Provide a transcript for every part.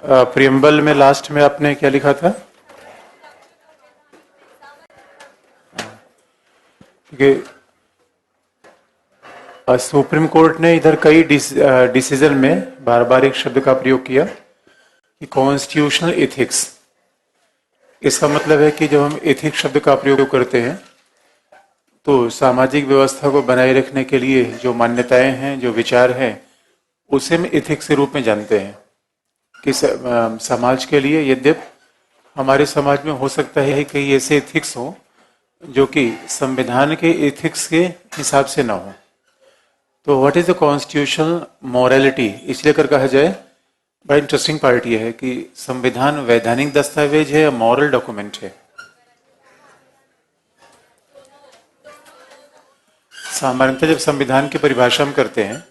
Preamble में last में आपने क्या लिखा था कि सुप्रीम कोर्ट ने इधर कई डिसीजन में बार बार एक शब्द का प्रयोग किया कि कॉन्स्टिट्यूशनल एथिक्स। इसका मतलब है कि जब हम एथिक्स शब्द का प्रयोग करते हैं तो सामाजिक व्यवस्था को बनाए रखने के लिए जो मान्यताएं हैं, जो विचार हैं, उसे हम एथिक्स के रूप में जानते हैं कि समाज के लिए यद्यप हमारे समाज में हो सकता है कई ऐसे एथिक्स हो जो कि संविधान के एथिक्स के हिसाब से ना हो। तो what is the constitutional morality, इसलिए कर कहा जाए। बड़ा इंटरेस्टिंग पार्ट ये है कि संविधान वैधानिक दस्तावेज है या मॉरल डॉक्यूमेंट है। सामान्यतः जब संविधान की परिभाषा हम करते हैं,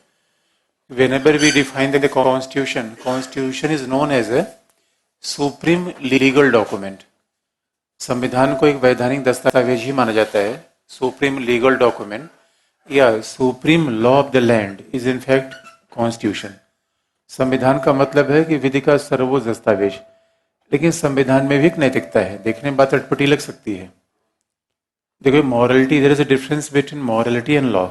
whenever we define the constitution is known as a supreme legal document। संविधान को एक वैधानिक दस्तावेज ही माना जाता है, सुप्रीम लीगल डॉक्यूमेंट या supreme law of the land is in fact constitution. संविधान का मतलब है कि विधि का सर्वोच्च दस्तावेज। लेकिन संविधान में भी एक नैतिकता है, देखने में बात अटपटी लग सकती है। देखो morality, there is a difference between morality and law.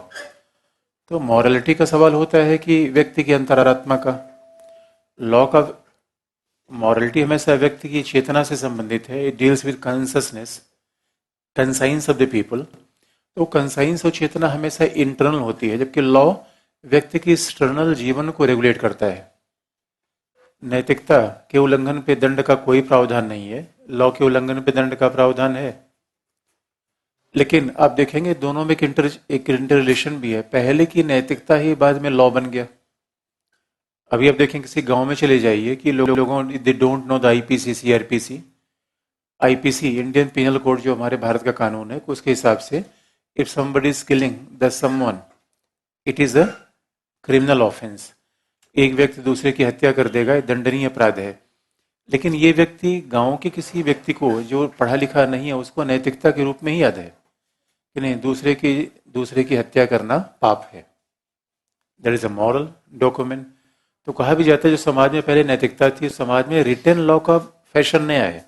तो मॉरलिटी का सवाल होता है कि व्यक्ति की अंतरात्मा का। लॉ का मॉरलिटी हमेशा व्यक्ति की चेतना से संबंधित है। It deals with consciousness, conscience of the people. तो कंसाइंस और चेतना हमेशा इंटरनल होती है, जबकि लॉ व्यक्ति की एक्सटर्नल जीवन को रेगुलेट करता है। नैतिकता के उल्लंघन पे दंड का कोई प्रावधान नहीं है, लॉ के उल्लंघन पे दंड का प्रावधान है। लेकिन आप देखेंगे दोनों में एक इंटर रिलेशन भी है। पहले की नैतिकता ही बाद में लॉ बन गया। अभी आप देखें किसी गांव में चले जाइए कि लोगों they don't know the IPC, CrPC. IPC Indian penal code जो हमारे भारत का कानून है, उसके हिसाब से if somebody is killing the someone it is a criminal offence. एक व्यक्ति दूसरे की हत्या कर देगा, दंडनीय अपराध है। लेकिन ये व्यक्ति गांव के किसी व्यक्ति को जो पढ़ा लिखा नहीं है उसको नैतिकता के रूप में ही याद है कि नहीं, दूसरे की हत्या करना पाप है। That is a moral document. तो कहा भी जाता है जो समाज में पहले नैतिकता थी, समाज में रिटन लॉ का फैशन नया है।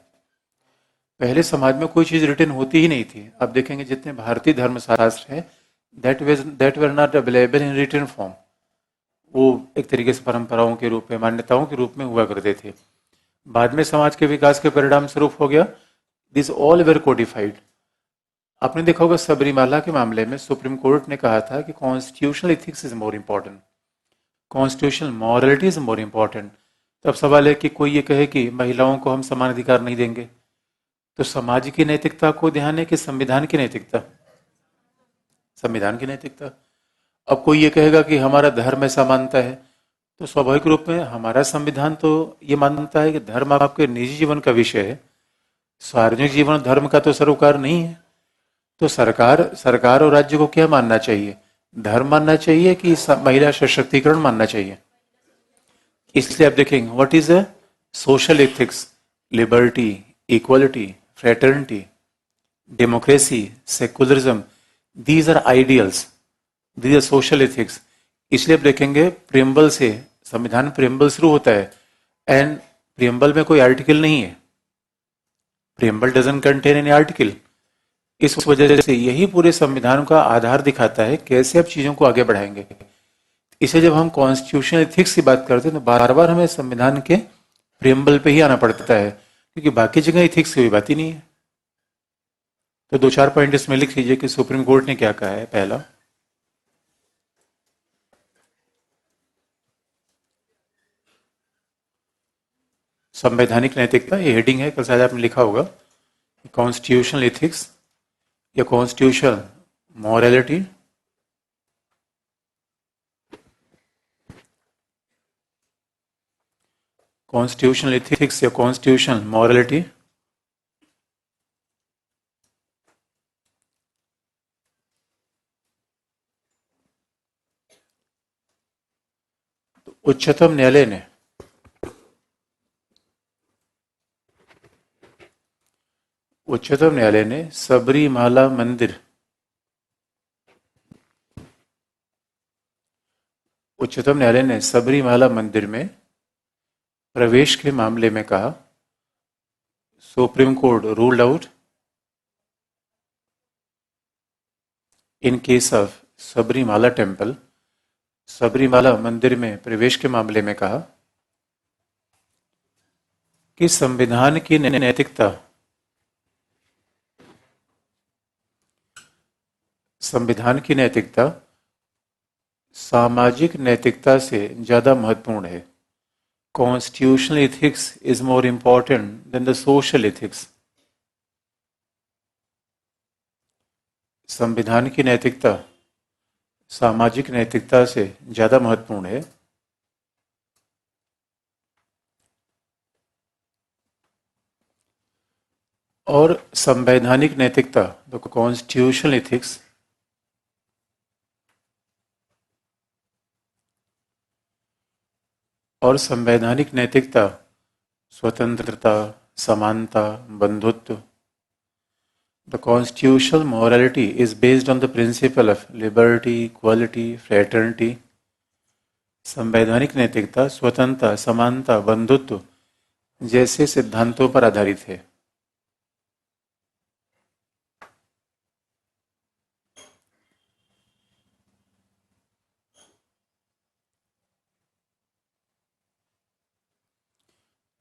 पहले समाज में कोई चीज रिटन होती ही नहीं थी। अब देखेंगे जितने भारतीय धर्मशास्त्र है that were not available in written form. वो एक तरीके से परंपराओं के रूप में, मान्यताओं के रूप में हुआ करते थे। बाद में समाज के विकास के परिणाम स्वरूप हो गया दिस ऑल वेर कोडिफाइड। आपने देखा होगा सबरीमाला के मामले में सुप्रीम कोर्ट ने कहा था कि constitutional ethics is more important, constitutional morality is more important. तो अब सवाल है कि कोई ये कहे कि महिलाओं को हम समान अधिकार नहीं देंगे, तो समाज की नैतिकता को ध्यान है कि संविधान की नैतिकता? संविधान की नैतिकता। अब कोई ये कहेगा कि हमारा धर्म ऐसा मानता है, तो स्वाभाविक रूप में हमारा संविधान तो ये मानता है कि धर्म आपके निजी जीवन का विषय है, सार्वजनिक जीवन धर्म का तो सरोकार नहीं है। तो सरकार और राज्य को क्या मानना चाहिए? धर्म मानना चाहिए कि महिला सशक्तिकरण मानना चाहिए? इसलिए आप देखेंगे what is a social ethics, liberty, equality, fraternity, democracy, secularism, these are ideals, these are social ethics. इसलिए आप देखेंगे प्रियम्बल से, संविधान प्रियम्बल शुरू होता है एंड प्रियम्बल में कोई आर्टिकल नहीं है। Preamble doesn't contain any article. इस वजह से यही पूरे संविधान का आधार दिखाता है कैसे आप चीजों को आगे बढ़ाएंगे। इसे जब हम कॉन्स्टिट्यूशनल एथिक्स की बात करते हैं तो बार बार हमें संविधान के प्रियम्बल पे ही आना पड़ता है, क्योंकि बाकी जगह एथिक्स की कोई बात ही नहीं है। तो दो चार पॉइंट इसमें लिख लीजिए कि सुप्रीम कोर्ट ने क्या कहा है। पहला, संवैधानिक नैतिकता, ये हेडिंग है, कल शायद आपने लिखा होगा कॉन्स्टिट्यूशनल एथिक्स या कॉन्स्टिट्यूशनल मॉरलिटी। कॉन्स्टिट्यूशनल एथिक्स या कॉन्स्टिट्यूशनल मॉरलिटी। तो उच्चतम न्यायालय ने सबरीमाला मंदिर, उच्चतम न्यायालय ने सबरीमाला मंदिर में प्रवेश के मामले में कहा, Supreme court ruled out in case of Sabarimala temple, Sabarimala मंदिर में प्रवेश के मामले में कहा कि संविधान की नैतिकता सामाजिक नैतिकता से ज्यादा महत्वपूर्ण है. Constitutional ethics is more important than the social ethics. संविधान की नैतिकता सामाजिक नैतिकता से ज्यादा महत्वपूर्ण है. और संवैधानिक नैतिकता, द कॉन्स्टिट्यूशनल एथिक्स, और संवैधानिक नैतिकता स्वतंत्रता, समानता, बंधुत्व. The constitutional morality is based on the principle of liberty, equality, fraternity. संवैधानिक नैतिकता स्वतंत्रता, समानता, बंधुत्व जैसे सिद्धांतों पर आधारित है.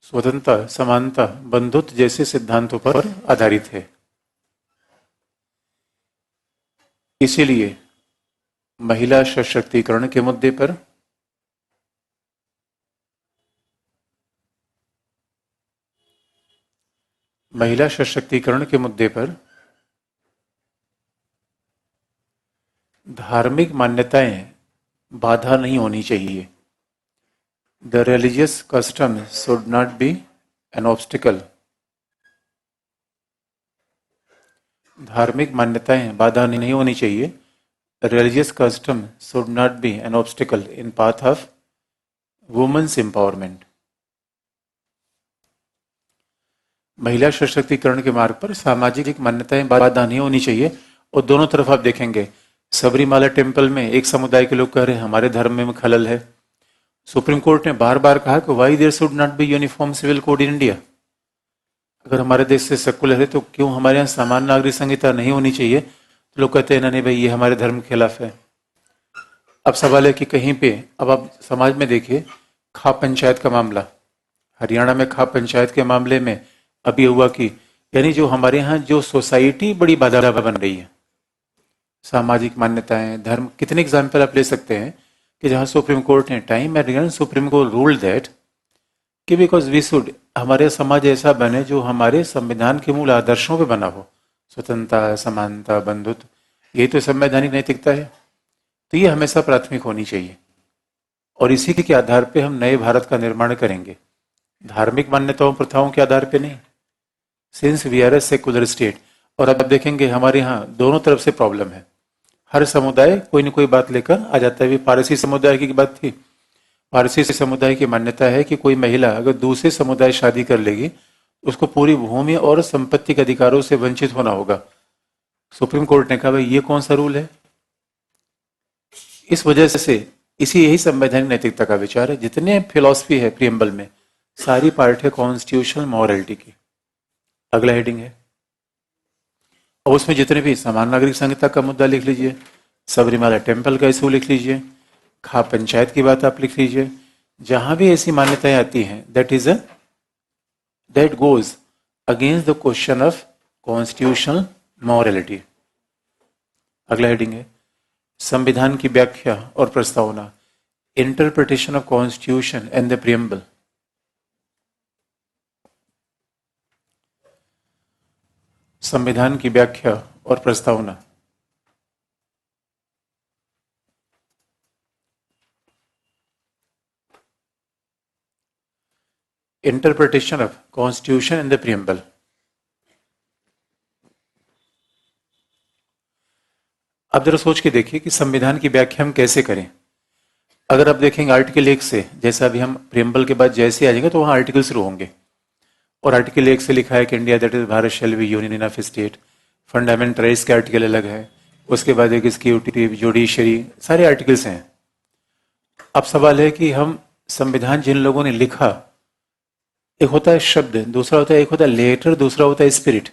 स्वतंत्रता, समानता, बंधुत्व जैसे सिद्धांतों पर आधारित है. इसीलिए महिला सशक्तिकरण के मुद्दे पर धार्मिक मान्यताएं बाधा नहीं होनी चाहिए. The religious custom should not be an obstacle. धार्मिक मान्यताएं बाधा नहीं होनी चाहिए. Religious custom should not be an obstacle in path of women's empowerment. महिला सशक्तिकरण के मार्ग पर सामाजिक मान्यताएं बाधा नहीं होनी चाहिए. और दोनों तरफ आप देखेंगे, सबरीमाला टेम्पल में एक समुदाय के लोग कह रहे हैं हमारे धर्म में खलल है. सुप्रीम कोर्ट ने बार बार कहा कि why there should not be uniform civil code in India. अगर हमारे देश से सेकुलर है तो क्यों हमारे यहाँ सामान्य नागरिक संहिता नहीं होनी चाहिए. तो लोग कहते हैं नहीं भाई ये हमारे धर्म के खिलाफ है. अब सवाल है कि कहीं पे, अब आप समाज में देखिए, खाप पंचायत का मामला, हरियाणा में खाप पंचायत के मामले में अभी हुआ कि यानी जो हमारे यहाँ जो सोसाइटी बड़ी बाधा बन रही है, सामाजिक मान्यताएं, धर्म, कितने एग्जाम्पल आप ले सकते हैं कि जहां सुप्रीम कोर्ट ने time and again supreme court ruled that कि बिकॉज वी शुड, हमारे समाज ऐसा बने जो हमारे संविधान के मूल आदर्शों पे बना हो, स्वतंत्रता, समानता, बंधुत्व. यही तो संवैधानिक नैतिकता है. तो ये हमेशा प्राथमिक होनी चाहिए और इसी के आधार पे हम नए भारत का निर्माण करेंगे, धार्मिक मान्यताओं प्रथाओं के आधार पे नहीं. Since we are a secular state. और अब देखेंगे हमारे यहाँ दोनों तरफ से प्रॉब्लम है. हर समुदाय कोई न कोई बात लेकर आ जाता है. पारसी समुदाय की बात थी. पारसी समुदाय की मान्यता है कि कोई महिला अगर दूसरे समुदाय शादी कर लेगी उसको पूरी भूमि और संपत्ति के अधिकारों से वंचित होना होगा. सुप्रीम कोर्ट ने कहा भाई ये कौन सा रूल है. इस वजह से यही संवैधानिक नैतिकता का विचार है. जितने फिलॉसफी है प्रियम्बल में सारी पार्ट है कॉन्स्टिट्यूशनल मॉरलिटी की. अगला हेडिंग है और उसमें जितने भी समान नागरिक संहिता का मुद्दा लिख लीजिए, सबरीमाला टेम्पल का इशू लिख लीजिए, खाप पंचायत की बात आप लिख लीजिए. जहां भी ऐसी मान्यताएं आती हैं that goes against the question of constitutional morality. अगला हेडिंग है संविधान की व्याख्या और प्रस्तावना, interpretation of constitution and the preamble. संविधान की व्याख्या और प्रस्तावना. Interpretation of constitution in the preamble. अब जरा सोच के देखिए कि संविधान की व्याख्या हम कैसे करें. अगर आप देखेंगे आर्टिकल 1 से, जैसा अभी हम प्रियम्बल के बाद जैसे आ जाएंगे तो वहां आर्टिकल शुरू होंगे और आर्टिकल 1 से लिखा है कि India that is Bharat shall be union of state. Fundamental rights के आर्टिकल अलग है. उसके बाद एक इसकी जुडिशरी, सारे आर्टिकल्स हैं. अब सवाल है कि हम संविधान जिन लोगों ने लिखा एक होता है शब्द, दूसरा होता है, एक होता है लेटर, दूसरा होता है स्पिरिट।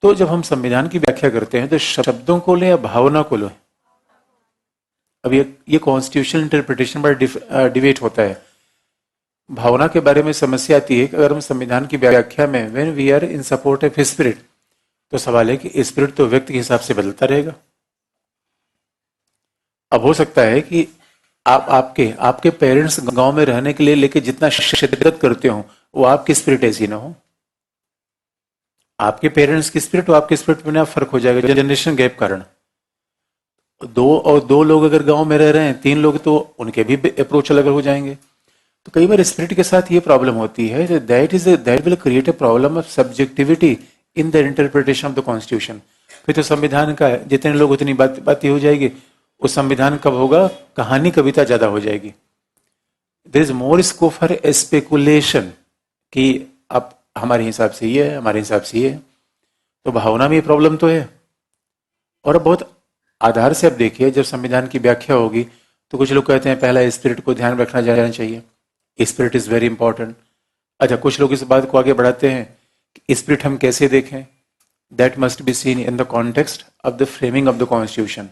तो जब हम संविधान की व्याख्या करते हैं तो शब्दों को लें या भावना को लें, अब ये कॉन्स्टिट्यूशनल इंटरप्रिटेशन पर डिबेट होता है। भावना के बारे में समस्या आती है कि अगर हम संविधान की व्याख्या में when we are in support of spirit, तो सवाल है कि स्पिरिट तो व्यक्ति के हिसाब से बदलता रहेगा। अब हो सकता है कि आप आपके पेरेंट्स गांव में रहने के लिए लेके जितना शिद्दत करते हो, वो आपकी स्पिरिट ऐसी ना हो। आपके पेरेंट्स की स्पिरिट और आपके स्पिरिट में फर्क हो जाएगा जनरेशन गैप कारण। दो लोग अगर गांव में रह रहे हैं, 3 लोग, तो उनके भी अप्रोच अलग हो जाएंगे। तो कई बार स्पिरिट के साथ ये प्रॉब्लम होती है, that will create a problem of subjectivity in the interpretation of the constitution. फिर तो संविधान का जितने लोग उतनी बातें हो जाएगी। उस संविधान कब होगा, कहानी कविता ज्यादा हो जाएगी। There is more scope for speculation कि अब हमारे हिसाब से ये है, हमारे हिसाब से ये है। तो भावना में ये प्रॉब्लम तो है। और अब बहुत आधार से अब देखिए, जब संविधान की व्याख्या होगी तो कुछ लोग कहते हैं पहला स्पिरिट को ध्यान में रखना जाना चाहिए, स्पिरिट इज वेरी इंपॉर्टेंट। अच्छा, कुछ लोग इस बात को आगे बढ़ाते हैं कि स्पिरिट हम कैसे देखें, that must be seen in the context of the framing of the constitution.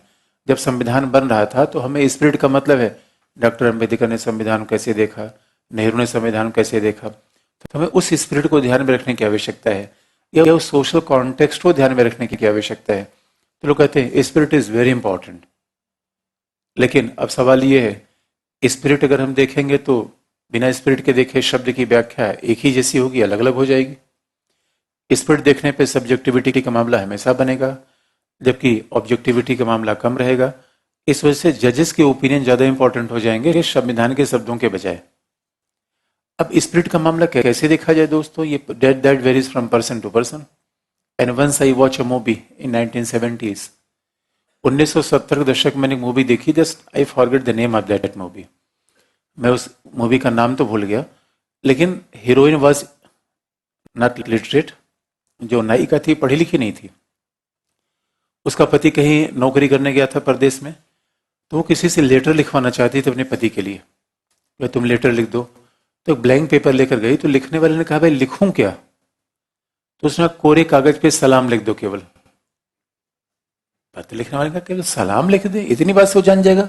जब संविधान बन रहा था तो हमें स्पिरिट का मतलब है, डॉक्टर अम्बेडकर ने संविधान कैसे देखा, नेहरू ने संविधान कैसे देखा, तो हमें उस स्पिरिट को ध्यान में रखने की आवश्यकता है, या उस सोशल कॉन्टेक्स्ट को ध्यान में रखने की आवश्यकता है। तो लोग कहते हैं स्पिरिट इज वेरी इंपॉर्टेंट। लेकिन अब सवाल ये है, स्पिरिट अगर हम देखेंगे तो बिना स्पिरिट के देखे शब्द की व्याख्या एक ही जैसी होगी, अलग अलग हो जाएगी। स्पिरिट देखने पे सब्जेक्टिविटी का मामला हमेशा बनेगा, जबकि ऑब्जेक्टिविटी का मामला कम रहेगा। इस वजह से जजेस के ओपिनियन ज्यादा इंपॉर्टेंट हो जाएंगे संविधान के शब्दों के बजाय। अब स्पिरिट का मामला कैसे देखा जाए दोस्तों, ये that varies from person to person. And once I watch a movie in 1970s, 1970 के दशक में मैंने एक मूवी देखी, just I forget the name of that movie. मैं उस मूवी का नाम तो भूल गया, लेकिन हीरोइन वाज नॉट लिटरेट, जो नायिका थी पढ़ी लिखी नहीं थी। उसका पति कहीं नौकरी करने गया था परदेश में, तो वो किसी से लेटर लिखवाना चाहती थी अपने पति के लिए, तो तुम लेटर लिख दो। तो ब्लैंक पेपर लेकर गई, तो लिखने वाले ने कहा भाई लिखूं क्या, तो उसने कोरे कागज पे सलाम लिख दो केवल। पत्र लिखने वाले ने कहा केवल सलाम लिख दे, इतनी बात से वो जान जाएगा।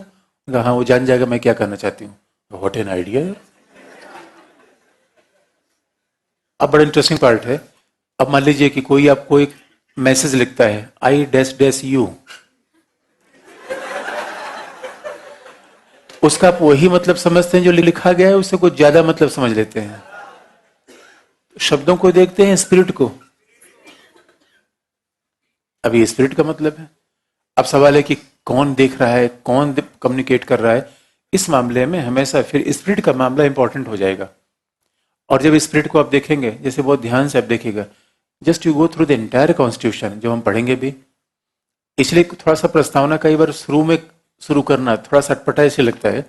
कहा हाँ वो जान जाएगा मैं क्या करना चाहती हूँ। What an idea. अब बड़ा इंटरेस्टिंग पार्ट है, अब मान लीजिए कि कोई आपको एक मैसेज लिखता है, आई डैश डैश यू, उसका आप वही मतलब समझते हैं जो लिखा गया है, उससे कुछ ज्यादा मतलब समझ लेते हैं। शब्दों को देखते हैं, स्पिरिट को। अभी स्पिरिट का मतलब है। अब सवाल है कि कौन देख रहा है, कौन कम्युनिकेट कर रहा है। इस मामले में हमेशा फिर स्पिरिट का मामला इंपॉर्टेंट हो जाएगा। और जब स्पिरिट को आप देखेंगे, जैसे बहुत ध्यान से आप देखिएगा, just you go through the entire constitution, जो हम पढ़ेंगे भी। इसलिए थोड़ा सा प्रस्तावना कई बार शुरू करना थोड़ा सा अटपटा ऐसे लगता है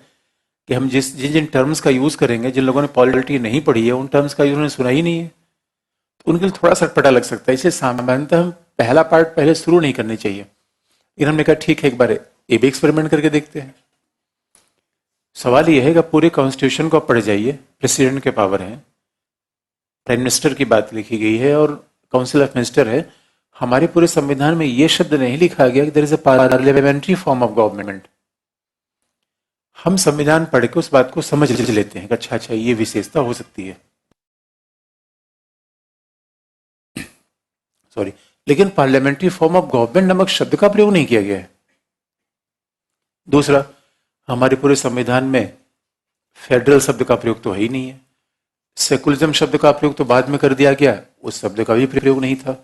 कि हम जिन टर्म्स का यूज करेंगे, जिन लोगों ने पॉलिटी नहीं पढ़ी है, उन टर्म्स का उन्होंने सुना ही नहीं है, तो उनके लिए थोड़ा सा अटपटा लग सकता है। इसलिए सामान्यतः हम पहला पार्ट पहले शुरू नहीं करनी चाहिए। इन्होंने कहा ठीक है, एक बार ये भी एक्सपेरिमेंट करके देखते हैं। सवाल यह है कि पूरे कॉन्स्टिट्यूशन को आप पढ़ जाइए, प्रेसिडेंट के पावर है, प्राइम मिनिस्टर की बात लिखी गई है और काउंसिल ऑफ मिनिस्टर है। हमारे पूरे संविधान में यह शब्द नहीं लिखा गया कि there is a parliamentary form of government. हम संविधान पढ़ के उस बात को समझ लेते हैं कि अच्छा अच्छा ये विशेषता हो सकती है, सॉरी, लेकिन पार्लियामेंट्री फॉर्म ऑफ गवर्नमेंट नामक शब्द का प्रयोग नहीं किया गया है। दूसरा, हमारे पूरे संविधान में फेडरल शब्द का प्रयोग तो है ही नहीं है। सेकुलरिज्म शब्द का प्रयोग तो बाद में कर दिया गया, उस शब्द का भी प्रयोग नहीं था।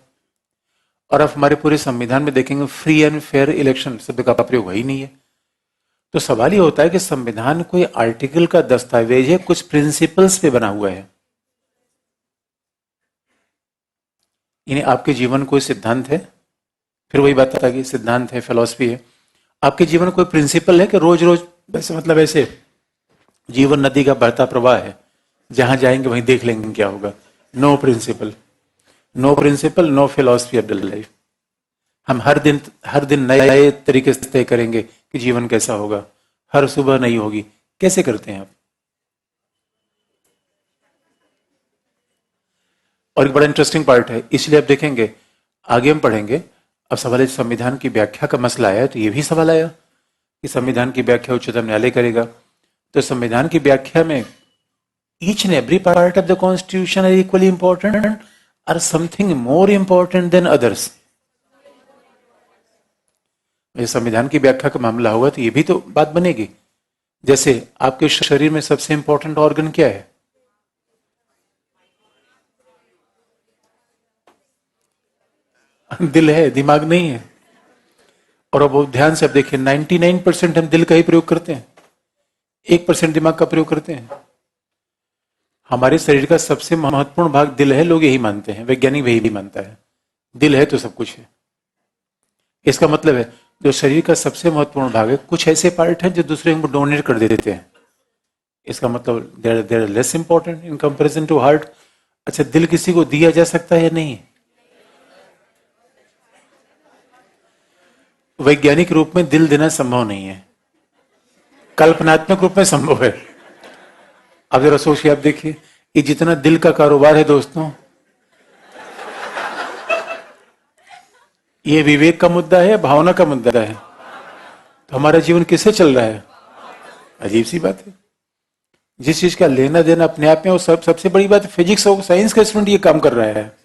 और अब हमारे पूरे संविधान में देखेंगे फ्री एंड फेयर इलेक्शन शब्द का प्रयोग है ही नहीं है। तो सवाल ये होता है कि संविधान कोई आर्टिकल का दस्तावेज है, कुछ प्रिंसिपल्स पे बना हुआ है। यानी आपके जीवन कोई सिद्धांत है, फिर वही बात आता है कि सिद्धांत है, फिलॉसफी है। आपके जीवन कोई प्रिंसिपल है कि रोज रोज वैसे मतलब ऐसे जीवन नदी का बहता प्रवाह है, जहां जाएंगे वहीं देख लेंगे क्या होगा। No principle, no principle, no philosophy of the life. हम हर दिन नए तरीके से तय करेंगे कि जीवन कैसा होगा, हर सुबह नहीं होगी। कैसे करते हैं आप? और एक बड़ा इंटरेस्टिंग पार्ट है, इसलिए आप देखेंगे आगे हम पढ़ेंगे। अब सवाल है संविधान की व्याख्या का मसला आया, तो ये भी सवाल आया कि संविधान की व्याख्या उच्चतम न्यायालय करेगा। तो संविधान की व्याख्या में each and every part of the constitution are equally important or something more important than others? ये संविधान की व्याख्या का मामला होगा तो ये भी तो बात बनेगी। जैसे आपके शरीर में सबसे इंपॉर्टेंट ऑर्गन क्या है? दिल है, दिमाग नहीं है। और अब ध्यान से अब देखिए 99% हम दिल का ही प्रयोग करते हैं, 1% दिमाग का प्रयोग करते हैं। हमारे शरीर का सबसे महत्वपूर्ण भाग दिल है, लोग यही मानते हैं, वैज्ञानिक भी मानता है दिल है तो सब कुछ है। इसका मतलब है जो शरीर का सबसे महत्वपूर्ण भाग है, कुछ ऐसे पार्ट हैं जो दूसरे को डोनेट कर देते हैं, इसका मतलब there are less important in comparison to heart. अच्छा, दिल किसी को दिया जा सकता है या नहीं? वैज्ञानिक रूप में दिल देना संभव नहीं है, कल्पनात्मक रूप में संभव है। अब जरा सोचिए, आप देखिए ये जितना दिल का कारोबार है दोस्तों, ये विवेक का मुद्दा है या भावना का मुद्दा है? तो हमारा जीवन किससे चल रहा है? अजीब सी बात है। जिस चीज का लेना देना अपने आप में, वो सबसे बड़ी बात फिजिक्स और साइंस का स्टूडेंट ये काम कर रहा है।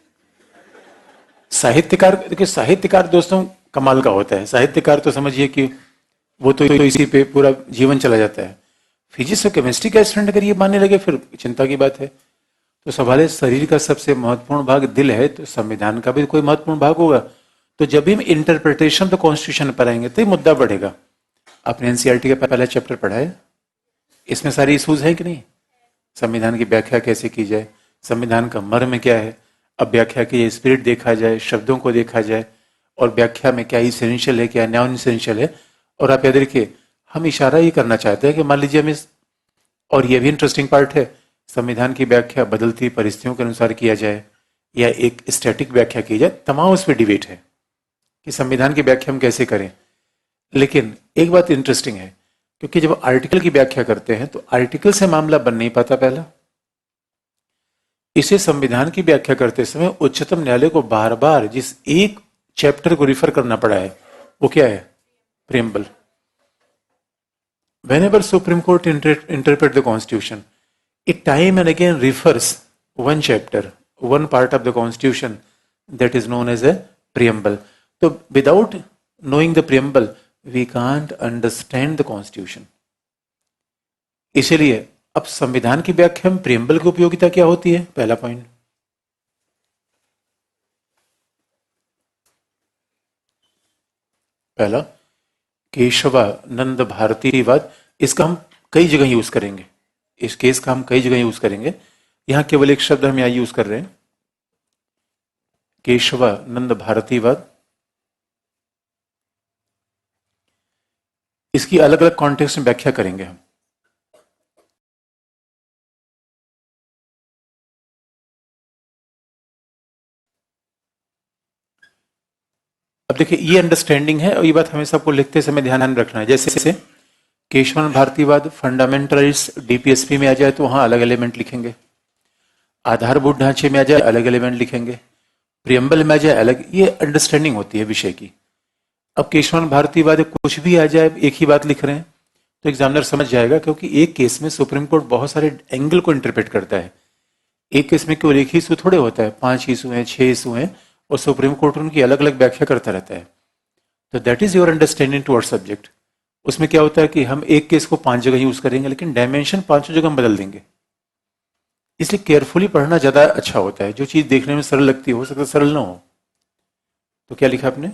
साहित्यकार, देखिए साहित्यकार दोस्तों कमाल का होता है। साहित्यकार तो समझिए कि वो तो इसी पे पूरा जीवन चला जाता है। फिजिक्स और केमिस्ट्री का स्टूडेंट अगर ये मानने लगे फिर चिंता की बात है। तो सवाल है, शरीर का सबसे महत्वपूर्ण भाग दिल है, तो संविधान का भी कोई महत्वपूर्ण भाग होगा। तो जब भी हम इंटरप्रिटेशन तो कॉन्स्टिट्यूशन पर आएंगे तो ये मुद्दा बढ़ेगा। आपने एनसीईआरटी का पहला चैप्टर पढ़ा है, इसमें सारी इशूज है कि नहीं? संविधान की व्याख्या कैसे की जाए, संविधान का मर्म क्या है, अब व्याख्या की स्पिरिट देखा जाए, शब्दों को देखा जाए, और व्याख्या में क्या इसेंशियल है, क्या नॉन इसेंशियल है। और आप याद रखिए, हम इशारा ये करना चाहते हैं कि मान लीजिए हम और ये भी इंटरेस्टिंग पार्ट है, संविधान की व्याख्या बदलती परिस्थितियों के अनुसार किया जाए या एक स्टैटिक व्याख्या की जाए, तमाम उस पर डिबेट है कि संविधान की व्याख्या हम कैसे करें। लेकिन एक बात इंटरेस्टिंग है, क्योंकि जब आर्टिकल की व्याख्या करते हैं तो आर्टिकल से मामला बन नहीं पाता। पहला, इसे संविधान की व्याख्या करते समय उच्चतम न्यायालय को बार बार जिस एक चैप्टर को रिफर करना पड़ा है वो क्या है? Preamble. Whenever Supreme Court interpret the Constitution, it time and again refers one chapter, one part of the Constitution that is known as a preamble. So without knowing the preamble, we can't understand the Constitution. इसलिए अब संविधान की व्याख्या में preamble की उपयोगिता क्या होती है? पहला पॉइंट, पहला केशवानंद भारतीवाद, इसका हम कई जगह यूज करेंगे, इस केस का हम कई जगह यूज करेंगे। यहां केवल एक शब्द हम यहां यूज कर रहे हैं, केशवानंद भारतीवाद। इसकी अलग अलग कॉन्टेक्स्ट में व्याख्या करेंगे हम। अब देखिए ये अंडरस्टैंडिंग है और ये बात हमें सबको लिखते समय ध्यान रखना है। जैसे केशवानंद भारतीवाद फंडामेंटलिस्ट डीपीएसपी में आ जाए तो वहां अलग एलिमेंट लिखेंगे, आधारभूत ढांचे में आ जाए अलग एलिमेंट लिखेंगे, प्रियम्बल में आ जाए अलग, ये अंडरस्टैंडिंग होती है विषय की। अब केशवानंद भारतीवाद कुछ भी आ जाए, एक ही बात लिख रहे हैं तो एग्जामिनर समझ जाएगा, क्योंकि एक केस में सुप्रीम कोर्ट बहुत सारे एंगल को इंटरप्रेट करता है। एक केस में केवल एक ही इशू थोड़े होता है, 5 इशू हैं, 6 इशू हैं, और सुप्रीम कोर्ट उनकी अलग अलग व्याख्या करता रहता है। तो that is your understanding towards subject. उसमें क्या होता है कि हम एक केस को 5 जगह यूज करेंगे, लेकिन डायमेंशन 5 जगह हम बदल देंगे। इसलिए केयरफुली पढ़ना ज्यादा अच्छा होता है। जो चीज देखने में सरल लगती हो सकता है सरल ना हो। तो क्या लिखा आपने?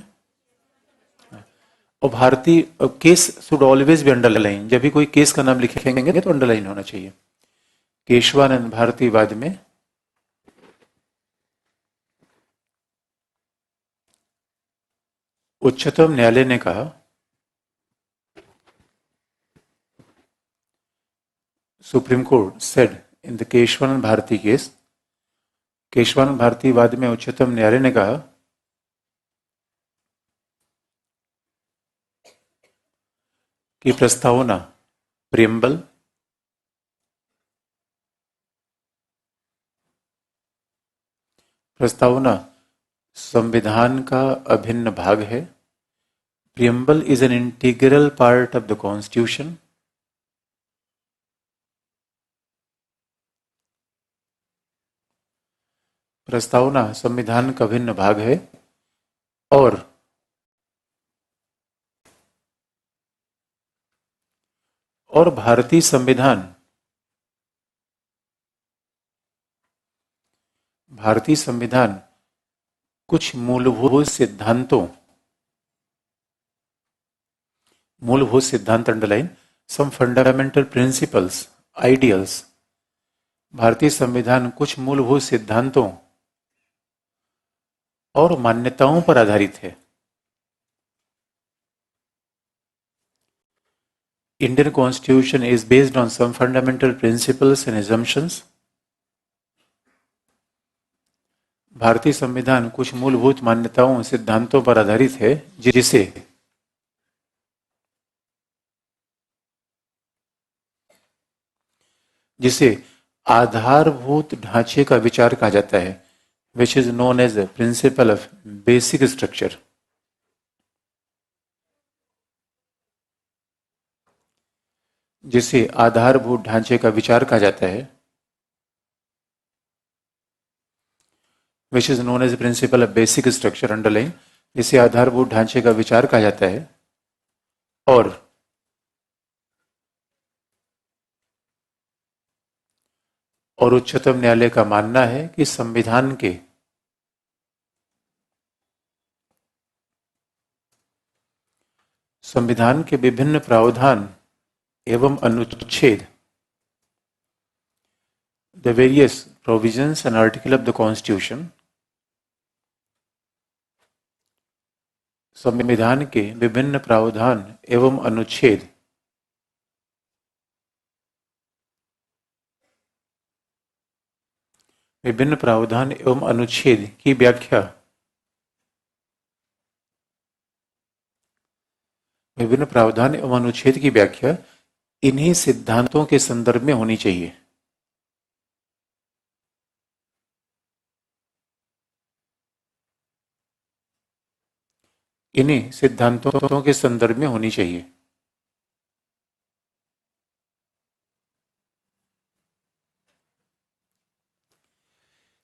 और भारतीय case should always be underline. जब भी कोई केस का नाम लिखेंगे तो अंडरलाइन होना चाहिए। केशवानंद भारतीवाद में उच्चतम न्यायालय ने कहा, Supreme Court said in the Kesavananda Bharati case, Kesavananda भारतीवाद में उच्चतम न्यायालय ने कहा कि प्रस्तावना, प्रियम्बल, प्रस्तावना संविधान का अभिन्न भाग है। Preamble is an integral part of the constitution. प्रस्तावना संविधान का अभिन्न भाग है और भारतीय संविधान कुछ मूलभूत सिद्धांत underline some fundamental principles ideals. भारतीय संविधान कुछ मूलभूत सिद्धांतों और मान्यताओं पर आधारित है। Indian Constitution is based on some fundamental principles and assumptions. भारतीय संविधान कुछ मूलभूत मान्यताओं सिद्धांतों पर आधारित है जिसे आधारभूत ढांचे का विचार कहा जाता है, which is known as the principle of basic structure. जिसे आधारभूत ढांचे का विचार कहा जाता है, which is known as the principle of basic structure underline, जिसे आधारभूत ढांचे का विचार कहा जाता है। और उच्चतम न्यायालय का मानना है कि संविधान के विभिन्न प्रावधान एवं अनुच्छेद the various provisions and article of the constitution, संविधान के विभिन्न प्रावधान एवं अनुच्छेद की व्याख्या इन्हीं सिद्धांतों के संदर्भ में होनी चाहिए।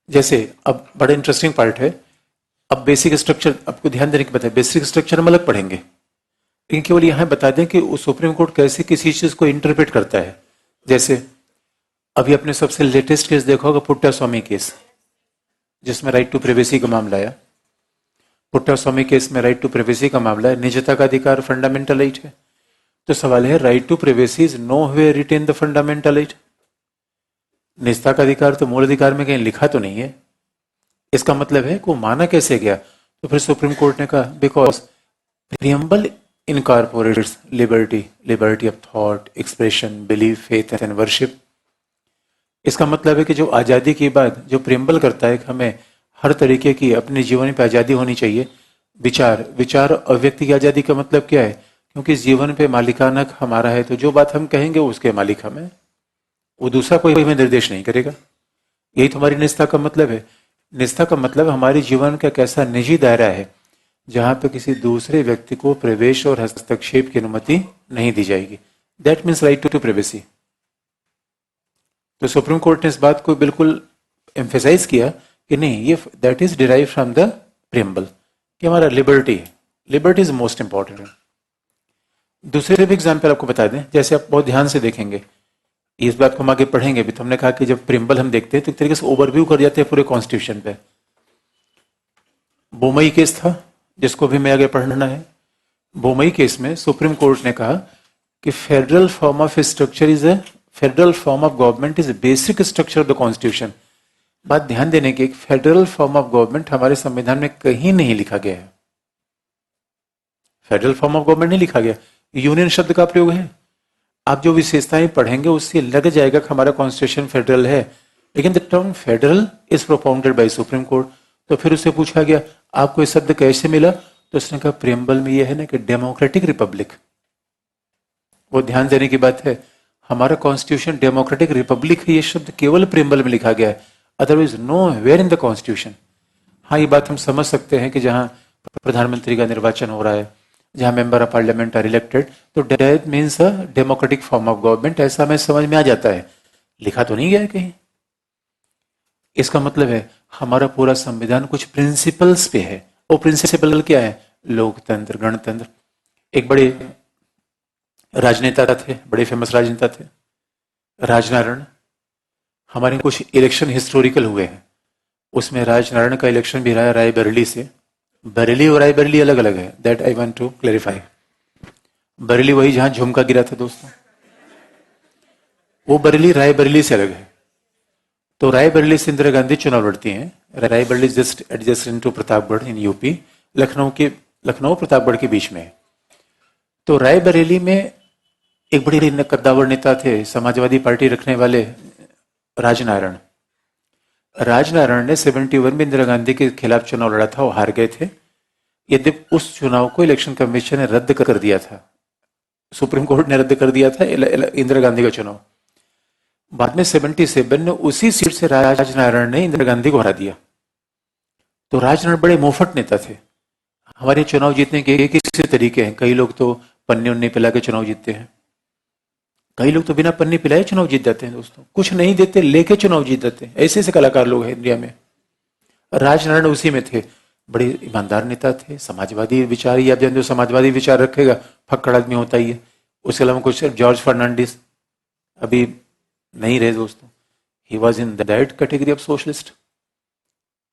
जैसे अब बड़ा इंटरेस्टिंग पार्ट है। अब बेसिक स्ट्रक्चर आपको ध्यान देने की बात है, बेसिक स्ट्रक्चर हम अलग पढ़ेंगे, लेकिन केवल यहां बता दें कि सुप्रीम कोर्ट कैसे किसी चीज को इंटरप्रेट करता है। जैसे अभी अपने सबसे लेटेस्ट केस देखा होगा, पुट्टा स्वामी केस, जिसमें राइट टू प्राइवेसी का मामला आया। पुट्टा स्वामी केस में राइट टू प्राइवेसी का मामला है, निजता का अधिकार फंडामेंटल राइट है। तो सवाल है, right to privacy is nowhere written the fundamental right. निजता का अधिकार तो मूल अधिकार में कहीं लिखा तो नहीं है। इसका मतलब है कि वो माना कैसे गया? तो फिर सुप्रीम कोर्ट ने कहा because preamble incorporates liberty of thought, expression, belief, faith and worship. इसका मतलब है कि जो आज़ादी की बात जो प्रियम्बल करता है कि हमें हर तरीके की अपने जीवन पे आज़ादी होनी चाहिए। विचार और व्यक्ति की आज़ादी का मतलब क्या है? क्योंकि जीवन पे मालिकाना हक हमारा है, तो जो बात हम कहेंगे उसके मालिक हमें, वो दूसरा कोई हमें निर्देश नहीं करेगा। यही तुम्हारी निष्ठा का मतलब है। निष्ठा का मतलब हमारे जीवन का एक ऐसा निजी दायरा है जहां पे किसी दूसरे व्यक्ति को प्रवेश और हस्तक्षेप की अनुमति नहीं दी जाएगी। That means right to privacy. तो सुप्रीम कोर्ट ने इस बात को बिल्कुल एम्फेसाइज किया कि नहीं, ये that is derive from the preamble, कि हमारा लिबर्टी इज मोस्ट इंपॉर्टेंट। दूसरे भी एग्जाम्पल आपको बता दें, जैसे आप बहुत ध्यान से देखेंगे, इस बात को हम आगे पढ़ेंगे भी। तो हमने कहा कि जब प्रियम्बल हम देखते हैं तो एक तरीके से ओवरव्यू कर जाते हैं पूरे कॉन्स्टिट्यूशन पे। बोमई केस था जिसको भी मैं आगे पढ़ना है। बोमई केस में सुप्रीम कोर्ट ने कहा कि federal form of government is basic structure of the constitution. बात ध्यान देने की, फेडरल फॉर्म ऑफ गवर्नमेंट हमारे संविधान में कहीं नहीं लिखा गया है। फेडरल फॉर्म ऑफ गवर्नमेंट नहीं लिखा गया, यूनियन शब्द का प्रयोग है। आप जो विशेषताएं पढ़ेंगे उससे लग जाएगा कि हमारा कॉन्स्टिट्यूशन फेडरल है, लेकिन the term federal is propounded bye supreme court. तो फिर उससे पूछा गया आपको ये शब्द कैसे मिला? तो उसने कहा प्रियम्बल में यह है ना कि डेमोक्रेटिक रिपब्लिक। वो ध्यान देने की बात है, हमारा कॉन्स्टिट्यूशन डेमोक्रेटिक रिपब्लिक है, ये शब्द केवल प्रियम्बल में लिखा गया है, otherwise nowhere in the constitution. हाँ, ये बात हम समझ सकते हैं कि जहाँ प्रधानमंत्री का निर्वाचन हो रहा है, जहाँ member of parliament are elected, तो that means a democratic form of government, ऐसा हमें समझ में आ जाता है। लिखा तो नहीं गया है कहीं। इसका मतलब है हमारा पूरा संविधान कुछ प्रिंसिपल्स पे है। वो प्रिंसिपल क्या है? लोकतंत्र, गणतंत्र। एक बड़े राजनेता थे, बड़े फेमस राजनेता थे, राजनारायण। हमारे कुछ इलेक्शन हिस्टोरिकल हुए हैं, उसमें राजनारायण का इलेक्शन भी रहा है रायबरेली से। बरेली और रायबरेली अलग अलग है, that I want to clarify. Bareilly वही जहां झुमका गिरा था दोस्तों, वो बरेली रायबरेली से अलग है। तो रायबरेली से इंदिरा गांधी चुनाव लड़ती हैं। Raebareli just adjacent to Pratapgarh in UP, Lucknow Pratapgarh के बीच में है। तो रायबरेली में एक बड़ी कद्दावर नेता थे, समाजवादी पार्टी रखने वाले राजनारायण। राजनारायण ने 71 में इंदिरा गांधी के खिलाफ चुनाव लड़ा था, वो हार गए थे। यद्यपि उस चुनाव को इलेक्शन कमीशन ने रद्द कर दिया था, सुप्रीम कोर्ट ने रद्द कर दिया था इंदिरा गांधी का चुनाव। बाद में 77 में उसी सीट से राजनारायण ने इंदिरा गांधी को हरा दिया। तो राजनारायण बड़े मुफ्त नेता थे। हमारे चुनाव जीतने के किसी तरीके हैं, कई लोग तो पन्ने उन्ने पिला के चुनाव जीतते हैं, कई लोग तो बिना पन्नी पिलाए चुनाव जीत जाते हैं दोस्तों, कुछ नहीं देते लेके चुनाव जीत जाते हैं। ऐसे ऐसे कलाकार लोग हैं इंडिया में। राजनारायण उसी में थे। बड़े ईमानदार नेता थे, समाजवादी विचार, ही आप जानते हो समाजवादी विचार रखेगा फक्कड़ आदमी होता ही है। उसके अलावा कुछ जॉर्ज फर्नांडिस अभी नहीं रहे दोस्तों, he was in that category of socialist.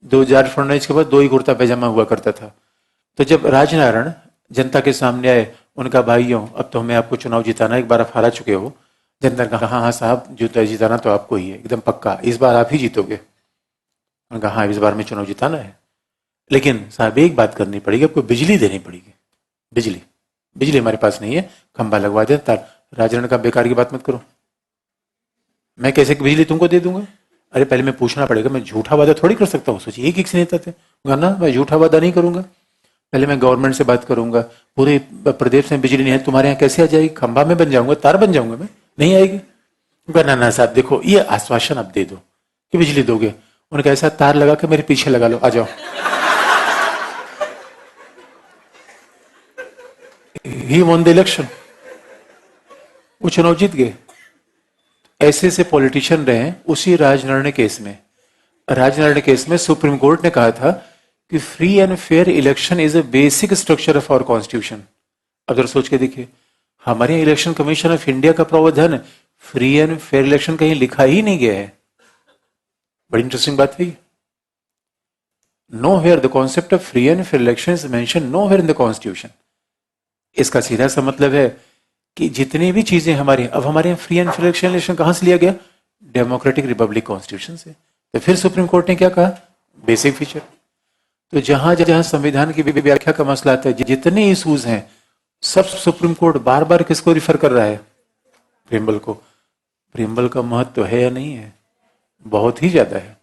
2000 Fernandes के बाद 2 ही कुर्ता पैजामा हुआ करता था। तो जब राजनारायण जनता के सामने आए, उनका भाइयों अब तो हमें आपको चुनाव जिताना, एक बार आप हारा चुके हो। जनता ने कहा हाँ हाँ साहब, जूता जिताना तो आपको ही है, एकदम पक्का, इस बार आप ही जीतोगे। उन्होंने कहा हाँ इस बार में चुनाव जिताना है, लेकिन साहब एक बात करनी पड़ेगी, आपको बिजली देनी पड़ेगी। बिजली बिजली हमारे पास नहीं है, खंभा लगवा दे तार। राजनारायण का बेकार की बात मत करो, मैं कैसे बिजली तुमको दे दूंगा? अरे पहले मैं पूछना पड़ेगा, मैं झूठा वादा थोड़ी कर सकता हूँ। सोचिए एक से नेता थे, ना मैं झूठा वादा नहीं करूंगा, पहले मैं गवर्नमेंट से बात करूंगा। पूरे प्रदेश में बिजली नहीं है, तुम्हारे यहाँ कैसे आ जाएगी? खंभा में बन जाऊंगा, तार बन जाऊंगा मैं, नहीं आएगी। ना ना साहब देखो, ये आश्वासन आप दे दो कि बिजली दोगे। उन्होंने कहा ऐसा तार लगा के मेरे पीछे लगा लो, आ जाओ। ही वॉन द इलेक्शन, वो चुनाव जीत गए। ऐसे ऐसे पॉलिटिशियन रहे। उसी राजनारायण केस में, राजनारायण केस में सुप्रीम कोर्ट ने कहा था कि free and fair election is a basic structure of our constitution. अब जरा सोच के देखिए, हमारे इलेक्शन कमीशन ऑफ इंडिया का प्रावधान फ्री एंड फेयर इलेक्शन कहीं लिखा ही नहीं गया है। बड़ी इंटरेस्टिंग बात है। Nowhere the concept of free and fair election is mention nowhere in the constitution. इसका सीधा सा मतलब है कि जितनी भी चीजें हमारी, अब हमारे यहाँ फ्री एंड फेयर इलेक्शन कहां से लिया गया? डेमोक्रेटिक रिपब्लिक कॉन्स्टिट्यूशन से। तो फिर सुप्रीम कोर्ट ने क्या कहा? Basic feature. तो जहां जहां संविधान की व्याख्या का मसला आता है, जितने इशूज हैं, सब सुप्रीम कोर्ट बार बार किसको रिफर कर रहा है? प्रियम्बल को। प्रियम्बल का महत्व तो है या नहीं है? बहुत ही ज्यादा है।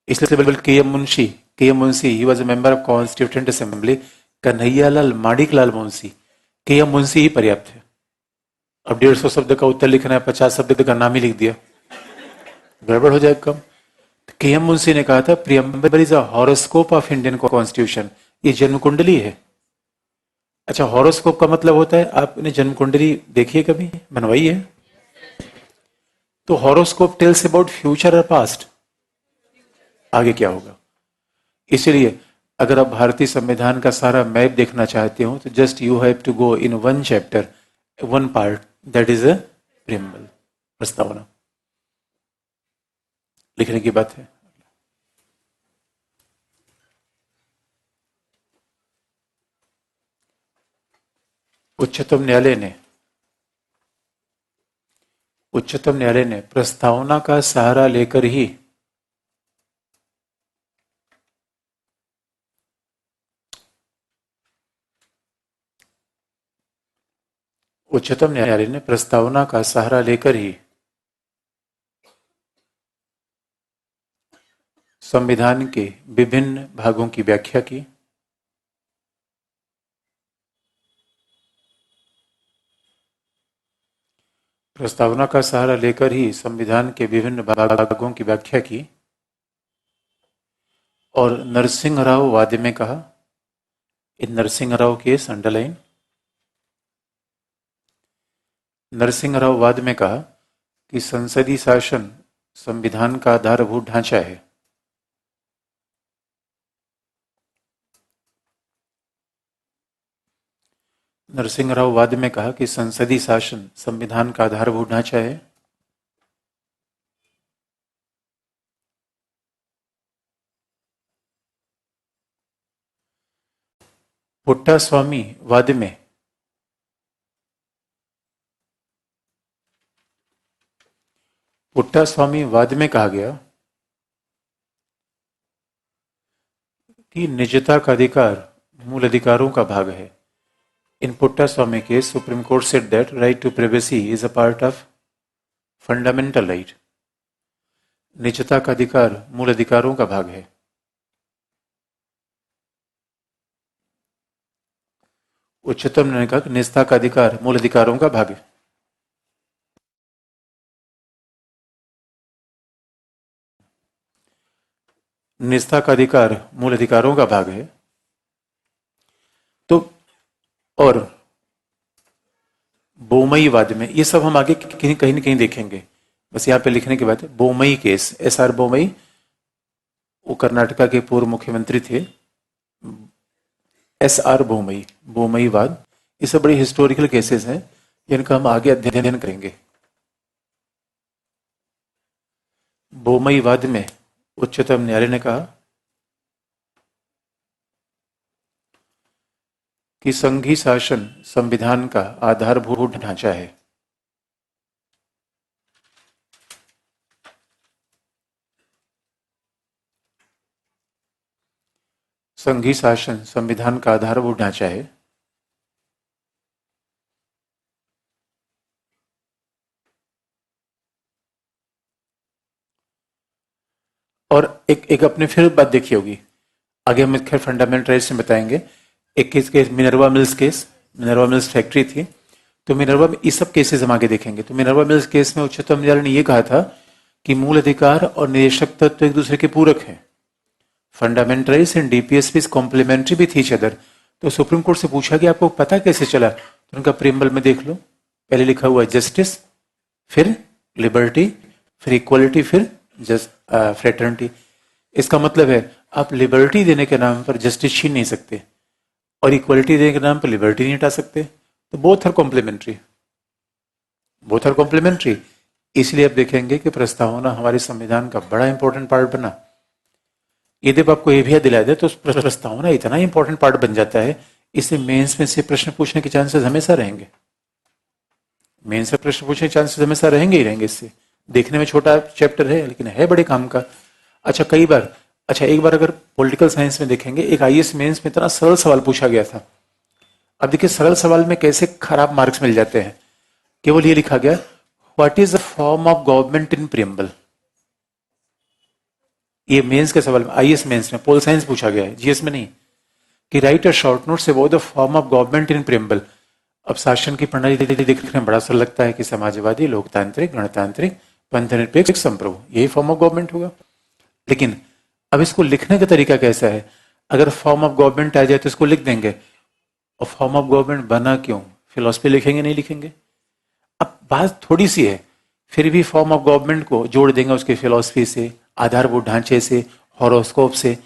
इसलिए बिल्कुल K M Munshi he was a member of constituent assembly. Kanhaiyalal Maniklal Munshi, K M Munshi ही पर्याप्त है। अब 150 शब्द का उत्तर लिखना है, 50 शब्द का नाम ही लिख दिया, गड़बड़ हो जाए कम। के एम मुंशी ने कहा था preamble is a horoscope of Indian constitution, ये जन्म कुंडली है। अच्छा, हॉरोस्कोप का मतलब होता है, आपने जन्म कुंडली देखी है कभी, बनवाई है? तो हॉरोस्कोप टेल्स अबाउट फ्यूचर और पास्ट, आगे क्या होगा। इसलिए अगर आप भारतीय संविधान का सारा मैप देखना चाहते हो तो just you have to go in one chapter, one part, that is a preamble, प्रस्तावना। लिखने की बात है। उच्चतम न्यायालय ने प्रस्तावना का सहारा लेकर ही उच्चतम न्यायालय ने प्रस्तावना का सहारा लेकर ही संविधान के विभिन्न भागों की व्याख्या की। प्रस्तावना का सहारा लेकर ही संविधान के विभिन्न भागों की व्याख्या की और नरसिंह राव वाद में कहा, इन नरसिंह राव केस अंडरलाइन, नरसिंह राव वाद में कहा कि संसदीय शासन संविधान का आधारभूत ढांचा है। नरसिंह राव वाद में कहा कि संसदीय शासन संविधान का आधारभूत ढांचा है। पुट्टास्वामी वाद में पुट्टास्वामी वाद में कहा गया कि निजता का अधिकार मूल अधिकारों का भाग है। In Puttaswamy case, Supreme Court said that right to privacy is a part of fundamental right. निजता का अधिकार मूल अधिकारों का भाग है। उच्चतम न्यायालय ने कहा कि निजता का अधिकार मूल अधिकारों का भाग है। निजता का अधिकार मूल अधिकारों का भाग है। तो और बोमईवाद में, ये सब हम आगे कहीं न कहीं देखेंगे, बस यहाँ पे लिखने के बाद बोमई केस, एसआर बोमई, वो कर्नाटका के पूर्व मुख्यमंत्री थे, एसआर बोमई, बोमईवाद, ये सब बड़े हिस्टोरिकल केसेस हैं जिनका हम आगे अध्ययन करेंगे। बोमईवाद में उच्चतम न्यायालय ने कहा कि संघीय शासन संविधान का आधारभूत ढांचा है। संघीय शासन संविधान का आधारभूत ढांचा है। और एक अपने फिर बात देखी होगी, आगे हम खैर फंडामेंटल राइट्स में बताएंगे। एक case Minerva mills case, Minerva mills factory थी, तो मिनर्वा में ये सब केसेस हम आगे देखेंगे। तो मिनर्वा मिल्स केस में उच्चतम न्यायालय ने यह कहा था कि मूल अधिकार और निदेशक तत्व एक दूसरे के पूरक हैं। Fundamental rights and DPSP complementary भी थी ईच अदर। तो सुप्रीम कोर्ट से पूछा कि आपको पता कैसे चला, तो उनका प्रीएम्बल में देख लो, पहले लिखा हुआ है जस्टिस, फिर लिबर्टी, फिर इक्वलिटी, फिर फ्रेटर्निटी। इसका मतलब है आप लिबर्टी देने के नाम पर जस्टिस छीन नहीं सकते और इक्वलिटी देने के नाम पर लिबर्टी नहीं हटा सकते। तो both are complementary, both are complementary. इसलिए आप देखेंगे कि प्रस्तावना हमारे संविधान का बड़ा इंपॉर्टेंट पार्ट बना। यदि आपको ये भी याद दिला दे तो प्रस्तावना इतना इंपॉर्टेंट पार्ट बन जाता है, इससे मेंस में से प्रश्न पूछने के चांसेस हमेशा रहेंगे। मेंस से प्रश्न पूछने के चांसेस हमेशा रहेंगे ही रहेंगे। इससे देखने में छोटा चैप्टर है लेकिन है बड़े काम का। एक बार अगर पॉलिटिकल साइंस में देखेंगे, एक आईएएस मेंस में इतना सरल सवाल पूछा गया था। अब देखिए सरल सवाल में कैसे खराब मार्क्स मिल जाते हैं। केवल ये लिखा गया, what is the form of government in preamble. ये मेंस के सवाल में, आईएएस मेंस में, पोल साइंस पूछा गया है, जीएस में नहीं, कि राइट अ शॉर्ट नोट से वो the form of government in preamble. अब शासन की प्रणाली देखने में बड़ा सरल लगता है कि समाजवादी, लोकतांत्रिक, गणतांत्रिक, पंथनिरपेक्ष, संप्रभु, यही फॉर्म ऑफ गवर्नमेंट होगा। लेकिन अब इसको लिखने का तरीका कैसा है? अगर फॉर्म ऑफ गवर्नमेंट आ जाए तो इसको लिख देंगे, और फॉर्म ऑफ गवर्नमेंट बना क्यों, फिलॉसफी लिखेंगे नहीं लिखेंगे। अब बात थोड़ी सी है, फिर भी फॉर्म ऑफ गवर्नमेंट को जोड़ देंगे उसके फिलॉसफी से, आधारभूत ढांचे से, हॉरोस्कोप से।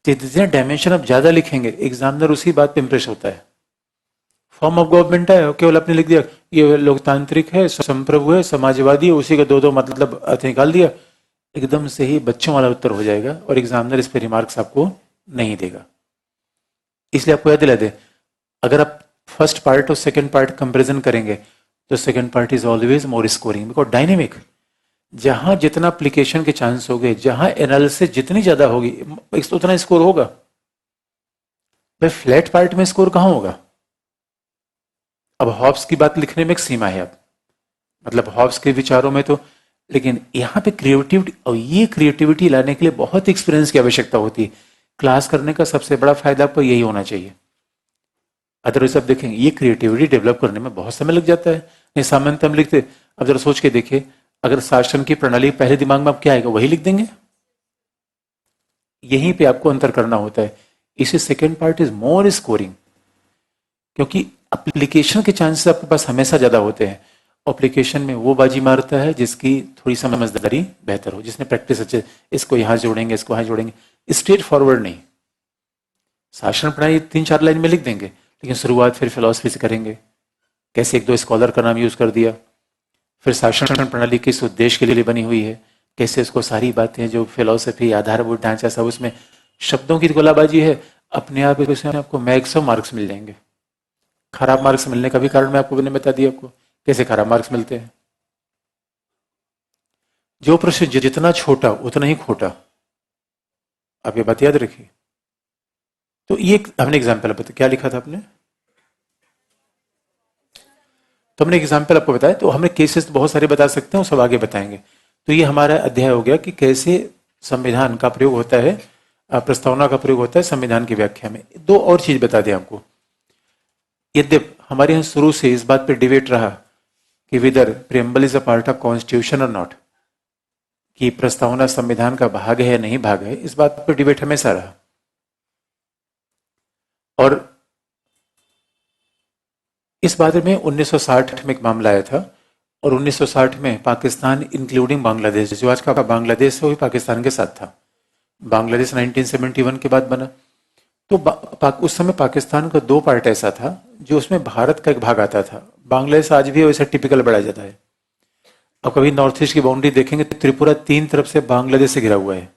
जितने डायमेंशन आप ज्यादा लिखेंगे एग्जामिनर उसी बात पे इंप्रेस होता है। फॉर्म ऑफ गवर्नमेंट है, केवल आपने लिख दिया ये लोकतांत्रिक है, संप्रभु है, समाजवादी है, उसी का दो मतलब अर्थ निकाल दिया, एकदम से ही बच्चों वाला उत्तर हो जाएगा और एग्जामिनर इस पे रिमार्क्स आपको नहीं देगा। इसलिए आपको याद दिला दे, अगर आप फर्स्ट पार्ट और सेकंड पार्ट कंपैरिजन करेंगे तो second part is always more scoring, because dynamic. जहां जितना एप्लीकेशन के चांस हो गए, जहां एनालिसिस जितनी ज्यादा होगी उतना स्कोर होगा। भाई फ्लैट पार्ट में स्कोर कहां होगा? अब हॉब्स की बात लिखने में एक सीमा है, अब मतलब हॉब्स के विचारों में तो, लेकिन यहां पे क्रिएटिविटी, और ये क्रिएटिविटी लाने के लिए बहुत एक्सपीरियंस की आवश्यकता होती है। क्लास करने का सबसे बड़ा फायदा आपको यही होना चाहिए। अदरवाइज आप देखेंगे ये क्रिएटिविटी डेवलप करने में बहुत समय लग जाता है। नहीं सामान्यतः हम लिखते, अब जरा सोच के देखिए, अगर शासन की प्रणाली पहले दिमाग में आप क्या आएगा वही लिख देंगे। यहीं पे आपको अंतर करना होता है। इसी second part is more scoring, क्योंकि एप्लीकेशन के चांसेस आपके पास हमेशा ज्यादा होते हैं। एप्लीकेशन में वो बाजी मारता है जिसकी थोड़ी समझदारी बेहतर हो, जिसने प्रैक्टिस अच्छे, इसको यहां जोड़ेंगे, इसको यहां जोड़ेंगे, स्ट्रेट फॉरवर्ड नहीं। शासन प्रणाली 3-4 लाइन में लिख देंगे, लेकिन शुरुआत फिर फिलॉसफी से करेंगे। कैसे 1-2 स्कॉलर का नाम यूज कर दिया, फिर शासन प्रणाली किस उद्देश्य के लिए बनी हुई है, कैसे उसको सारी बातें जो फिलॉसफी आधारभूत ढांचा सब, उसमें शब्दों की गोलाबाजी है, अपने आप उसमें आपको मैक्सिमम मार्क्स मिल जाएंगे। खराब मार्क्स मिलने का भी कारण मैं आपको मैंने बता दिया आपको कैसे खराब मार्क्स मिलते हैं। जो प्रश्न जितना छोटा उतना ही खोटा, आप ये बात याद रखिए। तो ये हमने एग्जाम्पल बताया, क्या लिखा था आपने, तो हमने एग्जाम्पल आपको बताया। तो हमने केसेस बहुत सारे बता सकते हैं, वो सब आगे बताएंगे। तो ये हमारा अध्याय हो गया कि कैसे संविधान का प्रयोग होता है, प्रस्तावना का प्रयोग होता है संविधान की व्याख्या में। 2 और चीज बता दें आपको। यद्यप हमारे यहाँ शुरू से इस बात पर डिबेट रहा कि whether preamble is a part of constitution और नॉट, कि प्रस्तावना संविधान का भाग है या नहीं भाग है, इस बात पर डिबेट हमेशा रहा। और इस बारे में 1960 में एक मामला आया था, और 1960 में पाकिस्तान इंक्लूडिंग बांग्लादेश, जो आज का बांग्लादेश है वो भी पाकिस्तान के साथ था। बांग्लादेश 1971 के बाद बना। तो उस समय पाकिस्तान का 2 पार्ट ऐसा था जो उसमें भारत का एक भाग आता था। बांग्लादेश आज भी वैसा टिपिकल बढ़ाया जाता है। अब कभी नॉर्थ ईस्ट की बाउंड्री देखेंगे तो त्रिपुरा 3 तरफ से बांग्लादेश से घिरा हुआ है।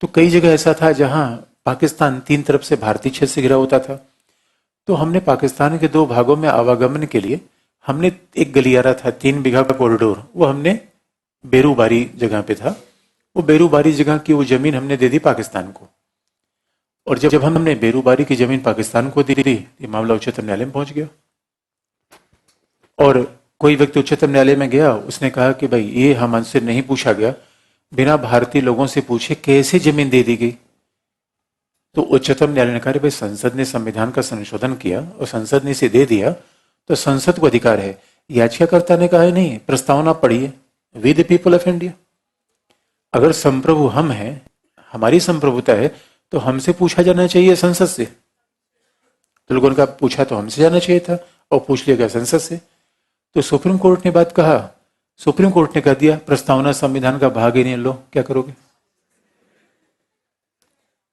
तो कई जगह ऐसा था जहां पाकिस्तान 3 तरफ से भारतीय क्षेत्र से घिरा होता था। तो हमने पाकिस्तान के 2 भागों में आवागमन के लिए हमने एक गलियारा था 3 बीघा का कॉरिडोर, वो हमने बेरूबारी जगह पे था। वो बेरूबारी जगह की वो जमीन हमने दे दी पाकिस्तान को। और जब हमने बेरूबारी की जमीन पाकिस्तान को दी थी, ये मामला उच्चतम न्यायालय में पहुंच गया। और कोई व्यक्ति उच्चतम न्यायालय में गया, उसने कहा कि भाई ये हमसे नहीं पूछा गया, बिना भारतीय लोगों से पूछे कैसे जमीन दे दी गई। तो उच्चतम न्यायालय ने कहा भाई संसद ने संविधान का संशोधन किया और संसद ने इसे दे दिया, तो संसद को अधिकार है। याचिकाकर्ता ने कहा नहीं, प्रस्तावना पढ़िए, we the people of India. अगर संप्रभु हम हैं, हमारी संप्रभुता है, तो हमसे पूछा जाना चाहिए संसद से। तो लोगों ने कहा पूछा तो हमसे जाना चाहिए था, और पूछ लिया गया संसद से। तो सुप्रीम कोर्ट ने बात कहा, सुप्रीम कोर्ट ने कह दिया प्रस्तावना संविधान का भाग ही नहीं, लो क्या करोगे।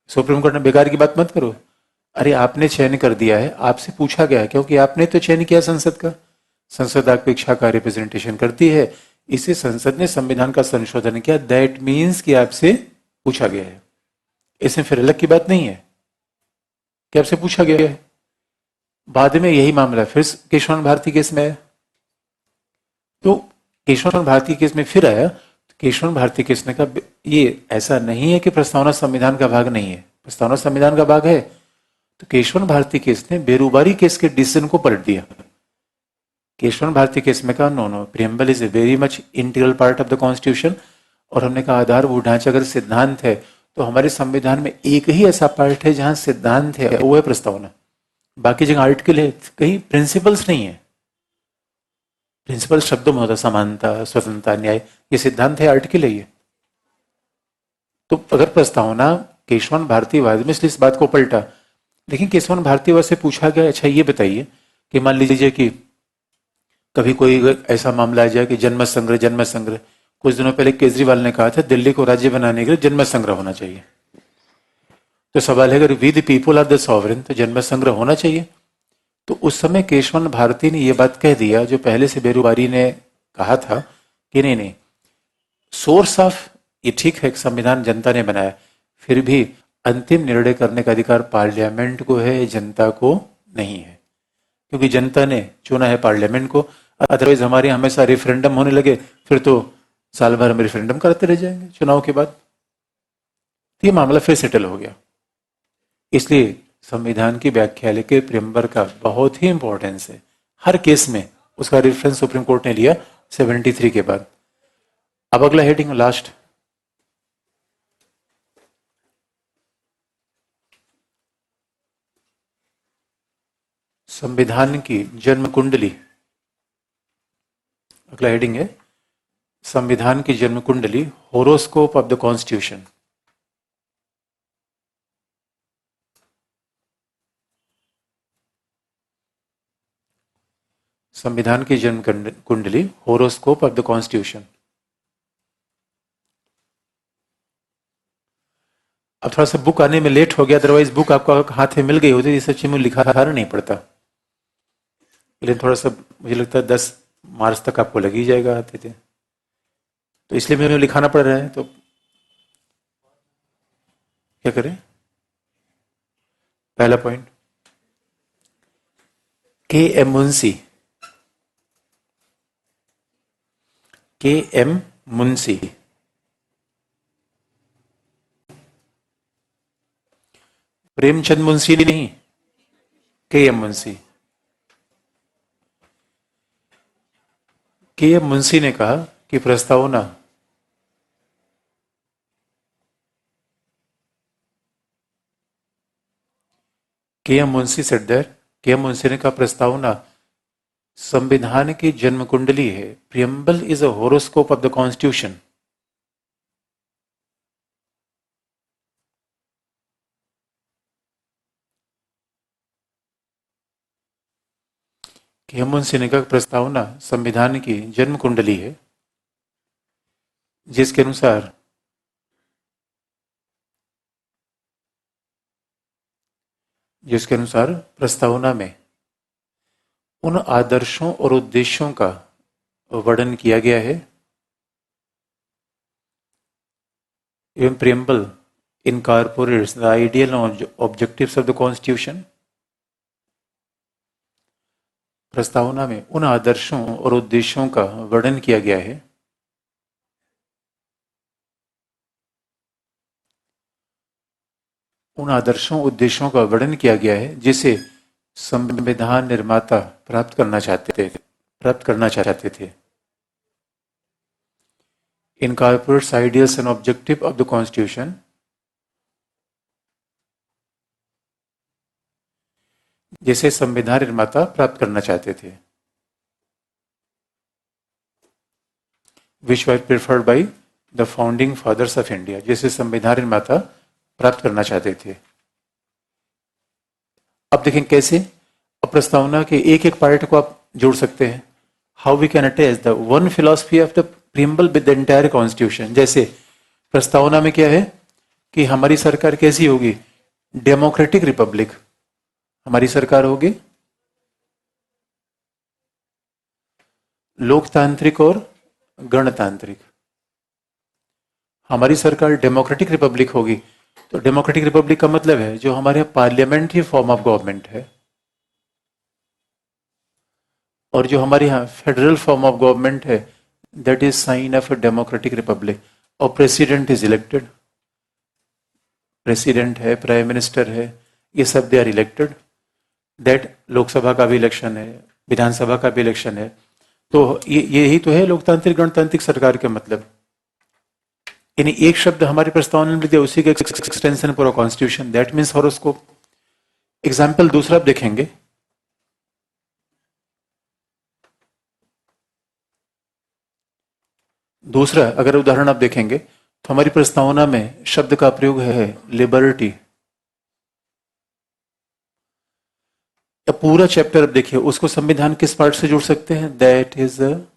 सुप्रीम कोर्ट ने बेकार की बात मत करो। अरे आपने चयन कर दिया है, आपसे पूछा गया है, क्योंकि आपने तो चयन किया संसद का, संसद आपकी इच्छा का रिप्रेजेंटेशन करती है। इसे संसद ने संविधान का संशोधन किया, दैट मीन्स कि आपसे पूछा गया है। इसमें फिर अलग की बात नहीं है कि आपसे पूछा गया है। बाद में यही मामला फिर केशवानंद भारती केस में आया। तो केशवानंद भारती केस में फिर आया, तो केशवानंद भारती केस ने कहा ये ऐसा नहीं है कि प्रस्तावना संविधान का भाग नहीं है, प्रस्तावना संविधान का भाग है। तो केशवानंद भारती केस ने बेरूबारी केस के डिसीजन को पलट दिया। केशवानंद भारती केस में कहा no no, preamble is a very much integral part of the constitution. और हमने कहा आधारभूत ढांचा अगर सिद्धांत है, तो हमारे संविधान में एक ही ऐसा पार्ट है जहां सिद्धांत है, वो है प्रस्तावना। बाकी जगह आर्टिकल है, कहीं प्रिंसिपल्स नहीं है। प्रिंसिपल शब्दों में होता समानता, स्वतंत्रता, न्याय, ये सिद्धांत है, आर्टिकल है ये। तो अगर प्रस्तावना केशवानंद भारतीवाद में इसलिए इस बात को पलटा। लेकिन केशवानंद भारतीवाद से पूछा गया अच्छा ये बताइए कि मान लीजिए कि कभी कोई ऐसा मामला आ जाए कि जन्म संग्रह, कुछ दिनों पहले केजरीवाल ने कहा था दिल्ली को राज्य बनाने के लिए जन्म संग्रह होना चाहिए। तो सवाल है अगर we the people are the sovereign, तो जन्म संग्रह होना चाहिए। तो उस समय केशवानंद भारती ने यह बात कह दिया जो पहले से बेरूबारी ने कहा था कि नहीं, सोर्स ऑफ ये ठीक है, संविधान जनता ने बनाया, फिर भी अंतिम निर्णय करने का अधिकार पार्लियामेंट को है, जनता को नहीं है, क्योंकि जनता ने चुना है पार्लियामेंट को। अदरवाइज हमारे हमेशा रेफरेंडम होने लगे, फिर तो साल भर हम रेफरेंडम करते रह जाएंगे चुनाव के बाद। तो ये मामला फिर सेटल हो गया। इसलिए संविधान की व्याख्या लेके प्रियम्बर का बहुत ही इंपॉर्टेंस है। हर केस में उसका रेफरेंस सुप्रीम कोर्ट ने लिया 73 के बाद। अब अगला हेडिंग लास्ट, संविधान की जन्म कुंडली। अगला हेडिंग है संविधान की जन्म कुंडली, होरोस्कोप ऑफ द कॉन्स्टिट्यूशन। संविधान की जन्म कुंडली, होरोस्कोप ऑफ द कॉन्स्टिट्यूशन। अब थोड़ा सा बुक आने में लेट हो गया, अदरवाइज बुक आपको हाथ में मिल गई होती, इस चीज में लिखा नहीं पड़ता, लेकिन थोड़ा सा मुझे लगता है 10 मार्च तक आपको लग ही जाएगा आते थे, तो इसलिए मुझे लिखाना पड़ रहा है। तो क्या करें? पहला पॉइंट, के एम मुंशी, प्रेमचंद मुंशी नहीं, के M Munshi. K M Munshi ने कहा कि प्रस्तावना के एम मुंशी सेड दैट, के एम मुंशी ने कहा प्रस्तावना संविधान की जन्म कुंडली है, preamble is a horoscope of the constitution. के एम मुंशी ने कहा प्रस्तावना संविधान की जन्म कुंडली है, जिसके अनुसार प्रस्तावना में उन आदर्शों और उद्देश्यों का वर्णन किया गया है एवं preamble incorporates the ideal objectives of the constitution. प्रस्तावना में उन आदर्शों और उद्देश्यों का वर्णन किया गया है जिसे संविधान निर्माता प्राप्त करना चाहते थे। Incorporates ideals and objective of the constitution, जिसे संविधान निर्माता प्राप्त करना चाहते थे, which were preferred by the founding fathers of India, जिसे संविधान निर्माता प्राप्त करना चाहते थे। अब देखें कैसे, अब प्रस्तावना के एक एक पार्ट को आप जोड़ सकते हैं। How we can attach the one philosophy of the preamble with the entire constitution. जैसे प्रस्तावना में क्या है कि हमारी सरकार कैसी होगी, डेमोक्रेटिक रिपब्लिक, हमारी सरकार होगी लोकतांत्रिक और गणतांत्रिक। हमारी सरकार डेमोक्रेटिक रिपब्लिक होगी, तो डेमोक्रेटिक रिपब्लिक का मतलब है जो हमारे यहाँ पार्लियामेंट्री फॉर्म ऑफ गवर्नमेंट है, और जो हमारे यहाँ फेडरल फॉर्म ऑफ गवर्नमेंट है, that is sign of a democratic republic. और प्रेसिडेंट इज इलेक्टेड, प्रेसिडेंट है, प्राइम मिनिस्टर है, ये सब they are elected. That Lok Sabha का भी इलेक्शन है, विधानसभा का भी इलेक्शन है। तो यही तो है लोकतांत्रिक गणतांत्रिक सरकार के मतलब। यानी एक शब्द हमारे प्रस्तावना में दिया, उसी का एक्सटेंशन पूरा constitution, that means horoscope. Example दूसरा आप देखेंगे, दूसरा अगर उदाहरण आप देखेंगे तो हमारी प्रस्तावना में शब्द का प्रयोग है लिबर्टी। पूरा चैप्टर अब देखिए, उसको संविधान किस पार्ट से जोड़ सकते हैं, that is the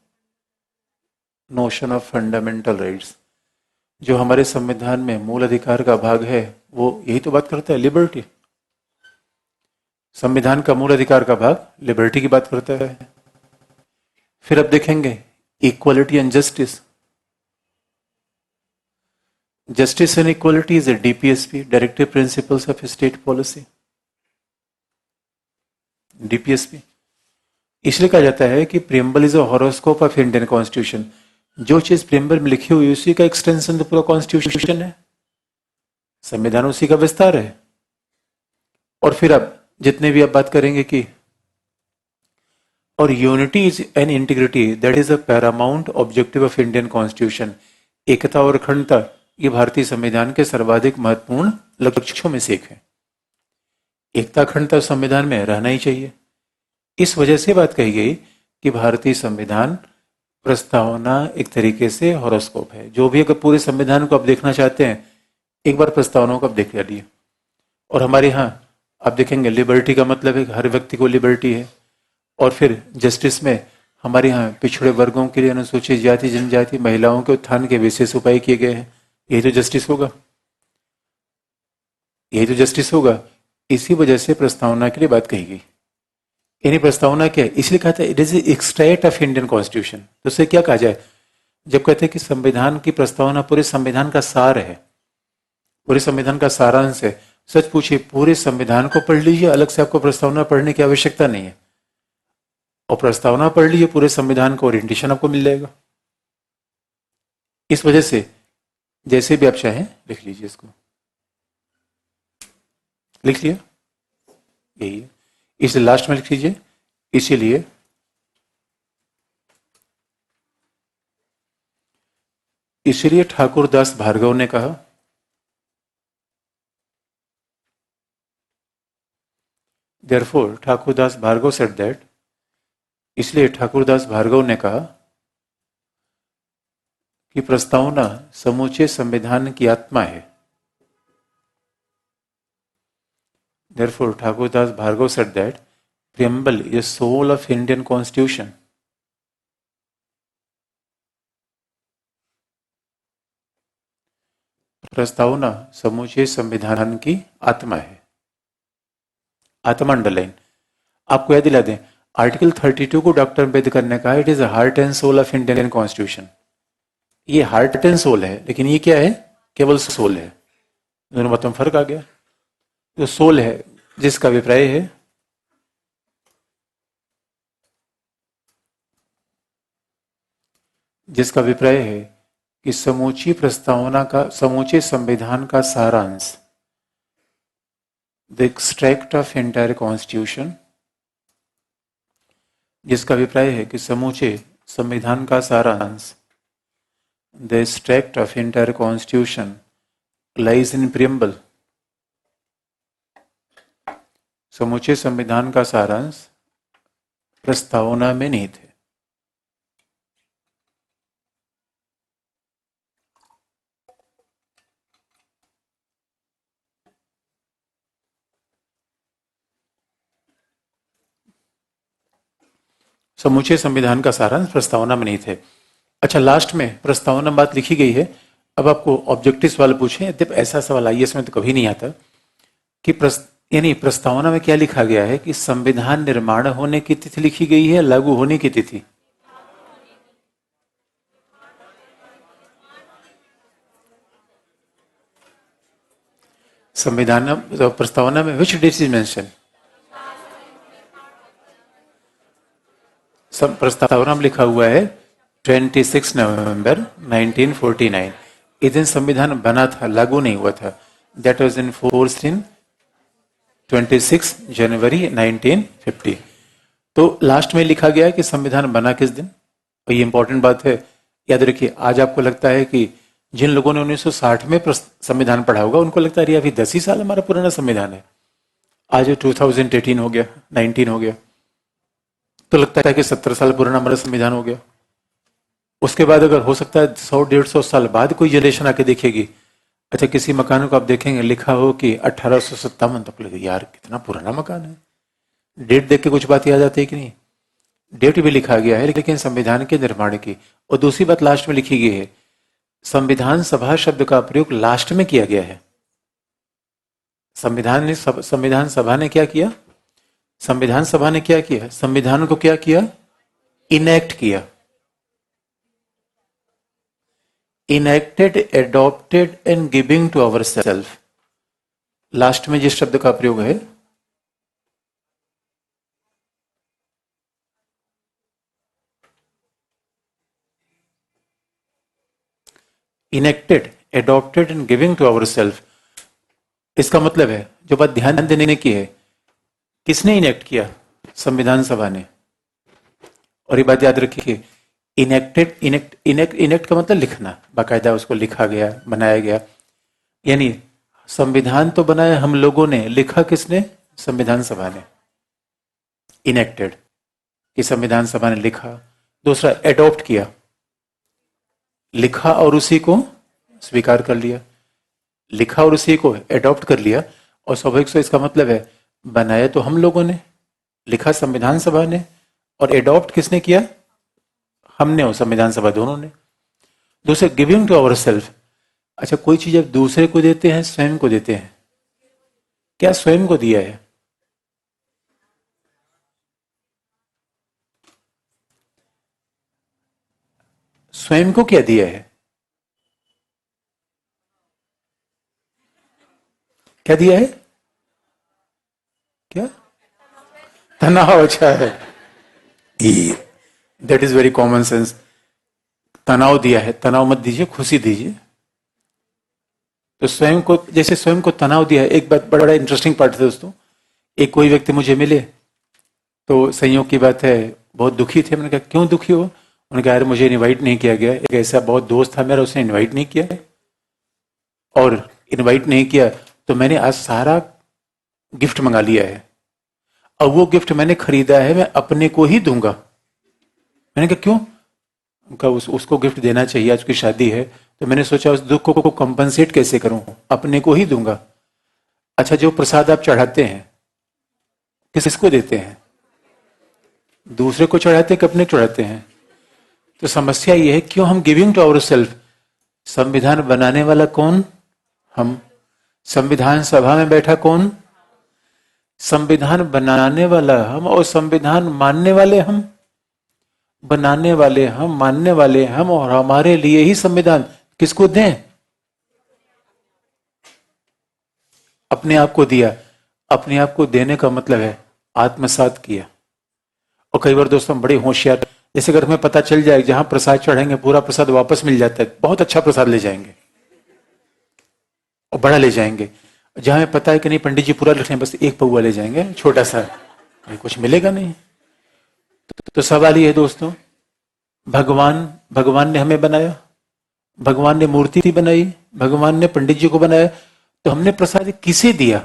notion of fundamental rights. जो हमारे संविधान में मूल अधिकार का भाग है वो यही तो बात करता है, लिबर्टी। संविधान का मूल अधिकार का भाग लिबर्टी की बात करता है। फिर अब देखेंगे equality and justice. Justice and equality is a DPSP, directive principles of state policy, DPSP. इसलिए कहा जाता है कि preamble is a horoscope of Indian constitution. जो चीज प्रियम्बल में लिखी हुई उसी का एक्सटेंशन तो पूरा कॉन्स्टिट्यूशन है, संविधान उसी का विस्तार है। और फिर अब जितने भी आप बात करेंगे कि और unity is an integrity that is a paramount objective of Indian constitution. एकता और अखंडता ये भारतीय संविधान के सर्वाधिक महत्वपूर्ण लक्ष्यों में से एक है। एकता अखंडता संविधान में रहना ही चाहिए। इस वजह से बात कही गई कि भारतीय संविधान प्रस्तावना एक तरीके से हॉरोस्कोप है। जो भी अगर पूरे संविधान को आप देखना चाहते हैं, एक बार प्रस्तावनाओं को आप देख लिया। और हमारे यहाँ आप देखेंगे लिबर्टी का मतलब है हर व्यक्ति को लिबर्टी है। और फिर जस्टिस में हमारे यहाँ पिछड़े वर्गों के लिए, अनुसूचित जाति जनजाति महिलाओं के उत्थान के विशेष उपाय किए गए हैं। यही तो जस्टिस होगा, यही तो जस्टिस होगा। इसी वजह से प्रस्तावना के लिए बात कही गई। यानी प्रस्तावना क्या है, इसलिए कहा था it is extract of Indian constitution. तो उससे क्या कहा जाए, जब कहते हैं कि संविधान की प्रस्तावना पूरे संविधान का सार है, पूरे संविधान का सारांश है, सच पूछिए पूरे संविधान को पढ़ लीजिए, अलग से आपको प्रस्तावना पढ़ने की आवश्यकता नहीं है। और प्रस्तावना पढ़ लीजिए, पूरे संविधान का ओरिएंटेशन आपको मिल जाएगा। इस वजह से जैसे भी आप चाहें लिख लीजिए, इसको लिख लिया, यही है। इसे लास्ट में लिख लीजिए। इसीलिए ठाकुर दास भार्गव ने कहा, therefore Thakur Das Bhargava said that, इसलिए ठाकुर दास भार्गव ने कहा कि प्रस्तावना समूचे संविधान की आत्मा है। Therefore, Thakur Das Bhargava said that preamble is soul of Indian Constitution. प्रस्तावना समूचे संविधान की आत्मा है। आत्मा अंडरलाइन। आपको याद दिला दें, आर्टिकल 32 को डॉक्टर अम्बेडकर ने कहा it is heart and soul of Indian constitution. ये हार्ट एंड सोल है, लेकिन ये क्या है, केवल सोल है। दोनों बातों में फर्क आ गया। जो सोल है, जिसका अभिप्राय है कि समूची प्रस्तावना का, समूचे संविधान का सारांश, the extract of entire constitution, जिसका अभिप्राय है कि समूचे संविधान का सारांश, the extract of entire constitution lies in preamble. समूचे संविधान का सारांश प्रस्तावना में निहित है। समूचे संविधान का सारांश प्रस्तावना में निहित है। अच्छा, लास्ट में प्रस्तावना में बात लिखी गई है। अब आपको ऑब्जेक्टिव सवाल पूछे, जब ऐसा सवाल आईएएस में तो कभी नहीं आता कि यानी प्रस्तावना में क्या लिखा गया है कि संविधान निर्माण होने की तिथि लिखी गई है, लागू होने की तिथि। संविधान प्रस्तावना में विच डेट इज मेंशन, प्रस्तावना में लिखा हुआ है 26 नवंबर 1949। इस दिन संविधान बना था, लागू नहीं हुआ था। That was in force in 26 जनवरी 1950। तो लास्ट में लिखा गया है कि संविधान बना किस दिन। और ये इंपॉर्टेंट बात है, याद रखिए। आज आपको लगता है कि जिन लोगों ने 1960 में संविधान पढ़ा होगा उनको लगता है अभी 10 ही साल हमारा पुराना संविधान है। आज 2018 हो गया, 19 हो गया, तो लगता है कि 17 साल पुराना हमारा संविधान हो गया। उसके बाद अगर हो सकता है 100-150 साल बाद कोई जनरेशन आके देखेगी, अच्छा किसी मकान को आप देखेंगे लिखा हो कि 1857, तो लगे यार कितना पुराना मकान है। डेट देख के कुछ बात याद आती है कि नहीं। डेट भी लिखा गया है लेकिन संविधान के निर्माण की। और दूसरी बात लास्ट में लिखी गई है, संविधान सभा शब्द का प्रयोग लास्ट में किया गया है। संविधान सभा ने क्या किया, संविधान सभा ने क्या किया, संविधान को क्या किया, इनेक्ट किया। Enacted, adopted and giving to our self. Last में जिस शब्द का प्रयोग है enacted, adopted and giving to our self, इसका मतलब है, जो बात ध्यान देने की है, किसने इनेक्ट किया, संविधान सभा ने। और ये बात याद रखिए, इनेक्टेड, इनेक्ट का मतलब लिखना, बाकायदा उसको लिखा गया, बनाया गया। यानी संविधान तो बनाया हम लोगों ने, लिखा किसने, संविधान सभा ने। इनेक्टेड कि संविधान सभा ने लिखा। दूसरा, एडॉप्ट किया, लिखा और उसी को स्वीकार कर लिया, लिखा और उसी को एडॉप्ट कर लिया। और स्वाभाविक से इसका मतलब है बनाया तो हम लोगों ने, लिखा संविधान सभा ने और एडॉप्ट किसने किया? हमने और संविधान सभा दोनों ने। दूसरे गिविंग टू आवर सेल्फ। अच्छा, कोई चीज आप दूसरे को देते हैं, स्वयं को देते हैं? क्या स्वयं को दिया है? स्वयं को क्या दिया है? क्या दिया है? क्या? तनाव। अच्छा है, that is very common sense. तनाव दिया है, तनाव मत दीजिए, खुशी दीजिए। तो स्वयं को, जैसे स्वयं को तनाव दिया है। एक बात बड़ा इंटरेस्टिंग पार्ट है दोस्तों, एक कोई व्यक्ति मुझे मिले तो संयोग की बात है बहुत दुखी थे। मैंने कहा क्यों दुखी हो? उन्होंने कहा यार मुझे इनवाइट नहीं किया गया। एक ऐसा बहुत दोस्त था मेरा, उसने इनवाइट नहीं किया, और इनवाइट नहीं किया तो मैंने आज सारा गिफ्ट मंगा लिया है। अब वो गिफ्ट मैंने खरीदा है, मैं अपने को ही दूंगा। मैंने कहा क्यों? उनका उसको गिफ्ट देना चाहिए, आज की शादी है। तो मैंने सोचा उस दुख को कंपनसेट कैसे करूं, अपने को ही दूंगा। अच्छा, जो प्रसाद आप चढ़ाते हैं किसको देते हैं? दूसरे को चढ़ाते हैं कि अपने चढ़ाते हैं? तो समस्या यह है क्यों हम गिविंग टू आवर सेल्फ। संविधान बनाने वाला कौन? हम। संविधान सभा में बैठा कौन? संविधान बनाने वाला हम, और संविधान मानने वाले हम। बनाने वाले हम, मानने वाले हम, और हमारे लिए ही संविधान किसको दें? अपने आप को दिया। अपने आप को देने का मतलब है आत्मसात किया। और कई बार दोस्तों बड़े होशियार, जैसे अगर हमें पता चल जाए जहां प्रसाद चढ़ाएंगे पूरा प्रसाद वापस मिल जाता है, बहुत अच्छा प्रसाद ले जाएंगे और बड़ा ले जाएंगे। जहां हमें पता है कि नहीं पंडित जी पूरा लिख रहे हैं, बस एक पौवा ले जाएंगे छोटा सा, कुछ मिलेगा नहीं। तो सवाल ये है दोस्तों, भगवान ने हमें बनाया, भगवान ने मूर्ति बनाई, भगवान ने पंडित जी को बनाया, तो हमने प्रसाद किसे दिया?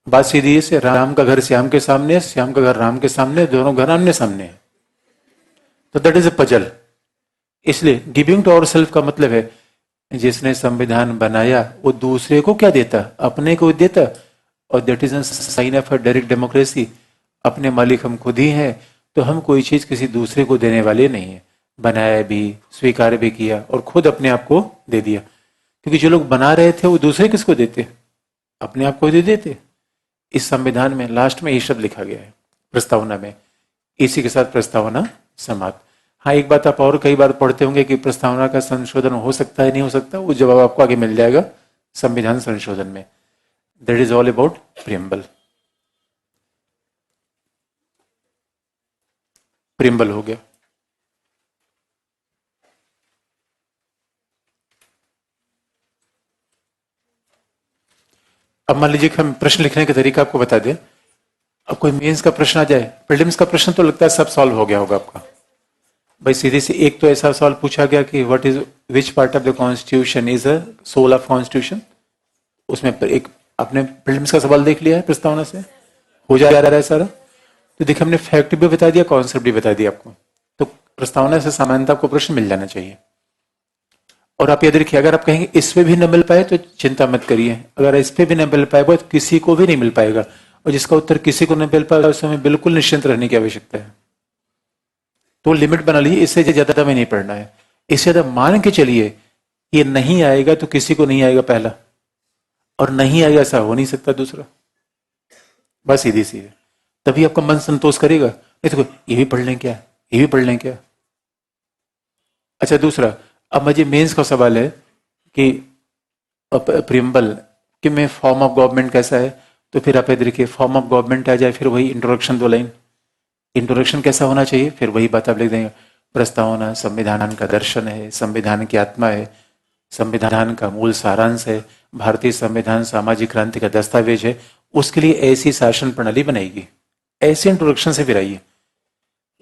बात सीधी से, राम का घर श्याम के सामने, श्याम का घर राम के सामने, दोनों घर आमने सामने है। तो दैट इज ए पजल। इसलिए गिविंग टू आवर सेल्फ का मतलब है जिसने संविधान बनाया वो दूसरे को क्या देता? अपने को देता। और that is sign of a direct democracy. अपने मालिक हम खुद ही हैं, तो हम कोई चीज किसी दूसरे को देने वाले नहीं है। बनाया भी, स्वीकार भी किया, और खुद अपने आप को दे दिया। क्योंकि जो लोग बना रहे थे वो दूसरे किसको देते? अपने आप को दे देते। इस संविधान में लास्ट में ये शब्द लिखा गया है प्रस्तावना में। इसी के साथ प्रस्तावना समाप्त। हाँ, एक बात आप और कई बार पढ़ते होंगे कि प्रस्तावना का संशोधन हो सकता है, नहीं हो सकता, वो जवाब आपको आगे मिल जाएगा संविधान संशोधन में। That is all about preamble. Preamble हो गया। अब मान लीजिए कि हम प्रश्न लिखने का तरीका आपको बता दें। अब कोई मेंस का प्रश्न आ जाए, प्रीलिम्स का प्रश्न तो लगता है सब सॉल्व हो गया होगा आपका। भाई सीधे से एक तो ऐसा सवाल पूछा गया कि what is which part of the constitution is a soul of constitution. उसमें एक आपने प्रीलिम्स का सवाल देख लिया है, प्रस्तावना से हो जा रहा है सारा। तो देखिए हमने फैक्ट भी बता दिया, कॉन्सेप्ट भी बता दिया आपको। तो प्रस्तावना से सामान्यतः आपको प्रश्न मिल जाना चाहिए। और आप याद रखिए, अगर आप कहेंगे इस पे भी न मिल पाए तो चिंता मत करिए। अगर इस पे भी न मिल पाएगा तो किसी को भी नहीं मिल पाएगा। और जिसका उत्तर किसी को नहीं मिल पाएगा उस समय बिल्कुल निश्चिंत रहने की आवश्यकता है। तो लिमिट बना लीजिए, इससे ज्यादा में नहीं पढ़ना है। इससे ज्यादा मान के चलिए ये नहीं आएगा तो किसी को नहीं आएगा पहला, और नहीं आएगा ऐसा हो नहीं सकता दूसरा। बस सीधी सी है, तभी आपका मन संतोष करेगा। नहीं तो ये भी पढ़ लें क्या, ये भी पढ़ लें क्या। अच्छा, दूसरा, अब मुझे मेंस का सवाल है कि प्रियम्बल कि में फॉर्म ऑफ गवर्नमेंट कैसा है। तो फिर आप देखिए फॉर्म ऑफ गवर्नमेंट आ जाए, फिर वही इंट्रोडक्शन 2 लाइन। इंट्रोडक्शन कैसा होना चाहिए, फिर वही बात आप लिख देंगे। प्रस्तावना संविधान का दर्शन है, संविधान की आत्मा है, संविधान का मूल सारांश है, भारतीय संविधान सामाजिक क्रांति का दस्तावेज है, उसके लिए ऐसी शासन प्रणाली बनाएगी। ऐसे इंट्रोडक्शन से फिर आइए।